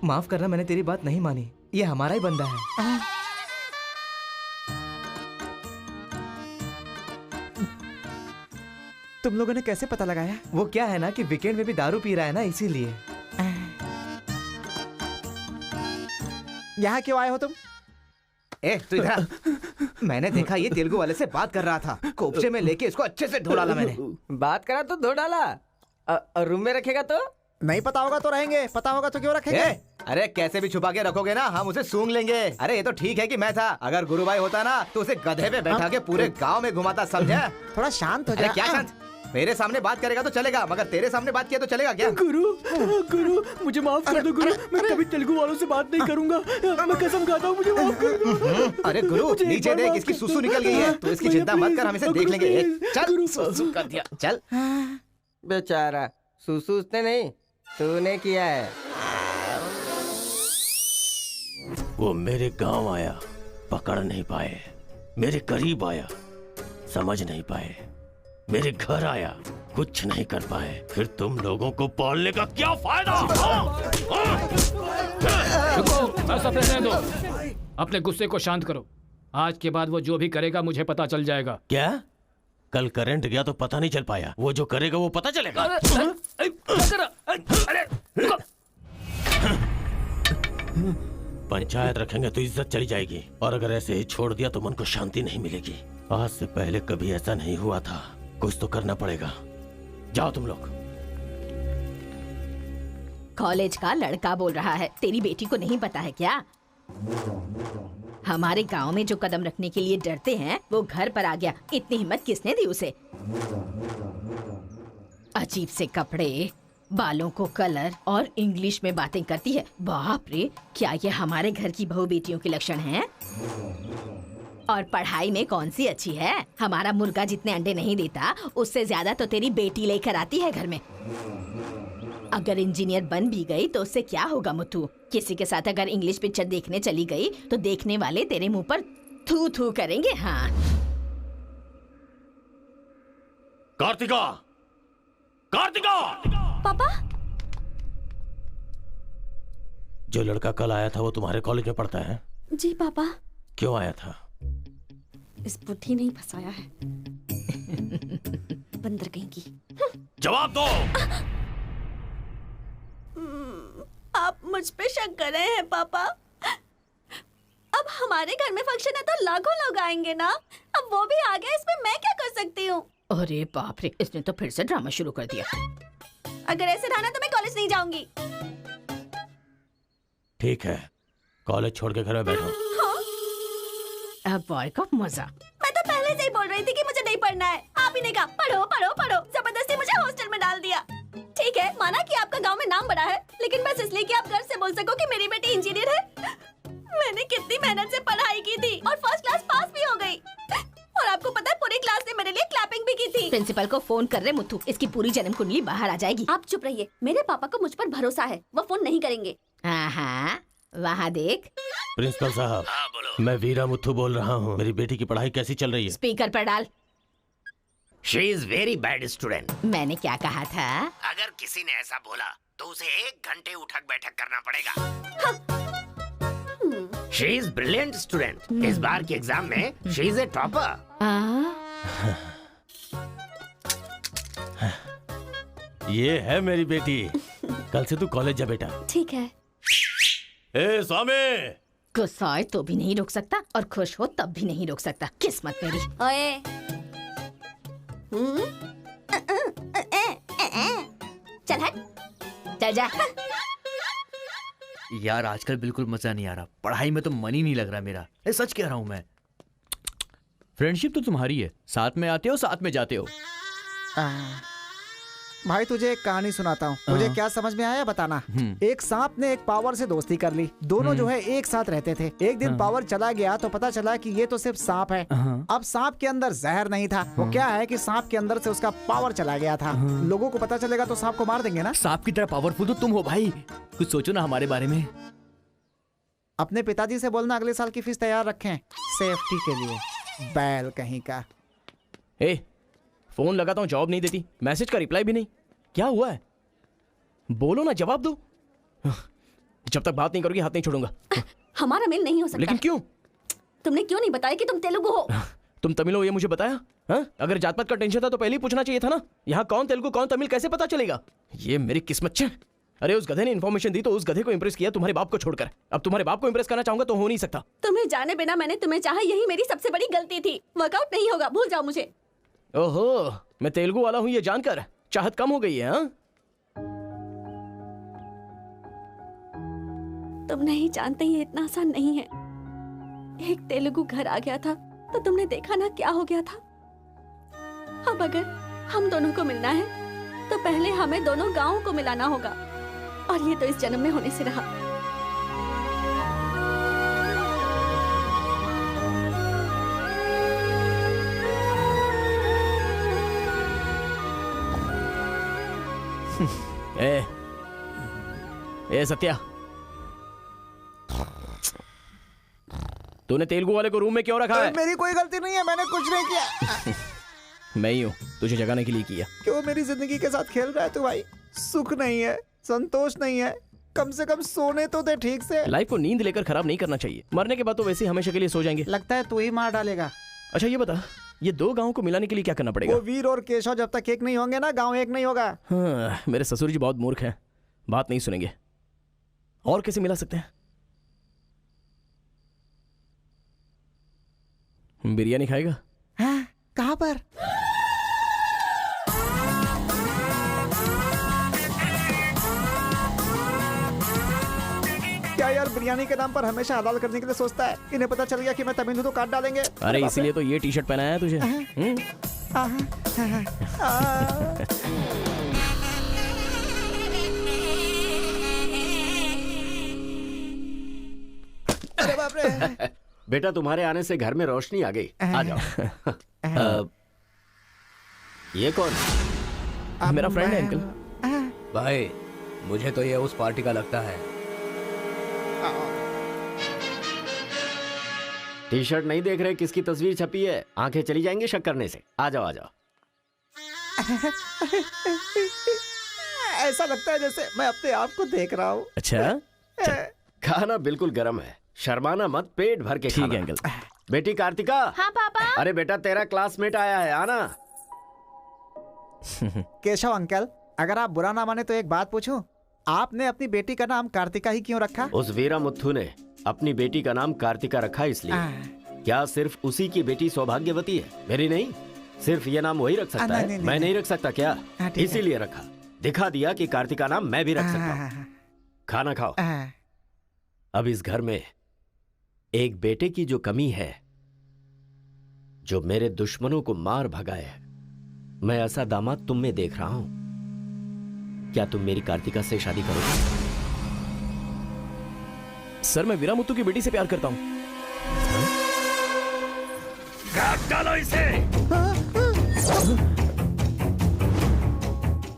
माफ करना, मैंने तेरी बात नहीं मानी। ये हमारा ही बंदा है। तुम लोगों ने कैसे पता लगाया? वो क्या है ना कि वीकेंड में भी दारू पी रहा है ना, इसीलिए। यहाँ क्यों आए हो तुम? ए तू इधर। मैंने देखा ये तेलुगु वाले से बात कर रहा था, कोपचे में लेके इसको अच्छे से धो डाला मैंने। बात करा तो धो डाला, रूम में रखेगा तो? नहीं पता होगा तो रहेंगे, पता होगा तो क्यों रखेंगे? अरे कैसे भी छुपा के रखोगे ना, हम उसे सूंघ लेंगे। अरे ये तो ठीक है कि मैं था, अगर गुरु भाई होता ना तो उसे गधे पे बैठा के पूरे गांव में घुमाता, समझा? थोड़ा शांत हो जा। जा। क्या शांत? मेरे सामने बात करेगा तो चलेगा, मगर तेरे सामने बात किया तो चलेगा क्या? गुरु मुझे माफ कर दो गुरु, मैं कभी तेलुगु वालों से बात नहीं करूंगा, मैं कसम खाता हूँ, मुझे माफ कर दो। अरे गुरु नीचे देख, इसकी सुसु निकल गई है, तो इसकी चिंता मत कर, हम इसे देख लेंगे। चल सुसु कर दिया, चल। बेचारा सुसु उसने नहीं, तूने किया है। वो मेरे गांव आया, पकड़ नहीं पाए। मेरे करीब आया, समझ नहीं पाए। मेरे घर आया, कुछ नहीं कर पाए, फिर तुम लोगों को पालने का क्या फायदा? रुको, बस अपने रहने दो। अपने गुस्से को शांत करो। आज के बाद वो जो भी करेगा मुझे पता चल जाएगा। क्या? कल करंट गया तो पता नहीं चल पाया, वो जो करेगा वो पता चलेगा। पंचायत रखेंगे तो इज्जत चली जाएगी, और अगर ऐसे ही छोड़ दिया तो मन को शांति नहीं मिलेगी। आज से पहले कभी ऐसा नहीं हुआ था, कुछ तो करना पड़ेगा। जाओ तुम लोग। कॉलेज का लड़का बोल रहा है, तेरी बेटी को नहीं पता है क्या? हमारे गांव में जो कदम रखने के लिए डरते हैं वो घर पर आ गया। इतनी हिम्मत किसने दी उसे? अजीब से कपड़े, बालों को कलर और इंग्लिश में बातें करती है। बाप रे, क्या ये हमारे घर की बहू बेटियों के लक्षण हैं? और पढ़ाई में कौन सी अच्छी है? हमारा मुर्गा जितने अंडे नहीं देता उससे ज्यादा तो तेरी बेटी लेकर आती है घर में। अगर इंजीनियर बन भी गई तो उससे क्या होगा मुथु? किसी के साथ अगर इंग्लिश पिक्चर देखने चली गई तो देखने वाले तेरे मुंह पर थू थू करेंगे। हाँ कार्तिका, कार्तिका! पापा, जो लड़का कल आया था वो तुम्हारे कॉलेज में पढ़ता है? जी पापा। क्यों आया था? इस बुद्धि नहीं फंसाया है। बंदर कहीं की। जवाब दो। आप मुझ पे शक कर रहे हैं पापा? अब हमारे घर में फंक्शन है तो लाखों लोग आएंगे ना। अब वो भी आ गया, इसमें मैं क्या कर सकती हूँ? अरे बाप रे, इसने तो फिर से ड्रामा शुरू कर दिया। अगर ऐसे रहा ना तो मैं कॉलेज नहीं जाऊंगी। ठीक है, कॉलेज छोड़ के घर में बैठो। हाँ? अब बॉय का मजा। मैं तो पहले से ही बोल रही थी कि मुझे नहीं पढ़ना है। आप ही ने कहा पढ़ो पढ़ो पढ़ो, जबरदस्ती मुझे हॉस्टल में डाल दिया। ठीक है, माना कि आपका गांव में नाम बड़ा है, लेकिन बस इसलिए कि आप गर्व से बोल सको कि मेरी बेटी इंजीनियर है। मैंने कितनी मेहनत से पढ़ाई की थी और फर्स्ट क्लास पास भी हो गई। और आपको पता है पूरी क्लास ने मेरे लिए क्लैपिंग भी की थी। प्रिंसिपल को फोन कर रहे मुथु, इसकी पूरी जन्म कुंडली बाहर आ जाएगी। आप चुप रहिए, मेरे पापा को मुझ पर भरोसा है, वो फोन नहीं करेंगे। हाँ, वहाँ देख। प्रिंसिपल साहब, मैं वीरा मुथु बोल रहा हूँ। मेरी बेटी की पढ़ाई कैसी चल रही है? स्पीकर पर डाल। She is very bad student. मैंने क्या कहा था? अगर किसी ने ऐसा बोला तो उसे 1 घंटे उठक बैठक करना पड़ेगा। She is brilliant student. इस बार के एग्जाम में शी इज ए टॉपर। ये है मेरी बेटी। कल से तू कॉलेज जा बेटा। ठीक है। ए स्वामी, गुस्सा आए तो भी नहीं रोक सकता और खुश हो तब भी नहीं रोक सकता। किस्मत मेरी। ओए, चल हट, चल जा। यार आजकल बिल्कुल मजा नहीं आ रहा, पढ़ाई में तो मन ही नहीं लग रहा मेरा। सच कह रहा हूँ मैं। फ्रेंडशिप तो तुम्हारी है, साथ में आते हो साथ में जाते हो। भाई तुझे एक कहानी सुनाता हूँ, मुझे क्या समझ में आया बताना। एक सांप ने एक पावर से दोस्ती कर ली। दोनों जो है एक साथ रहते थे। एक दिन पावर चला गया तो पता चला कि ये तो सिर्फ सांप है। अब सांप के अंदर जहर नहीं था। वो क्या है कि सांप के अंदर से उसका पावर चला गया था। लोगों को पता चलेगा तो सांप को मार देंगे ना। सांप की तरह पावरफुल तो तुम हो भाई, कुछ सोचो ना हमारे बारे में। अपने पिताजी से बोलना अगले साल की फीस तैयार रखें, सेफ्टी के लिए। बैल कहीं का। ए, फोन लगाता हूँ, जवाब नहीं देती, मैसेज का रिप्लाई भी नहीं। क्या हुआ है? बोलो ना, जवाब दो। जब तक बात नहीं करोगी हाथ नहीं छोड़ूंगा। हमारा मेल नहीं हो सकता। लेकिन क्यों? तुमने क्यों नहीं बताया कि तुम तेलुगु हो? तुम तमिल हो ये मुझे बताया? हा? अगर जात पात का टेंशन था तो पहले ही पूछना चाहिए था ना। यहाँ कौन तेलुगु कौन तमिल कैसे पता चलेगा? ये मेरी किस्मत छे। अरे उस गधे ने इन्फॉर्मेशन दी तो उस गधे को इंप्रेस किया तुम्हारे बाप को छोड़कर। अब तुम्हारे बाप को इंप्रेस करना चाहूंगा तो हो नहीं सकता। तुम्हें जाने बिना मैंने तुम्हें चाहा, यही मेरी सबसे बड़ी गलती थी। वर्कआउट नहीं होगा, भूल जाओ मुझे। ओहो, मैं तेलुगु वाला हूँ ये जानकर चाहत कम हो गई है। हाँ? तुम नहीं जानते ये इतना आसान नहीं है। एक तेलुगु घर आ गया था तो तुमने देखा ना क्या हो गया था। अब अगर हम दोनों को मिलना है तो पहले हमें दोनों गांवों को मिलाना होगा, और ये तो इस जन्म में होने से रहा। ए सत्या, तूने तेलुगु वाले को रूम में क्यों रखा है? मेरी कोई गलती नहीं है, मैंने कुछ नहीं किया। मैं ही हूँ तुझे जगाने के लिए किया। क्यों मेरी जिंदगी के साथ खेल रहा है तू भाई? सुख नहीं है, संतोष नहीं है, कम से कम सोने तो दे ठीक से। लाइफ को नींद लेकर खराब नहीं करना चाहिए, मरने के बाद तो वैसे ही हमेशा के लिए सो जाएंगे। लगता है तू ही मार डालेगा। अच्छा ये बता, ये दो गांवों को मिलाने के लिए क्या करना पड़ेगा? वो वीर और केशव जब तक एक नहीं होंगे ना, गांव एक नहीं होगा। हाँ, मेरे ससुर जी बहुत मूर्ख हैं, बात नहीं सुनेंगे। और कैसे मिला सकते हैं? बिरयानी खाएगा? हाँ, कहाँ पर? क्या यार बिरयानी के नाम पर हमेशा हलाल करने के लिए सोचता है? इन्हें पता चल गया कि मैं तमिल हूं तो काट डालेंगे। अरे इसीलिए तो ये टी शर्ट पहनाया है तुझे। अरे बाप रे। बेटा तुम्हारे आने से घर में रोशनी आ गई। आ जाओ। ये कौन? मेरा फ्रेंड है अंकल। भाई मुझे तो ये उस पार्टी का लगता है। टी शर्ट नहीं देख रहे किसकी तस्वीर छपी है? आंखें चली जाएंगी शक करने से। आ जाओ आ जाओ। ऐसा लगता है जैसे मैं अपने आप को देख रहा हूँ। अच्छा खाना बिल्कुल गर्म है, शर्माना मत, पेट भर के खाना। ठीक है अंकल। बेटी कार्तिका। हाँ पापा। अरे बेटा तेरा क्लासमेट आया है, आना। केशव अंकल, अगर आप बुरा ना माने तो एक बात पूछूं? आपने अपनी बेटी का नाम कार्तिका ही क्यों रखा? उस वीरा मुथ्थू ने अपनी बेटी का नाम कार्तिका रखा इसलिए। क्या सिर्फ उसी की बेटी सौभाग्यवती है? मेरी नहीं, सिर्फ ये नाम वही रख सकता है। मैं नहीं रख सकता क्या? इसीलिए रखा, दिखा दिया कि कार्तिका नाम मैं भी रख सकता हूँ। खाना खाओ। अब इस घर में एक बेटे की जो कमी है, जो मेरे दुश्मनों को मार भगाए, मैं ऐसा दामाद तुम में देख रहा हूं। क्या तुम मेरी कार्तिका से शादी करोगे? सर मैं वीरा मुत्तू की बेटी से प्यार करता हूँ। काट डालो इसे।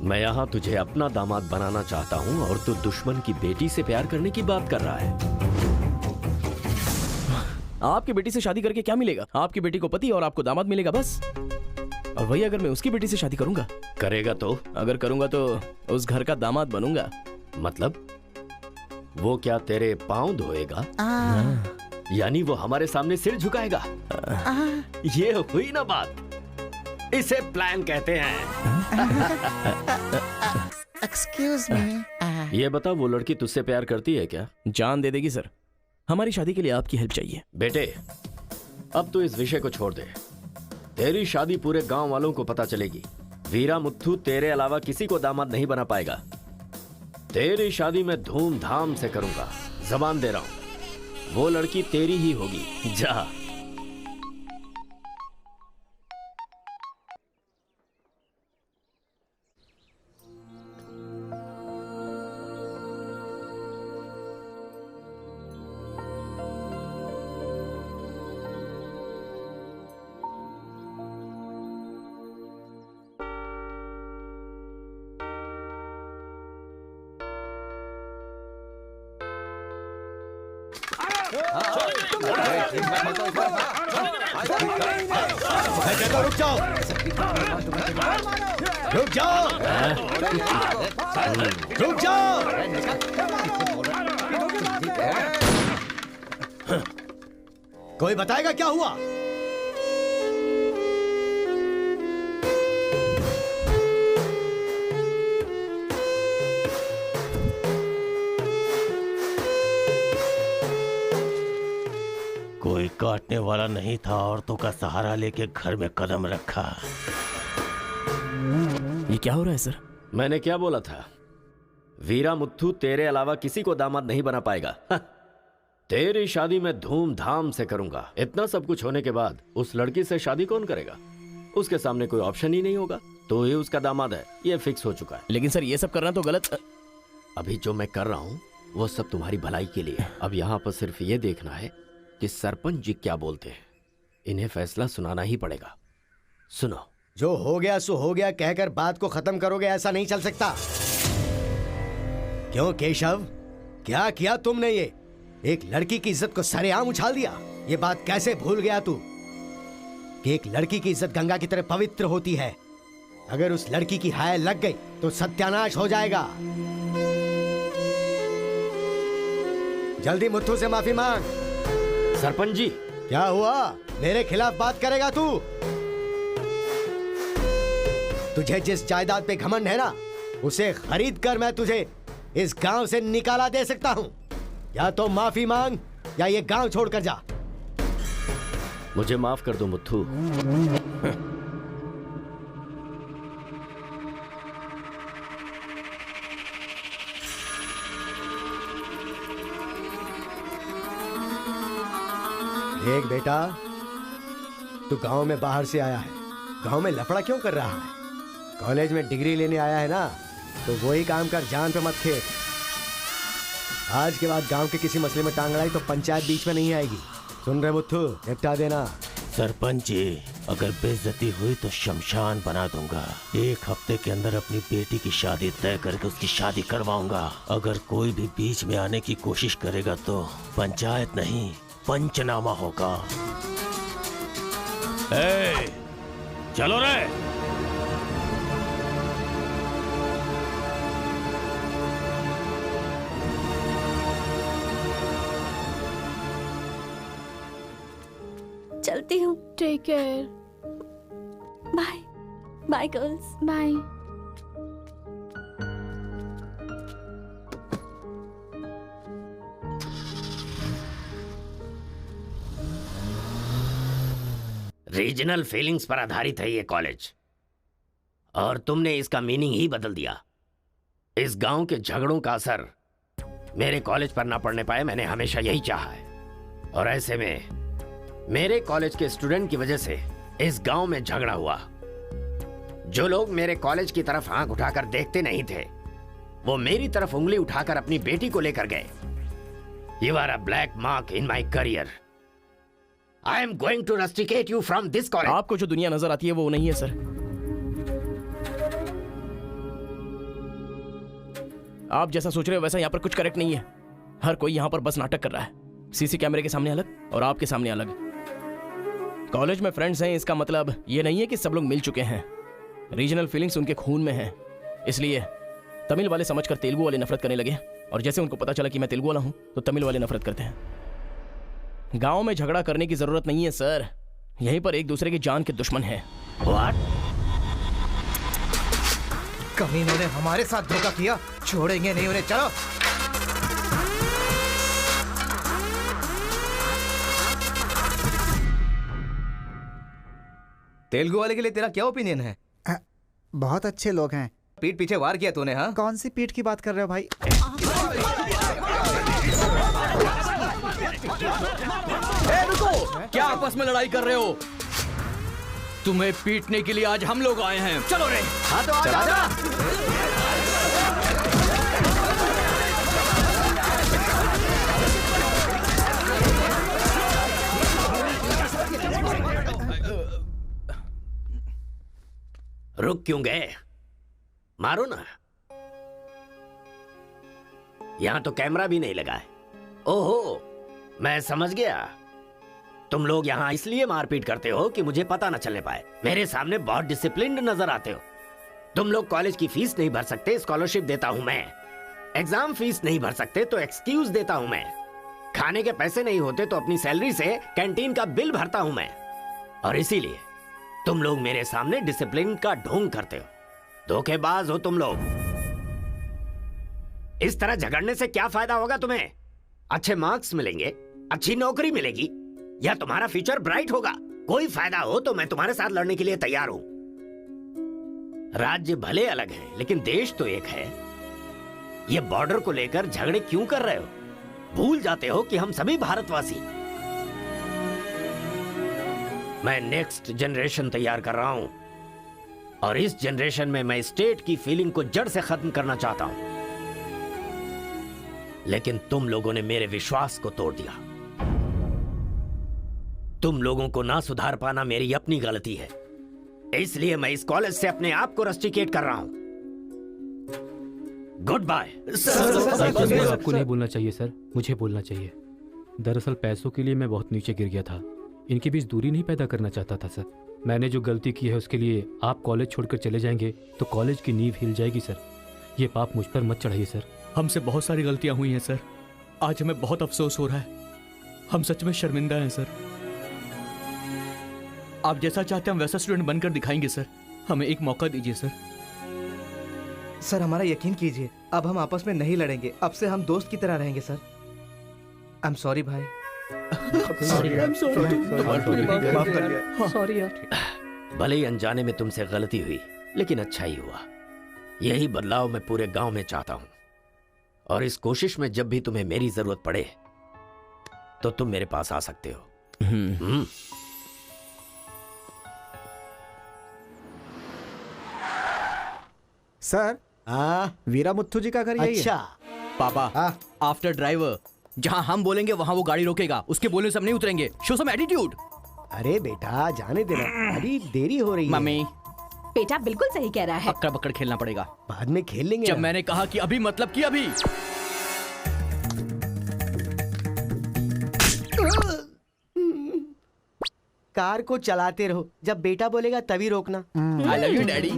मैं यहाँ तुझे अपना दामाद बनाना चाहता हूँ और तू दुश्मन की बेटी से प्यार करने की बात कर रहा है। आपकी बेटी से शादी करके क्या मिलेगा? आपकी बेटी को पति और आपको दामाद मिलेगा बस। और वही अगर मैं उसकी बेटी से शादी करूंगा? करेगा तो? अगर करूंगा तो उस घर का दामाद बनूंगा। मतलब वो क्या तेरे पांव धोएगा? यानी वो हमारे सामने सिर झुकाएगा? ये हुई ना बात। इसे प्लान कहते हैं। Excuse me. ये बता, वो लड़की तुझसे प्यार करती है क्या? जान दे देगी सर। हमारी शादी के लिए आपकी हेल्प चाहिए। बेटे अब तू इस विषय को छोड़ दे। तेरी शादी पूरे गांव वालों को पता चलेगी। वीरा मुत्थू तेरे अलावा किसी को दामाद नहीं बना पाएगा। तेरी शादी में धूमधाम से करूंगा, जबान दे रहा हूं। वो लड़की तेरी ही होगी। जा। रुक जाओ, रुक जाओ, रुक जाओ। कोई बताएगा क्या हुआ? कोई काटने वाला नहीं था, औरतों का सहारा लेके घर में कदम रखा। ये क्या हो रहा है सर? मैंने क्या बोला था? वीरा मुत्थू तेरे अलावा किसी को दामाद नहीं बना पाएगा। तेरी शादी में धूमधाम से करूंगा। इतना सब कुछ होने के बाद उस लड़की से शादी कौन करेगा? उसके सामने कोई ऑप्शन ही नहीं होगा। तो ये उसका दामाद है, ये फिक्स हो चुका है। लेकिन सर ये सब करना तो गलत। अभी जो मैं कर रहा हूँ वो सब तुम्हारी भलाई के लिए। अब यहाँ पर सिर्फ ये देखना है कि सरपंच जी क्या बोलते हैं। इन्हें फैसला सुनाना ही पड़ेगा। सुनो। जो हो गया सो हो गया कहकर बात को खत्म करोगे, ऐसा नहीं चल सकता। क्यों केशव, क्या किया तुमने? ये एक लड़की की इज्जत को सरेआम उछाल दिया। ये बात कैसे भूल गया तू? कि एक लड़की की इज्जत गंगा की तरह पवित्र होती है। अगर उस लड़की की हाय लग गई तो सत्यानाश हो जाएगा। जल्दी मुत्थू से माफी मांग। सरपंच जी, क्या हुआ? मेरे खिलाफ बात करेगा तू? तुझे जिस जायदाद पे घमंड है ना, उसे खरीद कर मैं तुझे इस गांव से निकाला दे सकता हूं। या तो माफी मांग या ये गांव छोड़कर जा। मुझे माफ कर दो मुत्थू। देख बेटा, तू गांव में बाहर से आया है, गांव में लफड़ा क्यों कर रहा है? कॉलेज में डिग्री लेने आया है ना, तो वही काम कर, जान पे मत खेल। आज के बाद गांव के किसी मसले में टांग अड़ाई तो पंचायत बीच में नहीं आएगी। सुन रहे मुत्थू, निपटा देना। सरपंच जी, अगर बेइज्जती हुई तो शमशान बना दूंगा। एक हफ्ते के अंदर अपनी बेटी की शादी तय करके उसकी शादी करवाऊंगा। अगर कोई भी बीच में आने की कोशिश करेगा तो पंचायत नहीं, पंचनामा होगा। चलो रे। चलती हूँ। Take care. Bye bye girls. Bye. Regional feelings पर आधारित है ये कॉलेज, और तुमने इसका मीनिंग ही बदल दिया। इस गांव के झगड़ों का असर मेरे कॉलेज पर ना पड़ने पाए, मैंने हमेशा यही चाहा है। और ऐसे में मेरे कॉलेज के स्टूडेंट की वजह से इस गांव में झगड़ा हुआ। जो लोग मेरे कॉलेज की तरफ आंख उठाकर देखते नहीं थे, वो मेरी तरफ उंगली उठाकर अपनी बेटी को लेकर गए। You are a black mark in my career. I am going to rusticate you from this college. आपको जो दुनिया नजर आती है वो नहीं है सर। आप जैसा सोच रहे हो वैसा यहाँ पर कुछ करेक्ट नहीं है। हर कोई यहाँ पर बस नाटक कर रहा है। सीसी कैमरे के सामने अलग और आपके सामने अलग। कॉलेज में फ्रेंड्स हैं, इसका मतलब ये नहीं है कि सब लोग मिल चुके हैं। रीजनल फीलिंग्स उनके खून में हैं, इसलिए तमिल वाले समझकर तेलुगु वाले नफरत करने लगे, और जैसे उनको पता चला कि मैं तेलुगु वाला हूं तो तमिल वाले नफरत करते हैं। गांव में झगड़ा करने की जरूरत नहीं है सर, यहीं पर एक दूसरे की जान के दुश्मन हैं। What? कमीनों ने हमारे साथ धोखा किया, छोड़ेंगे नहीं उन्हें। चलो। तेलुगु वाले के लिए तेरा क्या ओपिनियन है? बहुत अच्छे लोग हैं। पीठ पीछे वार किया तूने? हाँ, कौन सी पीठ की बात कर रहे हो भाई? रुको, क्या आपस में लड़ाई कर रहे हो? तुम्हें पीटने के लिए आज हम लोग आए हैं। चलो रे। हाँ तो आजा। रुक क्यों गए? मारो ना। यहां तो कैमरा भी नहीं लगा है। ओहो, मैं समझ गया। तुम लोग यहाँ इसलिए मारपीट करते हो कि मुझे पता न चलने पाए। मेरे सामने बहुत डिसिप्लिन्ड नजर आते हो। तुम लोग कॉलेज की फीस नहीं भर सकते, स्कॉलरशिप देता हूं मैं। एग्जाम फीस नहीं भर सकते तो एक्सक्यूज देता हूं मैं। खाने के पैसे नहीं होते तो अपनी सैलरी से कैंटीन का बिल भरता हूं मैं। और इसीलिए तुम लोग मेरे सामने डिसिप्लिन का ढोंग करते हो। धोखेबाज हो तुम लोग। इस तरह झगड़ने से क्या फायदा होगा तुम्हें? अच्छे मार्क्स मिलेंगे, अच्छी नौकरी मिलेगी, या तुम्हारा फ्यूचर ब्राइट होगा। कोई फायदा हो तो मैं तुम्हारे साथ लड़ने के लिए तैयार हूं। राज्य भले अलग है लेकिन देश तो एक है। ये बॉर्डर को लेकर झगड़े क्यों कर रहे हो? भूल जाते हो कि हम सभी भारतवासी। मैं नेक्स्ट जनरेशन तैयार कर रहा हूं, और इस जनरेशन में मैं स्टेट की फीलिंग को जड़ से खत्म करना चाहता हूं। लेकिन तुम लोगों ने मेरे विश्वास को तोड़ दिया। तुम लोगों को ना सुधार पाना मेरी अपनी गलती है, इसलिए मैं इस कॉलेज से अपने आप को रस्टिकेट कर रहा हूं। Good bye. आपको नहीं बोलना चाहिए सर, मुझे बोलना चाहिए। दरअसल पैसों के लिए मैं बहुत नीचे गिर गया था। इनके बीच दूरी नहीं पैदा करना चाहता था सर। मैंने जो गलती की है उसके लिए आप कॉलेज छोड़कर चले जाएंगे तो कॉलेज की नींव हिल जाएगी सर। ये पाप मुझ पर मत चढ़ाइए सर। हमसे बहुत सारी गलतियां हुई हैं सर। आज हमें बहुत अफसोस हो रहा है। हम सच में शर्मिंदा हैं सर। आप जैसा चाहते हैं हम वैसा स्टूडेंट बनकर दिखाएंगे सर। हमें एक मौका दीजिए सर। सर हमारा यकीन कीजिए, अब हम आपस में नहीं लड़ेंगे। अब से हम दोस्त की तरह रहेंगे सर। आई एम सॉरी भाई। सॉरी यार। भले ही अनजाने में तुमसे गलती हुई, लेकिन अच्छा ही हुआ। यही बदलाव मैं पूरे गांव में चाहता हूं। और इस कोशिश में जब भी तुम्हें मेरी जरूरत पड़े तो तुम मेरे पास आ सकते हो। सर वीरा मुत्थु जी का घर यही अच्छा है। पापा, आफ्टर ड्राइवर जहां हम बोलेंगे वहां वो गाड़ी रोकेगा। उसके बोलने से हम नहीं उतरेंगे। Show some attitude. अरे बेटा जाने देना, अभी देरी हो रही है। मम्मी बेटा बिल्कुल सही कह रहा है। अक्कड़ बक्कड़ खेलना पड़ेगा। बाद में खेल लेंगे। जब मैंने कहा कि अभी मतलब कि अभी। कार को चलाते रहो, जब बेटा बोलेगा तभी रोकना। आई लव यू डैडी।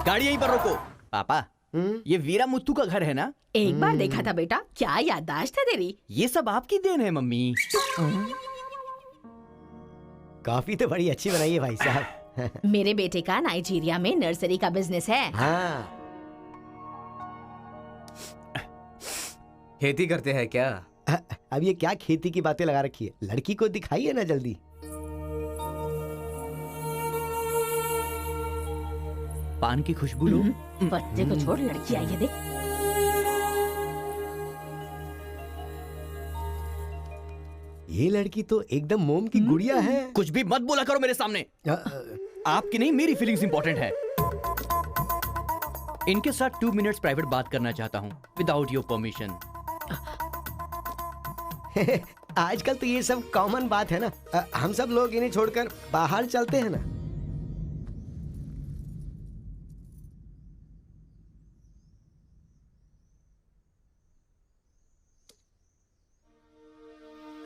गाड़ी यहीं पर रोको। पापा ये वीरा मुत्तू का घर है ना? एक बार देखा था बेटा। क्या याददाश्त है तेरी। ये सब आपकी देन है मम्मी। कॉफी तो बड़ी अच्छी बनाई है भाई साहब। मेरे बेटे का नाइजीरिया में नर्सरी का बिजनेस है। हाँ। खेती करते हैं क्या? अब ये क्या खेती की बातें लगा रखी है? लड़की को दिखाइए ना जल्दी। पान की खुशबू लो। बच्चे को छोड़, लड़की आई है देख। ये लड़की तो एकदम मोम की गुड़िया है। कुछ भी मत बोला करो मेरे सामने। आपकी नहीं मेरी फीलिंग्स इंपॉर्टेंट है। इनके साथ 2 मिनट्स प्राइवेट बात करना चाहता हूँ विदाउट योर परमिशन। आजकल तो ये सब कॉमन बात है ना। हम सब लोग इन्हें छोड़कर बाहर चलते हैं ना।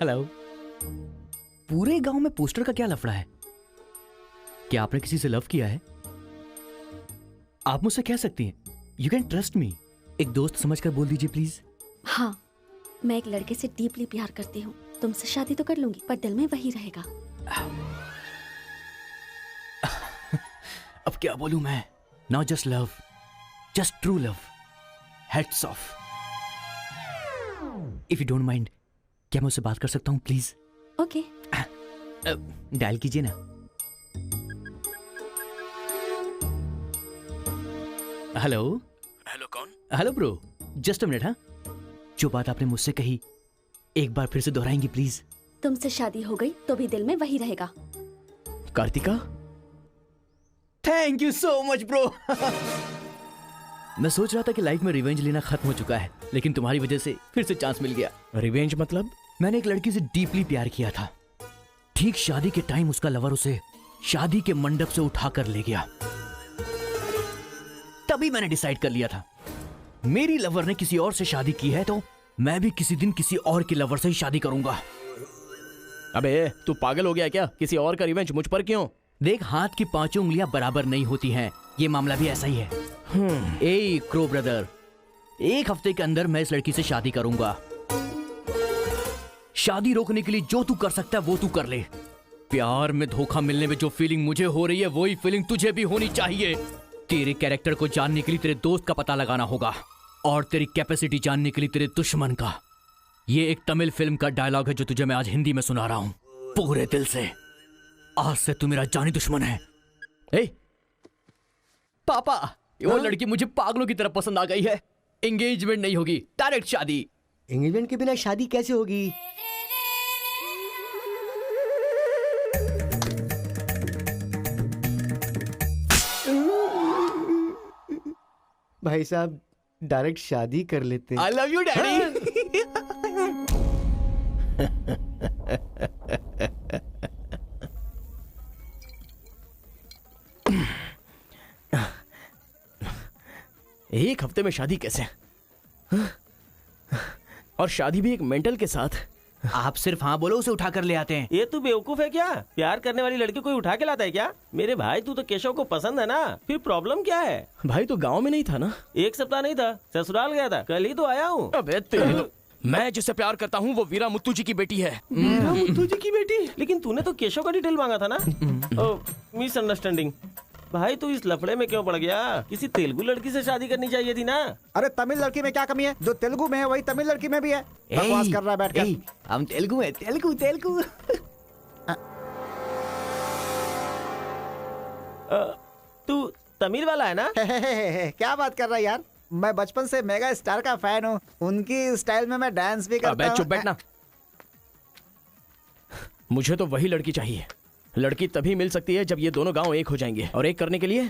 हेलो। पूरे गांव में पोस्टर का क्या लफड़ा है? क्या आपने किसी से लव किया है? आप मुझसे कह सकती हैं। You can trust me. एक दोस्त समझकर बोल दीजिए प्लीज। हाँ, मैं एक लड़के से डीपली प्यार करती हूँ। तुमसे शादी तो कर लूंगी पर दिल में वही रहेगा। अब क्या बोलूं मैं? Not just love, just true love. Heads of. If you don't mind, क्या मैं उससे बात कर सकता हूँ प्लीज? ओके। डायल कीजिए ना। हेलो। हेलो कौन? Hello bro, just a minute. हाँ, जो बात आपने मुझसे कही एक बार फिर से दोहराएंगी प्लीज? तुमसे शादी हो गई तो भी दिल में वही रहेगा। Kartika, thank you so much bro. मैं सोच रहा था कि लाइफ में रिवेंज लेना खत्म हो चुका है, लेकिन तुम्हारी वजह से फिर से चांस मिल गया। रिवेंज मतलब? मैंने एक लड़की से डीपली प्यार किया था। ठीक शादी के टाइम उसका लवर उसे शादी के मंडप से उठाकर ले गया। तभी मैंने डिसाइड कर लिया था, मेरी लवर ने किसी और से शादी की है तो मैं भी किसी दिन किसी और के लवर से ही शादी करूंगा। अबे तू पागल हो गया क्या? किसी और का रिवेंज मुझ पर क्यों? देख, हाथ की 5 उंगलियां बराबर नहीं होती हैं। ये मामला भी ऐसा ही है। ए क्रो ब्रदर, 1 हफ्ते के अंदर मैं इस लड़की से शादी करूंगा। शादी रोकने के लिए जो तू कर सकता है वो तू कर ले। प्यार में धोखा मिलने में जो फीलिंग मुझे हो रही है वही फीलिंग तुझे भी होनी चाहिए। तेरे कैरेक्टर को जानने के लिए तेरे दोस्त का पता लगाना होगा और तेरी कैपेसिटी जानने के लिए तेरे दुश्मन का। ये एक तमिल फिल्म का डायलॉग है जो तुझे मैं आज हिंदी में सुना रहा हूं पूरे दिल से। आज से तू मेरा जानी दुश्मन है। ए पापा, वो लड़की मुझे पागलों की तरह पसंद आ गई है। एंगेजमेंट नहीं होगी, डायरेक्ट शादी। एंगेजमेंट के बिना शादी कैसे होगी? भाई साहब डायरेक्ट शादी कर लेते हैं। आई लव यू डैडी। एक हफ्ते में शादी कैसे? और शादी भी एक मेंटल के साथ। आप सिर्फ हाँ बोलो, उसे उठा कर ले आते हैं। ये तू बेवकूफ है क्या? प्यार करने वाली लड़की कोई उठा के लाता है क्या? मेरे भाई तू तो केशव को पसंद है ना, फिर प्रॉब्लम क्या है? भाई तो गांव में नहीं था ना? 1 सप्ताह नहीं था, ससुराल गया था, कल ही तो आया हूँ। अबे तेरे मैं जिससे प्यार करता हूँ वो वीरा मुत्तू जी की बेटी है। वीरा मुत्तू जी की बेटी? लेकिन तूने तो केशव का डिटेल मांगा था ना। मिसअंडरस्टैंडिंग। भाई तू इस लफड़े में क्यों पड़ गया? किसी तेलुगु लड़की से शादी करनी चाहिए थी ना। अरे तमिल लड़की में क्या कमी है? जो तेलुगु में है वही तमिल लड़की में भी है। बकवास कर रहा है बैठकर। हम तेलुगु है, तेलुगु तेलुगु। तू तमिल वाला है ना? क्या बात कर रहा है यार? मैं बचपन से मेगा स्टार का फैन हूँ। उनकी स्टाइल में मैं डांस भी करता हूँ। चुप बैठना। मुझे तो वही लड़की चाहिए। लड़की तभी मिल सकती है जब ये दोनों गांव एक हो जाएंगे, और एक करने के लिए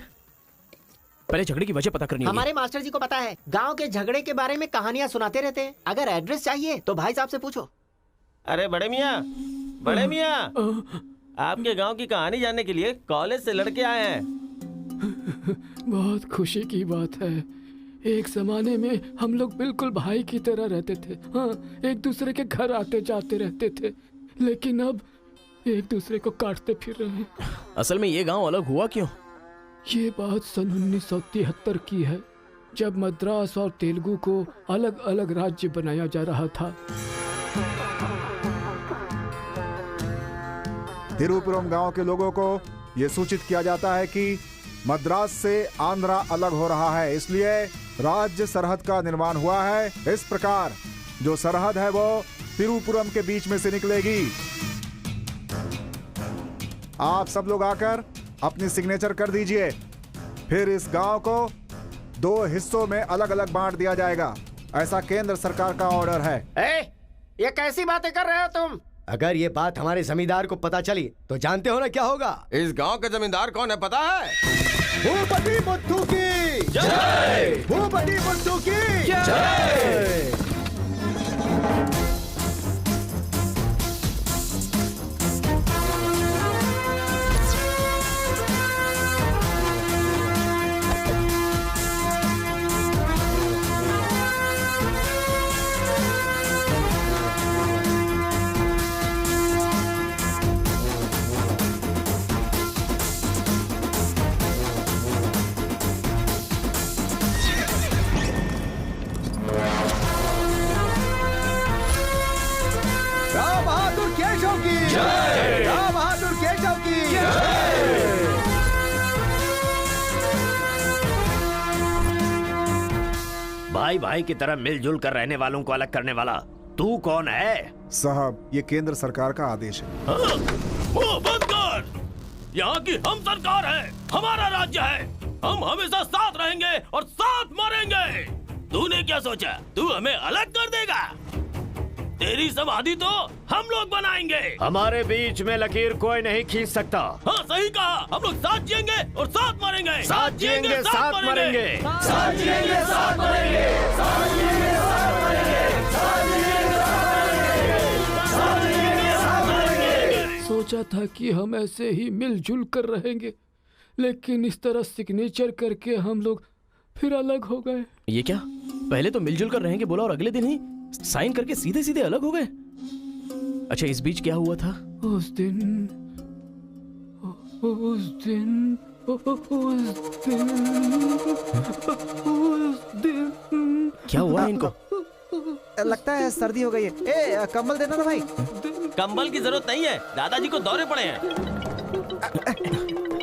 पहले झगड़े की वजह पता करनी होगी। हमारे मास्टर जी को पता है, गांव के झगड़े के बारे में कहानियां सुनाते रहते हैं। अगर एड्रेस चाहिए तो भाई साहब से पूछो। अरे बड़े मियाँ, बड़े मियाँ, आपके गांव की कहानी जानने के लिए कॉलेज से लड़के आए हैं। बहुत खुशी की बात है। एक जमाने में हम लोग बिल्कुल भाई की तरह रहते थे। हाँ, एक दूसरे के घर आते जाते रहते थे, लेकिन अब एक दूसरे को काटते फिर रहे हैं। असल में ये गांव अलग हुआ क्यों? ये बात सन 1973 की है, जब मद्रास और तेलुगु को अलग अलग राज्य बनाया जा रहा था। तिरुपुरम गांव के लोगों को ये सूचित किया जाता है कि मद्रास से आंध्रा अलग हो रहा है, इसलिए राज्य सरहद का निर्माण हुआ है। इस प्रकार जो सरहद है वो तिरुपुरम के बीच में से निकलेगी। आप सब लोग आकर अपनी सिग्नेचर कर दीजिए, फिर इस गांव को 2 हिस्सों में अलग अलग बांट दिया जाएगा। ऐसा केंद्र सरकार का ऑर्डर है। ये कैसी बातें कर रहे हो तुम? अगर ये बात हमारे जमींदार को पता चली तो जानते हो ना क्या होगा? इस गांव के जमींदार कौन है पता है? भूपति मुत्तू की जय! भूपति मुत्तू की जय! भाई भाई की तरह मिलजुल कर रहने वालों को अलग करने वाला तू कौन है? साहब, ये केंद्र सरकार का आदेश है। मुंह बंद कर। यहाँ की हम सरकार है, हमारा राज्य है। हम हमेशा साथ रहेंगे और साथ मरेंगे। तूने क्या सोचा तू हमें अलग कर देगा? तेरी समाधि तो हम लोग बनाएंगे। हमारे बीच में लकीर कोई नहीं खींच सकता। हाँ सही कहा, हम लोग साथ जिएंगे और साथ मरेंगे। साथ जिएंगे, साथ मरेंगे। साथ जिएंगे, साथ मरेंगे। साथ जिएंगे, साथ मरेंगे। साथ जिएंगे, साथ मरेंगे। साथ मरेंगे। सोचा था कि हम ऐसे ही मिलजुल कर रहेंगे, लेकिन इस तरह सिग्नेचर करके हम लोग फिर अलग हो गए। ये क्या? पहले तो मिलजुल कर रहेंगे बोला और अगले दिन ही साइन करके सीधे सीधे अलग हो गए। अच्छा, इस बीच क्या हुआ था? उस दिन क्या हुआ इनको? लगता है सर्दी हो गई है। ए, कंबल देना ना भाई। कंबल की जरूरत नहीं है, दादाजी को दौरे पड़े हैं।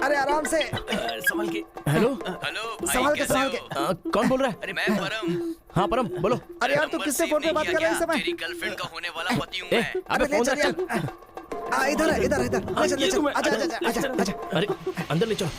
अरे आराम से, संभल के। हेलो हेलो संभाल के, संभाल के। कौन बोल रहा है? अरे मैं परम। हाँ परम बोलो। अरे यार, तू किससे फोन पे बात कर रहा है इस समय? तेरी गर्लफ्रेंड का होने वाला पति हूँ मैं। अबे फोन रख चल। इधर है, इधर इधर। ले चल, आजा। अरे अंदर ले चलो।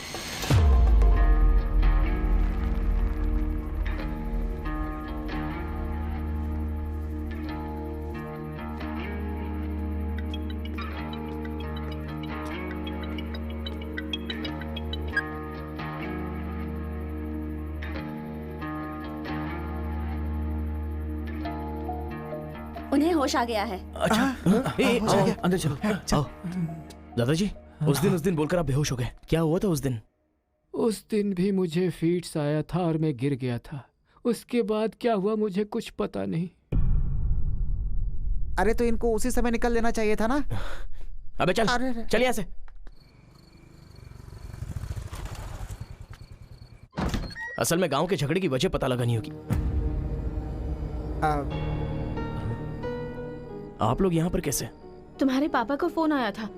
उन्हें होश आ गया है। अच्छा, आओ, अंदर चलो। आओ। दादाजी, उस दिन बोलकर आप बेहोश हो गए। क्या हुआ था उस दिन? उस दिन भी मुझे फीट्स आया था और मैं गिर गया था। उसके बाद क्या हुआ मुझे कुछ पता नहीं। अरे तो इनको उसी समय निकल लेना चाहिए था ना। अबे चल, चल यहाँ से। असल में गांव के झगड़े की वजह पता लगानी होगी। आप लोग यहाँ पर कैसे? तुम्हारे पापा को फोन आया था।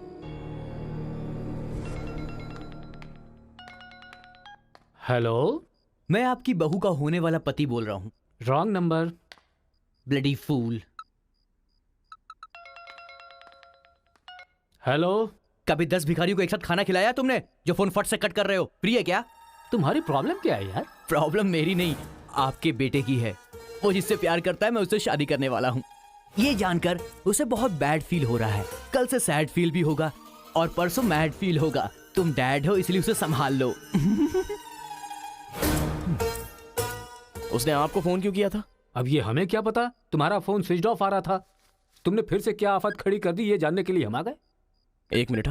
हेलो, मैं आपकी बहू का होने वाला पति बोल रहा हूँ। Wrong number. Bloody fool. Hello, कभी 10 भिखारियों को एक साथ खाना खिलाया तुमने जो फोन फट से कट कर रहे हो? फ्री है क्या? तुम्हारी प्रॉब्लम क्या है यार? प्रॉब्लम मेरी नहीं, आपके बेटे की है। वो जिससे प्यार करता है, मैं उससे शादी करने वाला हूँ। ये जानकर उसे बहुत बैड फील हो रहा है। कल से सैड फील भी होगा और परसों मैड फील होगा। तुम डैड हो इसलिए उसे संभाल लो। उसने आपको फोन क्यों किया था? अब ये हमें क्या पता, तुम्हारा फोन स्विच ऑफ आ रहा था। तुमने फिर से क्या आफत खड़ी कर दी ये जानने के लिए हम आ गए। एक मिनट।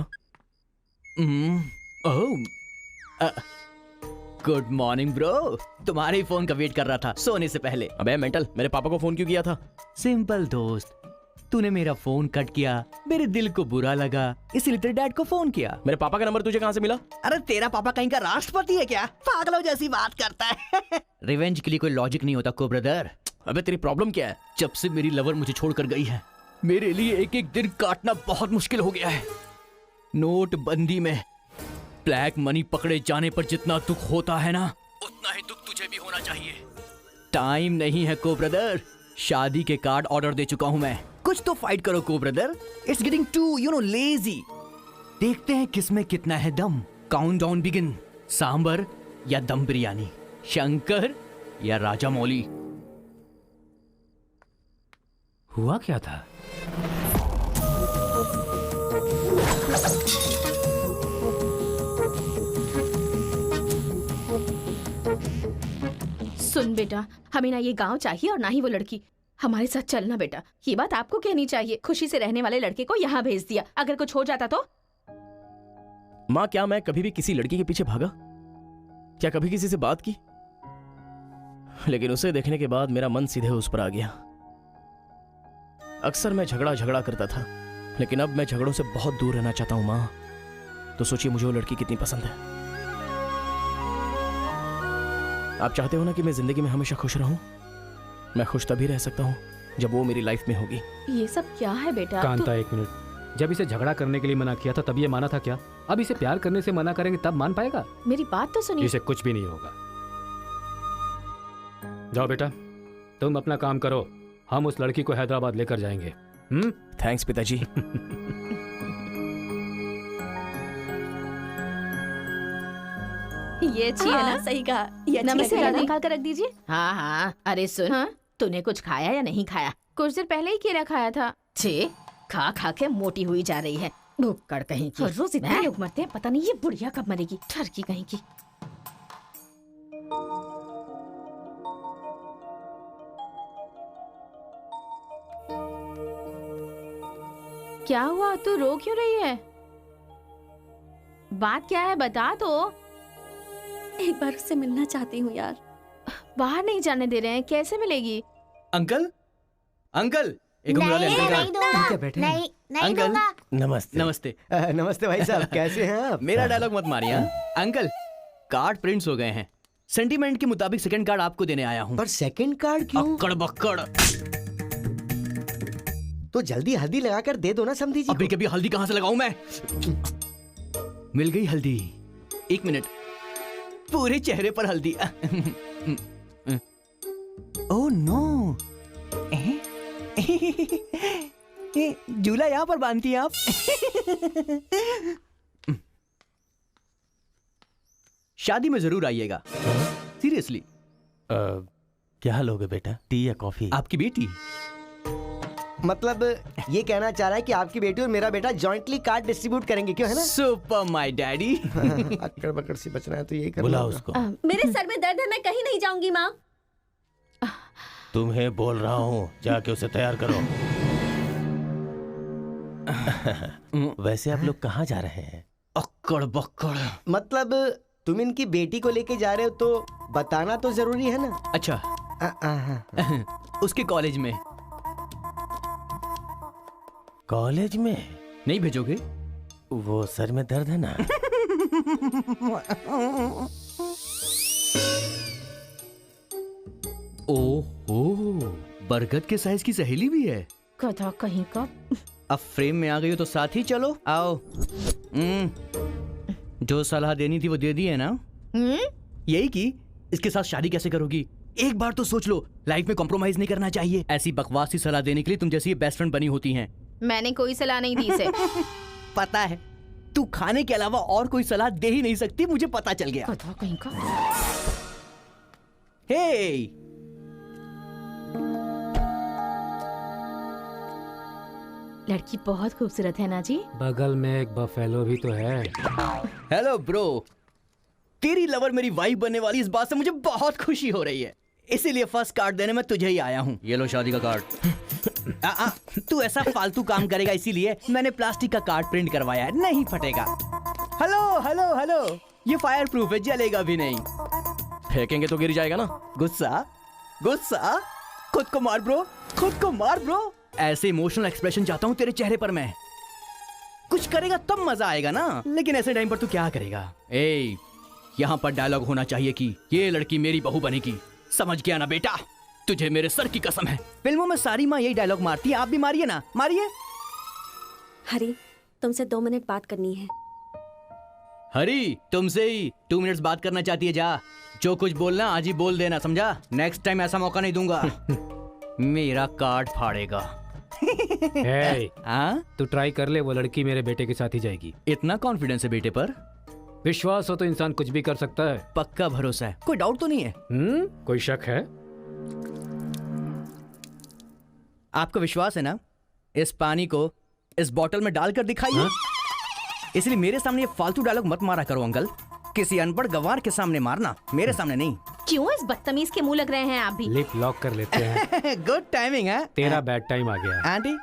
Good morning bro. तुम्हारे ही फोन का वेट कर रहा था सोने से पहले। अबे मेंटल, मेरे पापा को फोन क्यों किया था? सिंपल दोस्त, तूने मेरा फोन कट किया, मेरे दिल को बुरा लगा, इसलिए तेरे डैड को फोन किया। मेरे पापा का नंबर तुझे कहाँ से मिला? अरे तेरा पापा कहीं का राष्ट्रपति है क्या? पागलों जैसी बात करता है। रिवेंज के लिए कोई लॉजिक नहीं होता को ब्रदर। अबे तेरी प्रॉब्लम क्या है? जब से मेरी लवर मुझे छोड़कर गई है, मेरे लिए एक एक दिन काटना बहुत मुश्किल हो गया है। नोटबंदी में ब्लैक मनी पकड़े जाने पर जितना दुख होता है ना, उतना ही दुख तुझे भी होना चाहिए। टाइम नहीं है को ब्रदर। शादी के कार्ड ऑर्डर दे चुका हूं मैं। कुछ तो फाइट करो को brother. It's getting too lazy. देखते हैं किसमें कितना है दम। Countdown begin. सांबर या दम बिरयानी, शंकर या राजा मौली। हुआ क्या था? सुन बेटा, हमें ना ये गांव चाहिए और ना ही वो लड़की। हमारे साथ चलना बेटा। ये बात आपको कहनी चाहिए। खुशी से रहने वाले लड़के को यहाँ भेज दिया, अगर कुछ हो जाता तो? माँ, क्या मैं कभी भी किसी लड़की के पीछे भागा? क्या कभी किसी से बात की? लेकिन उसे देखने के बाद मेरा मन सीधे उस पर आ गया। अक्सर मैं झगड़ा करता था, लेकिन अब मैं झगड़ों से बहुत दूर रहना चाहता हूँ माँ। तो सोचिए मुझे वो लड़की कितनी पसंद है। आप चाहते हो ना कि मैं जिंदगी में हमेशा खुश रहूं? मैं खुश तभी रह सकता हूँ जब वो मेरी लाइफ में होगी। ये सब क्या है बेटा? कांता, एक मिनट। जब इसे झगड़ा करने के लिए मना किया था तब ये माना था क्या? अब इसे प्यार करने से मना करेंगे तब मान पाएगा? मेरी बात तो सुनिए। इसे कुछ भी नहीं होगा। जाओ बेटा, तुम अपना काम करो। हम उस लड़की को हैदराबाद लेकर जाएंगे। थैंक्स पिताजी। ये अच्छी है ना? सही कहा। ये अच्छी नमस्ते, लग रही है। निकाल कर रख दीजिए। हाँ हाँ। अरे सुन, तूने कुछ खाया या नहीं खाया? कुछ देर पहले ही केला खाया था। छे, खा खा के मोटी हुई जा रही है। भुक्कड़ कहीं की। हर रोज इतने लोग मरते हैं, पता नहीं ये बुढ़िया कब मरेगी। ठरकी कहीं की। क्या हुआ? तू रो क्यों रही है? बात क्या है बता तो। एक बार उससे मिलना चाहती हूँ यार। बाहर नहीं जाने दे रहे हैं, कैसे मिलेगी? अंकल, अंकल, एक उंगली वाले अंकल का। क्या बैठे? नहीं, नहीं अंकल, दूंगा। नमस्ते। नमस्ते। नमस्ते भाई साहब, कैसे हैं आप? मेरा डायलॉग मत मारिए। अंकल, कार्ड प्रिंट्स हो गए हैं। सेंटीमेंट के मुताबिक सेकंड कार्ड आपको देने आया हूँ। पर सेकंड कार्ड क्यों? अक्कड़ बक्कड़। तो जल्दी हल्दी लगाकर दे दो ना समधी जी। अभी कभी हल्दी कहाँ से लगाऊं मैं? मिल गई हल्दी। एक मिनट, पूरे चेहरे पर हल्दी। ओह नो, झूला यहाँ पर बांधती हैं आप? शादी में जरूर आइएगा, सीरियसली। क्या लोगे बेटा, टी या कॉफी? आपकी बेटी। मतलब ये कहना चाह रहा है कि आपकी बेटी और मेरा बेटा जॉइंटली कार्ड डिस्ट्रीब्यूट करेंगे, क्यों है ना? Super my daddy. अक्कड़ बक्कड़ से बचना है तो यही करना बुलाओ होगा। उसको। मेरे सर में दर्द है, मैं कहीं नहीं जाऊंगी माँ। तुम्हें बोल रहा हूँ, जाके उसे तैयार करो। वैसे आप लोग कहाँ जा रहे हैं? अक्कड़ बक्कड़। मतलब तुम इनकी बेटी को लेके जा रहे हो तो बताना तो जरूरी है ना? अच्छा, उसके कॉलेज में। कॉलेज में नहीं भेजोगे? वो सर में दर्द है ना। ओह, बरगद के साइज की सहेली भी है। गधा कहीं का। अब फ्रेम में आ गई हो तो साथ ही चलो, आओ। जो सलाह देनी थी वो दे दी है ना? यही कि इसके साथ शादी कैसे करोगी? एक बार तो सोच लो, लाइफ में कॉम्प्रोमाइज नहीं करना चाहिए। ऐसी बकवास सी सलाह देने के लिए तुम जैसी बेस्ट फ्रेंड बनी होती हैं। मैंने कोई सलाह नहीं दी इसे। पता है, तू खाने के अलावा और कोई सलाह दे ही नहीं सकती, मुझे पता चल गया। गधा कहीं का। हे, लड़की बहुत खूबसूरत है ना जी। बगल में एक बफेलो भी तो है। हेलो ब्रो, तेरी लवर मेरी वाइफ बनने वाली इस बात से मुझे बहुत खुशी हो रही है, इसीलिए फर्स्ट कार्ड देने में तुझे ही आया हूँ। ये लो शादी का कार्ड। तू ऐसा फालतू काम करेगा इसीलिए मैंने प्लास्टिक का कार्ड प्रिंट करवाया है, नहीं फटेगा। हेलो हेलो हेलो, ये फायर प्रूफ है, जलेगा भी नहीं। फेंकेंगे तो गिर जाएगा ना। गुस्सा गुस्सा, खुद को मार ब्रो, खुद को मार ब्रो। ऐसे इमोशनल एक्सप्रेशन चाहता हूँ तेरे चेहरे पर मैं। कुछ करेगा तब मजा आएगा ना, लेकिन ऐसे टाइम पर तू क्या करेगा? ए, यहाँ पर डायलॉग होना चाहिए कि ये लड़की मेरी बहू बनेगी, समझ गया ना बेटा? तुझे मेरे सर की कसम है। फिल्मों में सारी माँ यही डायलॉग मारती है, आप भी मारिए ना, मारिए। हरी, तुमसे 2 मिनट बात करनी है। हरी, तुमसे ही 2 मिनट्स बात करना चाहती है? जा, जो कुछ बोलना आज ही बोल देना, समझा? नेक्स्ट टाइम ऐसा मौका नहीं दूंगा। मेरा कार्ड फाड़ेगा। तू ट्राई कर ले, वो लड़की मेरे बेटे के साथ ही जाएगी। इतना कॉन्फिडेंस है बेटे पर? विश्वास हो तो इंसान कुछ भी कर सकता है। पक्का भरोसा है, कोई डाउट तो नहीं है? कोई शक है? आपको विश्वास है ना? इस पानी को इस बोतल में डालकर दिखाइए। इसलिए मेरे सामने ये फालतू डायलॉग मत मारा करो अंकल, किसी अनपढ़ गंवार के सामने मारना, मेरे सामने नहीं। क्यों इस बदतमीज के मुंह लग रहे हैं आप भी? लिप लॉक कर लेते हैं। गुड टाइमिंग है। तेरा बैड टाइम आ गया है। आंटी,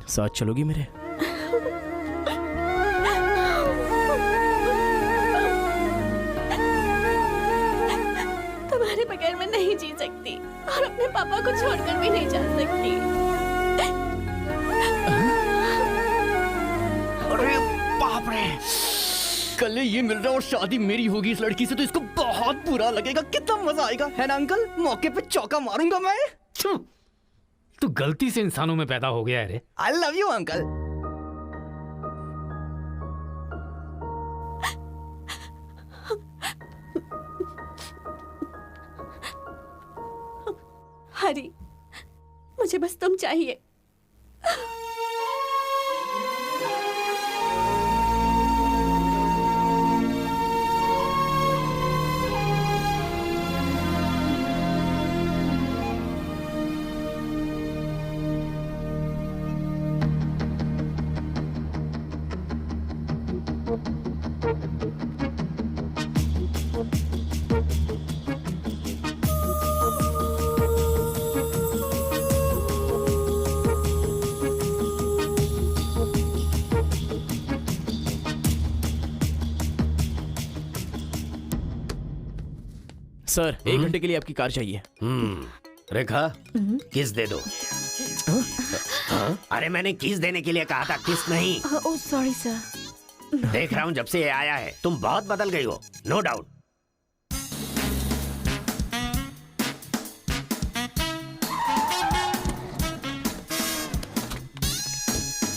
साथ चलोगी मेरे? तुम्हारे बगैर मैं नहीं जी सकती और अपने पापा को छोड़कर भी नहीं जा सकती। अरे बाप रे, कल ये मिल रहा और शादी मेरी होगी इस लड़की से, तो इसको बहुत बुरा लगेगा। कितना मजा आएगा, है ना अंकल? मौके पे चौका मारूंगा मैं। तू गलती से इंसानों में पैदा हो गया है रे। I love you uncle. Hari, मुझे बस तुम चाहिए। सर, 1 घंटे के लिए आपकी कार चाहिए। रेखा, किस दे दो। अरे मैंने किस देने के लिए कहा था, किस नहीं। Oh sorry sir. देख रहा हूँ जब से ये आया है तुम बहुत बदल गई हो, नो डाउट।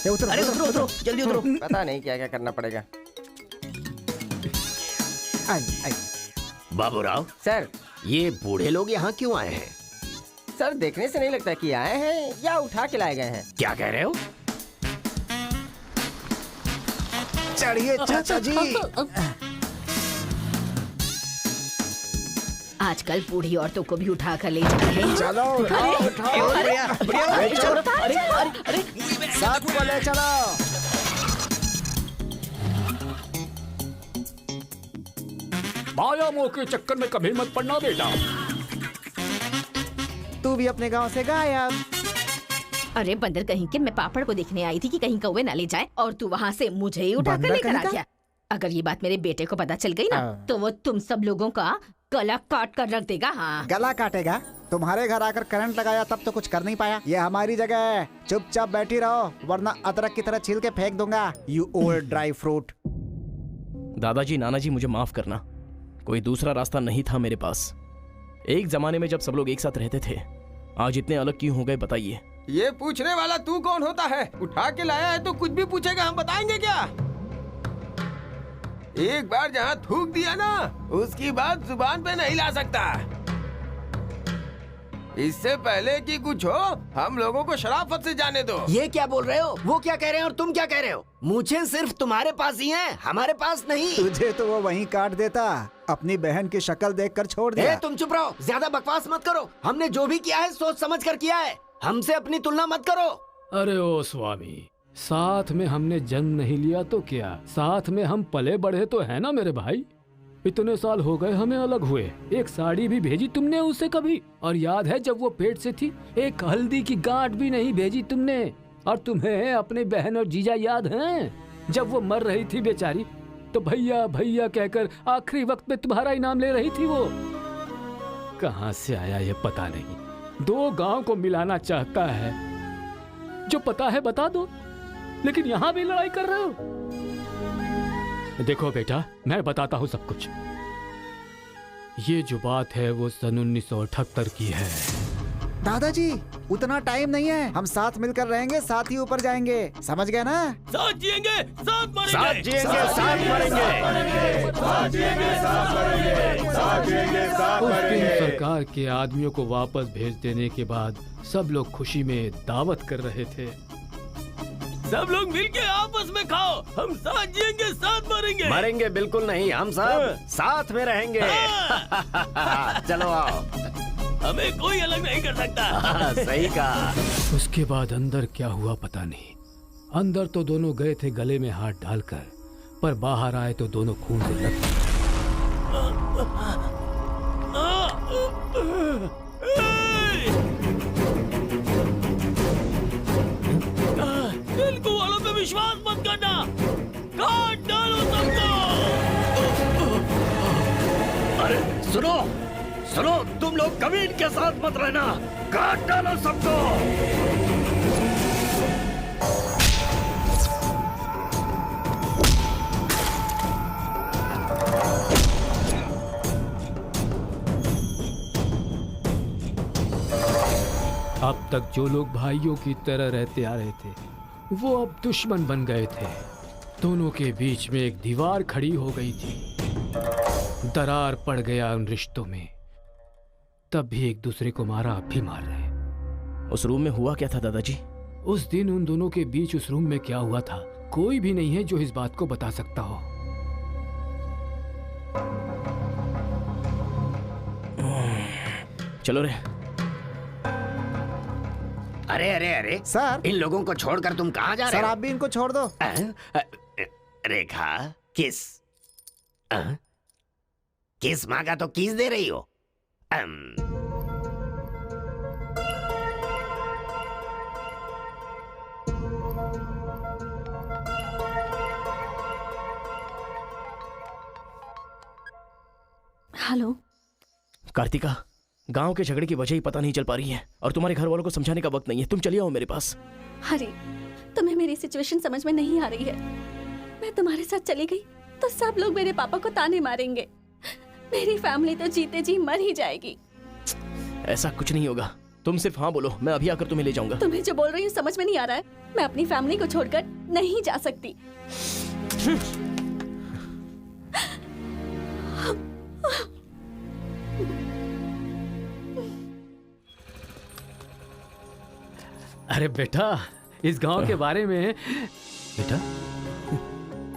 अरे उतरो उतरो, जल्दी उतरो। पता नहीं क्या क्या करना पड़ेगा। बाबूराव सर, ये बूढ़े लोग यहाँ क्यों आए हैं? सर, देखने से नहीं लगता कि आए हैं या उठा के लाए गए हैं। क्या कह रहे हो? चढ़िए चाचा जी। आजकल बूढ़ी औरतों को भी उठा कर ले जा रहे हैं। चलो उठाओ उठाओ। अरे साथ में ले चलो। माया मोह के चक्कर में कभी मत पड़ना बेटा। तू भी अपने गांव से गायब। अरे बंदर कहीं के, मैं पापड़ को देखने आई थी कि कहीं कौवे ना ले जाए और तू वहाँ से मुझे ही उठा कर लेकर आ गया। अगर ये बात मेरे बेटे को पता चल गई ना तो वो तुम सब लोगों का गला काट कर रख देगा। हाँ, गला काटेगा? तुम्हारे घर आकर करंट लगाया तब तो कुछ कर नहीं पाया। ये हमारी जगह है, चुपचाप बैठी रहो वरना अदरक की तरह छील के फेंक दूंगा। You old dry fruit. दादाजी, नानाजी, मुझे माफ करना, कोई दूसरा रास्ता नहीं था मेरे पास। एक जमाने में जब सब लोग एक साथ रहते थे, आज इतने अलग क्यों हो गए बताइए? ये पूछने वाला तू कौन होता है? उठा के लाया है तो कुछ भी पूछेगा, हम बताएंगे क्या? एक बार जहाँ थूक दिया ना, उसकी बात जुबान पे नहीं ला सकता। इससे पहले कि कुछ हो, हम लोगों को शराफत से जाने दो। ये क्या बोल रहे हो? वो क्या कह रहे हैं और तुम क्या कह रहे हो? मुझे सिर्फ तुम्हारे पास ही हैं, हमारे पास नहीं। तुझे तो वो वहीं काट देता, अपनी बहन की शक्ल देखकर छोड़ दिया। तुम चुप रहो, ज्यादा बकवास मत करो। हमने जो भी किया है सोच समझ कर किया है, हमसे अपनी तुलना मत करो। अरे ओ स्वामी, साथ में हमने जन्म नहीं लिया तो क्या, साथ में हम पले बढ़े तो है ना मेरे भाई। इतने साल हो गए हमें अलग हुए, एक साड़ी भी भेजी तुमने उसे कभी? और याद है जब वो पेट से थी, एक हल्दी की गांठ भी नहीं भेजी तुमने। और तुम्हें अपने बहन और जीजा याद हैं? जब वो मर रही थी बेचारी, तो भैया भैया कहकर आखिरी वक्त में तुम्हारा इनाम ले रही थी। वो कहाँ से आया ये पता नहीं। 2 गांव को मिलाना चाहता है, जो पता है बता दो, लेकिन यहाँ भी लड़ाई कर रहे हो। देखो बेटा, मैं बताता हूँ सब कुछ। ये जो बात है वो सन 1978 की है। दादाजी, उतना टाइम नहीं है, हम साथ मिलकर रहेंगे, साथ ही ऊपर जाएंगे, समझ गए ना? साथ जिएंगे, साथ मरेंगे, साथ जिएंगे, साथ मरेंगे, साथ जिएंगे, साथ मरेंगे, साथ जिएंगे, साथ उस दिन मरेंगे। सरकार के आदमियों को वापस भेज देने के बाद सब लोग खुशी में दावत कर रहे थे। सब लोग मिलके आपस में खाओ, हम साथ जिएंगे, साथ मरेंगे। मरेंगे बिल्कुल नहीं, हम सब साथ में रहेंगे। चलो आओ, हमें कोई अलग नहीं कर सकता। सही कहा। उसके बाद अंदर क्या हुआ पता नहीं। अंदर तो दोनों गए थे गले में हाथ डालकर, पर बाहर आए तो दोनों खून से लथपथ। तेलुगु वालों पे विश्वास मत करना, काट डालो सबको। अरे सुनो सुनो, तुम लोग कभी इनके साथ मत रहना, काट डालो सबको। अब तक जो लोग भाइयों की तरह रहते आ रहे थे, वो अब दुश्मन बन गए थे। दोनों के बीच में एक दीवार खड़ी हो गई थी, दरार पड़ गया उन रिश्तों में। तब भी एक दूसरे को मारा, अब भी मार रहे। उस रूम में हुआ क्या था दादाजी? उस दिन उन दोनों के बीच उस रूम में क्या हुआ था, कोई भी नहीं है जो इस बात को बता सकता हो। चलो रे। अरे अरे अरे सर, इन लोगों को छोड़कर तुम कहाँ जा रहे सर हो? आप भी इनको छोड़ दो। रेखा, किस किस मांगा तो किस दे रही हो? हेलो कार्तिका, गांव के झगड़े की वजह ही पता नहीं चल पा रही है और तुम्हारे घर वालों को समझाने का वक्त नहीं है। तुम चलिए आओ मेरे पास। हरी, तुम्हें मेरी सिचुएशन समझ में नहीं आ रही है। मैं तुम्हारे साथ चली गई तो सब लोग मेरे पापा को ताने मारेंगे, मेरी फैमिली तो जीते जी मर ही जाएगी। ऐसा कुछ नहीं होगा, तुम सिर्फ हाँ बोलो, मैं अभी आकर तुम्हें ले जाऊंगा। तुम्हें जो बोल रही हूँ समझ में नहीं आ रहा है। मैं अपनी फैमिली को छोड़कर नहीं जा सकती। अरे बेटा, इस गांव के बारे में बेटा,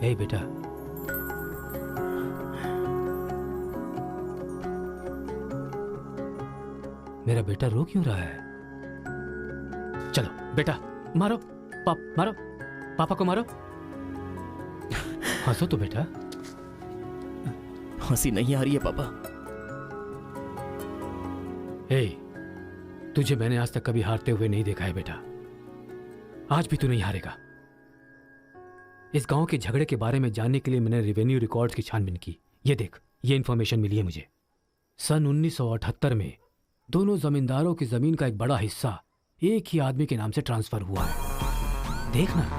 ए बेटा, मेरा बेटा रो क्यों रहा है? चलो बेटा, मारो मारो, पापा को मारो। हंसो तो बेटा। हंसी नहीं आ रही है पापा। हे, तुझे मैंने आज तक कभी हारते हुए नहीं देखा है बेटा, आज भी तू नहीं हारेगा। इस गांव के झगड़े के बारे में जानने के लिए मैंने रेवेन्यू रिकॉर्ड्स की छानबीन की। ये देख, ये इन्फॉर्मेशन मिली है मुझे। सन 1978 में दोनों जमींदारों की जमीन का एक बड़ा हिस्सा एक ही आदमी के नाम से ट्रांसफर हुआ है। देखना।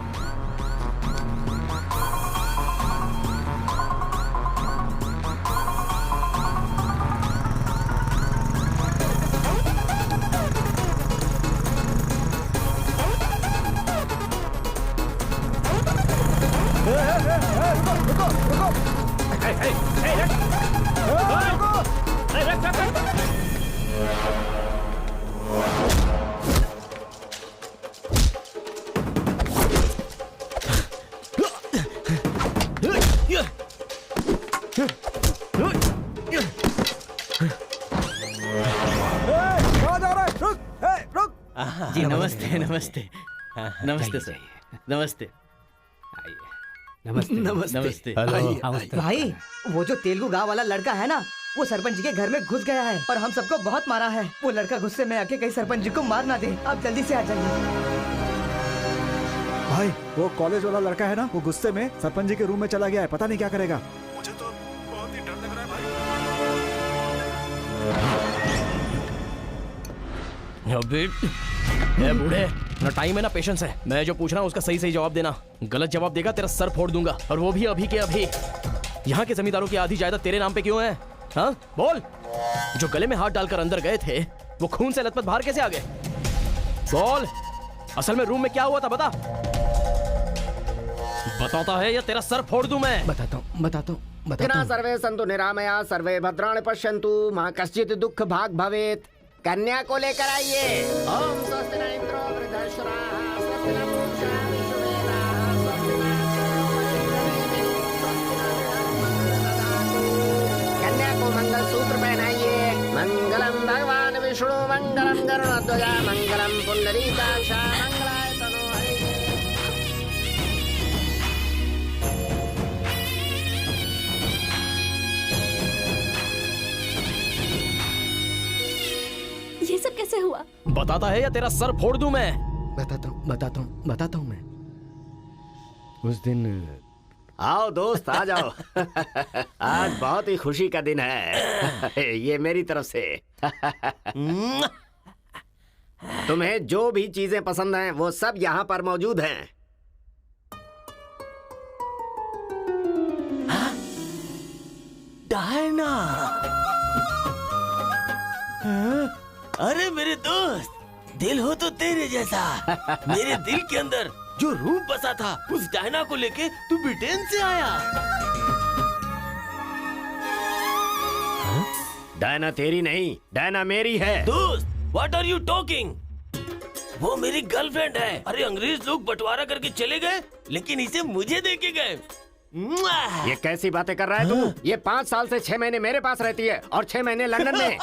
जी नमस्ते नमस्ते नमस्ते सर, नमस्ते नमस्ते नमस्ते। भाई वो जो तेलुगु गांव वाला लड़का है ना, वो सरपंच जी के घर में घुस गया है और हम सबको बहुत मारा है। वो लड़का गुस्से में आके कहीं सरपंच जी को मार ना दे। आप जल्दी से आ जाइए। भाई वो कॉलेज वाला लड़का है ना, वो गुस्से में सरपंच जी के रूम में चला गया है, पता नहीं क्या करेगा। मुझे तो बहुत ही डर लग रहा है अबे ए बूढ़े, ना टाइम है ना पेशेंस है। मैं जो पूछ रहा हूँ उसका सही सही जवाब देना। गलत जवाब देगा तेरा सर फोड़ दूंगा, और वो भी अभी के अभी। यहाँ के जमींदारों की आधी जायदाद तेरे नाम पे क्यों है? हाँ बोल। जो गले में हाथ डालकर अंदर गए थे वो खून से लथपथ बाहर कैसे आ गए? बोल, असल में रूम में क्या हुआ था बता। बताता है या तेरा सर फोड़ दूं मैं? बताता हूँ। सर्वे संतु निरामया सर्वे भद्राणि पश्यन्तु मां कश्चित् दुख भाग भवेत्। कन्या को लेकर आइए। ओम स्वस्ति न इंद्रो वृद्धश्रवाः स्वस्ति न पूषा विश्ववेदाः स्वस्ति न कन्या को मंगल सूत्र पहनाइए। मंगलम भगवान विष्णु मंगलम गरुड़ध्वजा मंगलम पुंडरीकाक्ष मंगलाय तनो हरिः। ये सब कैसे हुआ? बताता है या तेरा सर फोड़ दूं मैं? बताता हूँ मैं। उस दिन आओ दोस्त आ जाओ। आज बहुत ही खुशी का दिन है। ये मेरी तरफ से। तुम्हें जो भी चीजें पसंद हैं वो सब यहाँ पर मौजूद हैं। डायना, अरे मेरे दोस्त, दिल हो तो तेरे जैसा। मेरे दिल के अंदर जो रूप बसा था उस डायना को लेके तू ब्रिटेन से आया। डायना तेरी नहीं, डायना मेरी है। दोस्त, व्हाट आर यू टॉकिंग? वो मेरी गर्लफ्रेंड है। अरे अंग्रेज लोग बंटवारा करके चले गए, लेकिन इसे मुझे देके गए। ये कैसी बातें कर रहा है तू? ये 5 साल से 6 महीने मेरे पास रहती है और 6 महीने लंदन में।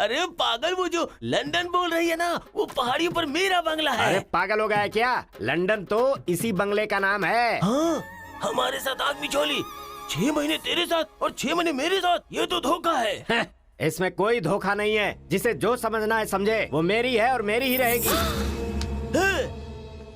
अरे पागल, वो जो लंदन बोल रही है ना, वो पहाड़ियों पर मेरा बंगला है। अरे पागल हो गया है क्या? लंदन तो इसी बंगले का नाम है। हाँ, हमारे साथ आदमी चोली 6 महीने तेरे साथ और 6 महीने मेरे साथ। ये तो धोखा है। इसमें कोई धोखा नहीं है। जिसे जो समझना है समझे। वो मेरी है और मेरी ही रहेगी।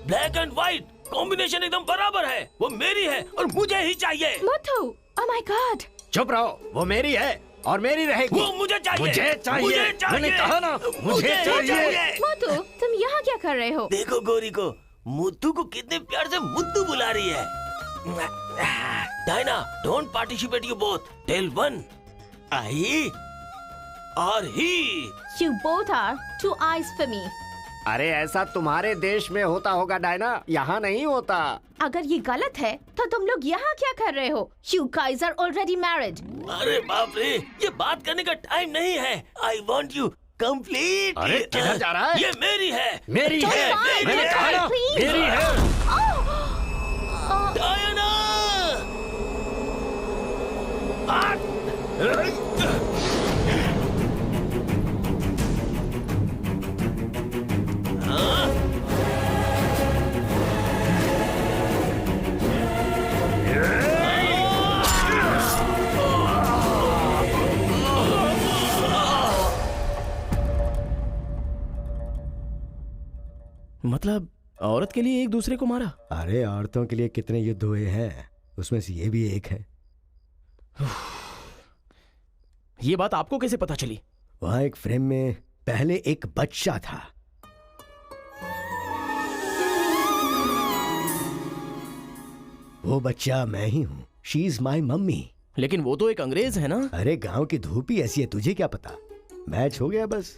ब्लैक एंड व्हाइट कॉम्बिनेशन एकदम बराबर है। वो मेरी है और मुझे ही चाहिए। मोटू, ओह माय गॉड। चुप रहो। वो मेरी है और मेरी रहेगी। वो मुझे चाहिए। मुझे चाहिए। मैंने कहा ना, मुझे चाहिए। मोटू, तुम यहाँ क्या कर रहे हो? देखो गोरी को, मुद्दू को कितने प्यार से मुद्दू बुला रही है। Diana, don't participate you both. Tell one, I और he. You both are two eyes for me. अरे ऐसा तुम्हारे देश में होता होगा डायना, यहाँ नहीं होता। अगर ये गलत है तो तुम लोग यहाँ क्या कर रहे हो? You guys are already married. अरे बाप रे, ये बात करने का टाइम नहीं है। I want you complete. अरे किधर जा रहा है? ये मेरी है। मेरी है। मैंने कहा ना, मेरी है। डायना! मतलब औरत के लिए एक दूसरे को मारा? अरे औरतों के लिए कितने युद्ध हुए हैं, उसमें से ये भी एक है। ये बात आपको कैसे पता चली? वहां एक फ्रेम में पहले एक बच्चा था। वो बच्चा मैं ही हूँ। She is my mummy. लेकिन वो तो एक अंग्रेज है ना? अरे गांव की धूप ही ऐसी है, तुझे क्या पता। मैच हो गया बस।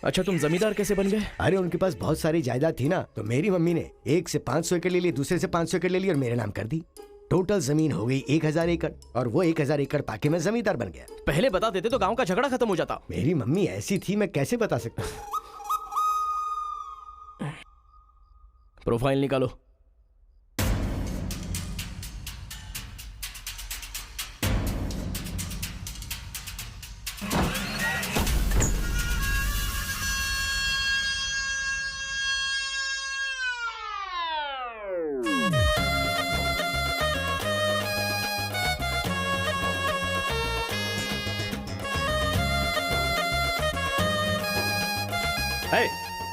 अच्छा, तुम जमींदार कैसे बन गए? अरे उनके पास बहुत सारी जायदाद थी ना, तो मेरी मम्मी ने एक से 500 एकड़ ले ली, दूसरे से 500 एकड़ ले ली और मेरे नाम कर दी। टोटल जमीन हो गई 1000 एकड़ और वो 1000 एकड़ पाके मैं जमींदार बन गया। पहले बता देते तो गांव का झगड़ा खत्म हो जाता। मेरी मम्मी ऐसी थी, मैं कैसे बता सकता। प्रोफाइल निकालो।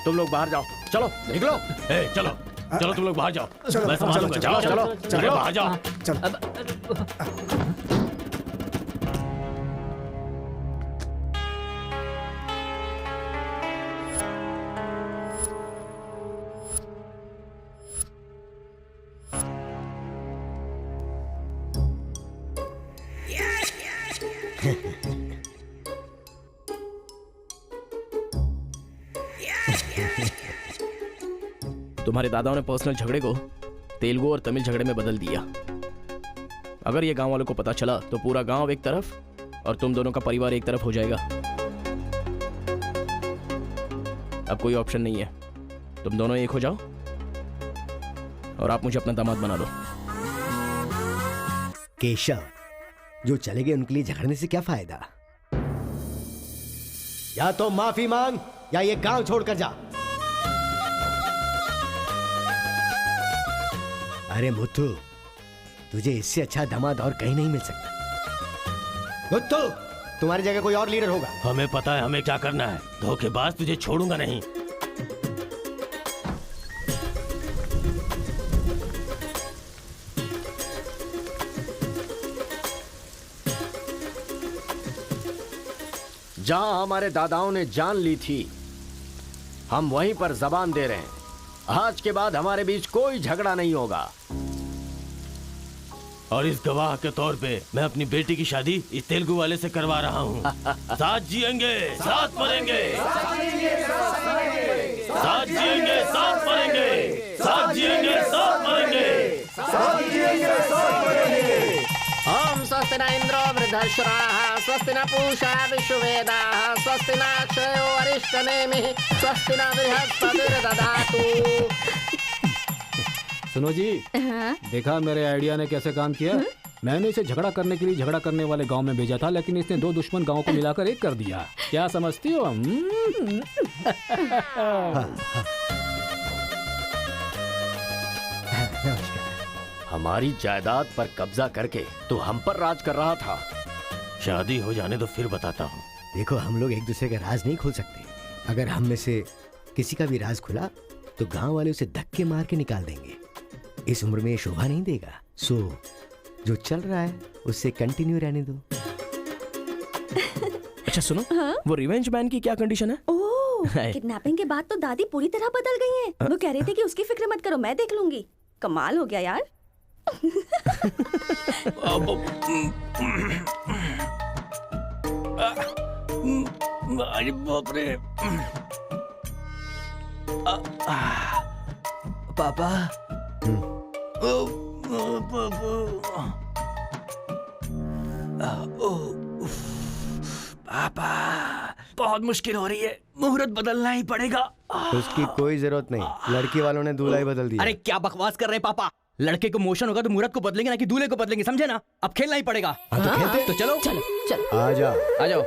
तुम लोग बाहर जाओ, चलो निकलो। चलो चलो तुम लोग बाहर जाओ, चलो, मैं संभालूंगा। चलो, चलो चलो, चलो बाहर जाओ। तुम्हारे दादाओं ने पर्सनल झगड़े को तेलुगु और तमिल झगड़े में बदल दिया। अगर ये गांव वालों को पता चला तो पूरा गांव एक तरफ और तुम दोनों का परिवार एक तरफ हो जाएगा। अब कोई ऑप्शन नहीं है, तुम दोनों एक हो जाओ और आप मुझे अपना दामाद बना दो। केशव, जो चले गए उनके लिए झगड़ने से क्या फायदा। या तो माफी मांग या ये गांव छोड़कर जा। अरे मुत्तू, तुझे इससे अच्छा दामाद और कहीं नहीं मिल सकता। मुत्तू, तुम्हारी जगह कोई और लीडर होगा। हमें पता है हमें क्या करना है। धोखेबाज, तुझे छोड़ूंगा नहीं। जहां हमारे दादाओं ने जान ली थी, हम वहीं पर जबान दे रहे हैं। आज के बाद हमारे बीच कोई झगड़ा नहीं होगा। और इस गवाह के तौर पे मैं अपनी बेटी की शादी इस तेलुगु वाले से करवा रहा हूँ। साथ जिएंगे, साथ मरेंगे, साथ जिएंगे, साथ मरेंगे, साथ जिएंगे, साथ मरेंगे। ओम स्वस्ति न इंद्रो वृद्धश्राः, स्वस्ति न पूषा विश्ववेदाः, स्वस्ति न अक्षयो अरिष्टनेमिः, स्वस्ति न बृहस्पतिर्दधातु। सुनो जी, देखा मेरे आइडिया ने कैसे काम किया। मैंने इसे झगड़ा करने के लिए झगड़ा करने वाले गांव में भेजा था, लेकिन इसने दो दुश्मन गांवों को मिलाकर एक कर दिया। क्या समझती हो? हमारी जायदाद पर कब्जा करके तो हम पर राज कर रहा था। शादी हो जाने तो फिर बताता हूँ। देखो, हम लोग एक दूसरे का राज नहीं खोल सकते। अगर हम में से किसी का भी राज खुला तो गांव वाले उसे धक्के मार के निकाल देंगे। इस उम्र में ये शोभा नहीं देगा। सो जो चल रहा है उससे कंटिन्यू रहने दो। अच्छा सुनो, वो रिवेंज मैन की क्या कंडीशन है? ओह, किडनैपिंग के बाद तो दादी पूरी तरह बदल गई हैं। वो कह रही थी कि उसकी फिक्र मत करो, मैं देख लूंगी। कमाल हो गया यार। अरे बाप रे। पापा, पापा, बहुत मुश्किल हो रही है। मुहूर्त बदलना ही पड़ेगा। उसकी कोई जरूरत नहीं, लड़की वालों ने दूल्हा ही बदल दिया। अरे क्या बकवास कर रहे हैं पापा। लड़के को मोशन होगा तो मुहूर्त को बदलेंगे ना कि दूल्हे को बदलेंगे, समझे ना। अब खेलना ही पड़ेगा। तो खेलते। तो चलो चलो चलो। आ जाओ, आ जाओ।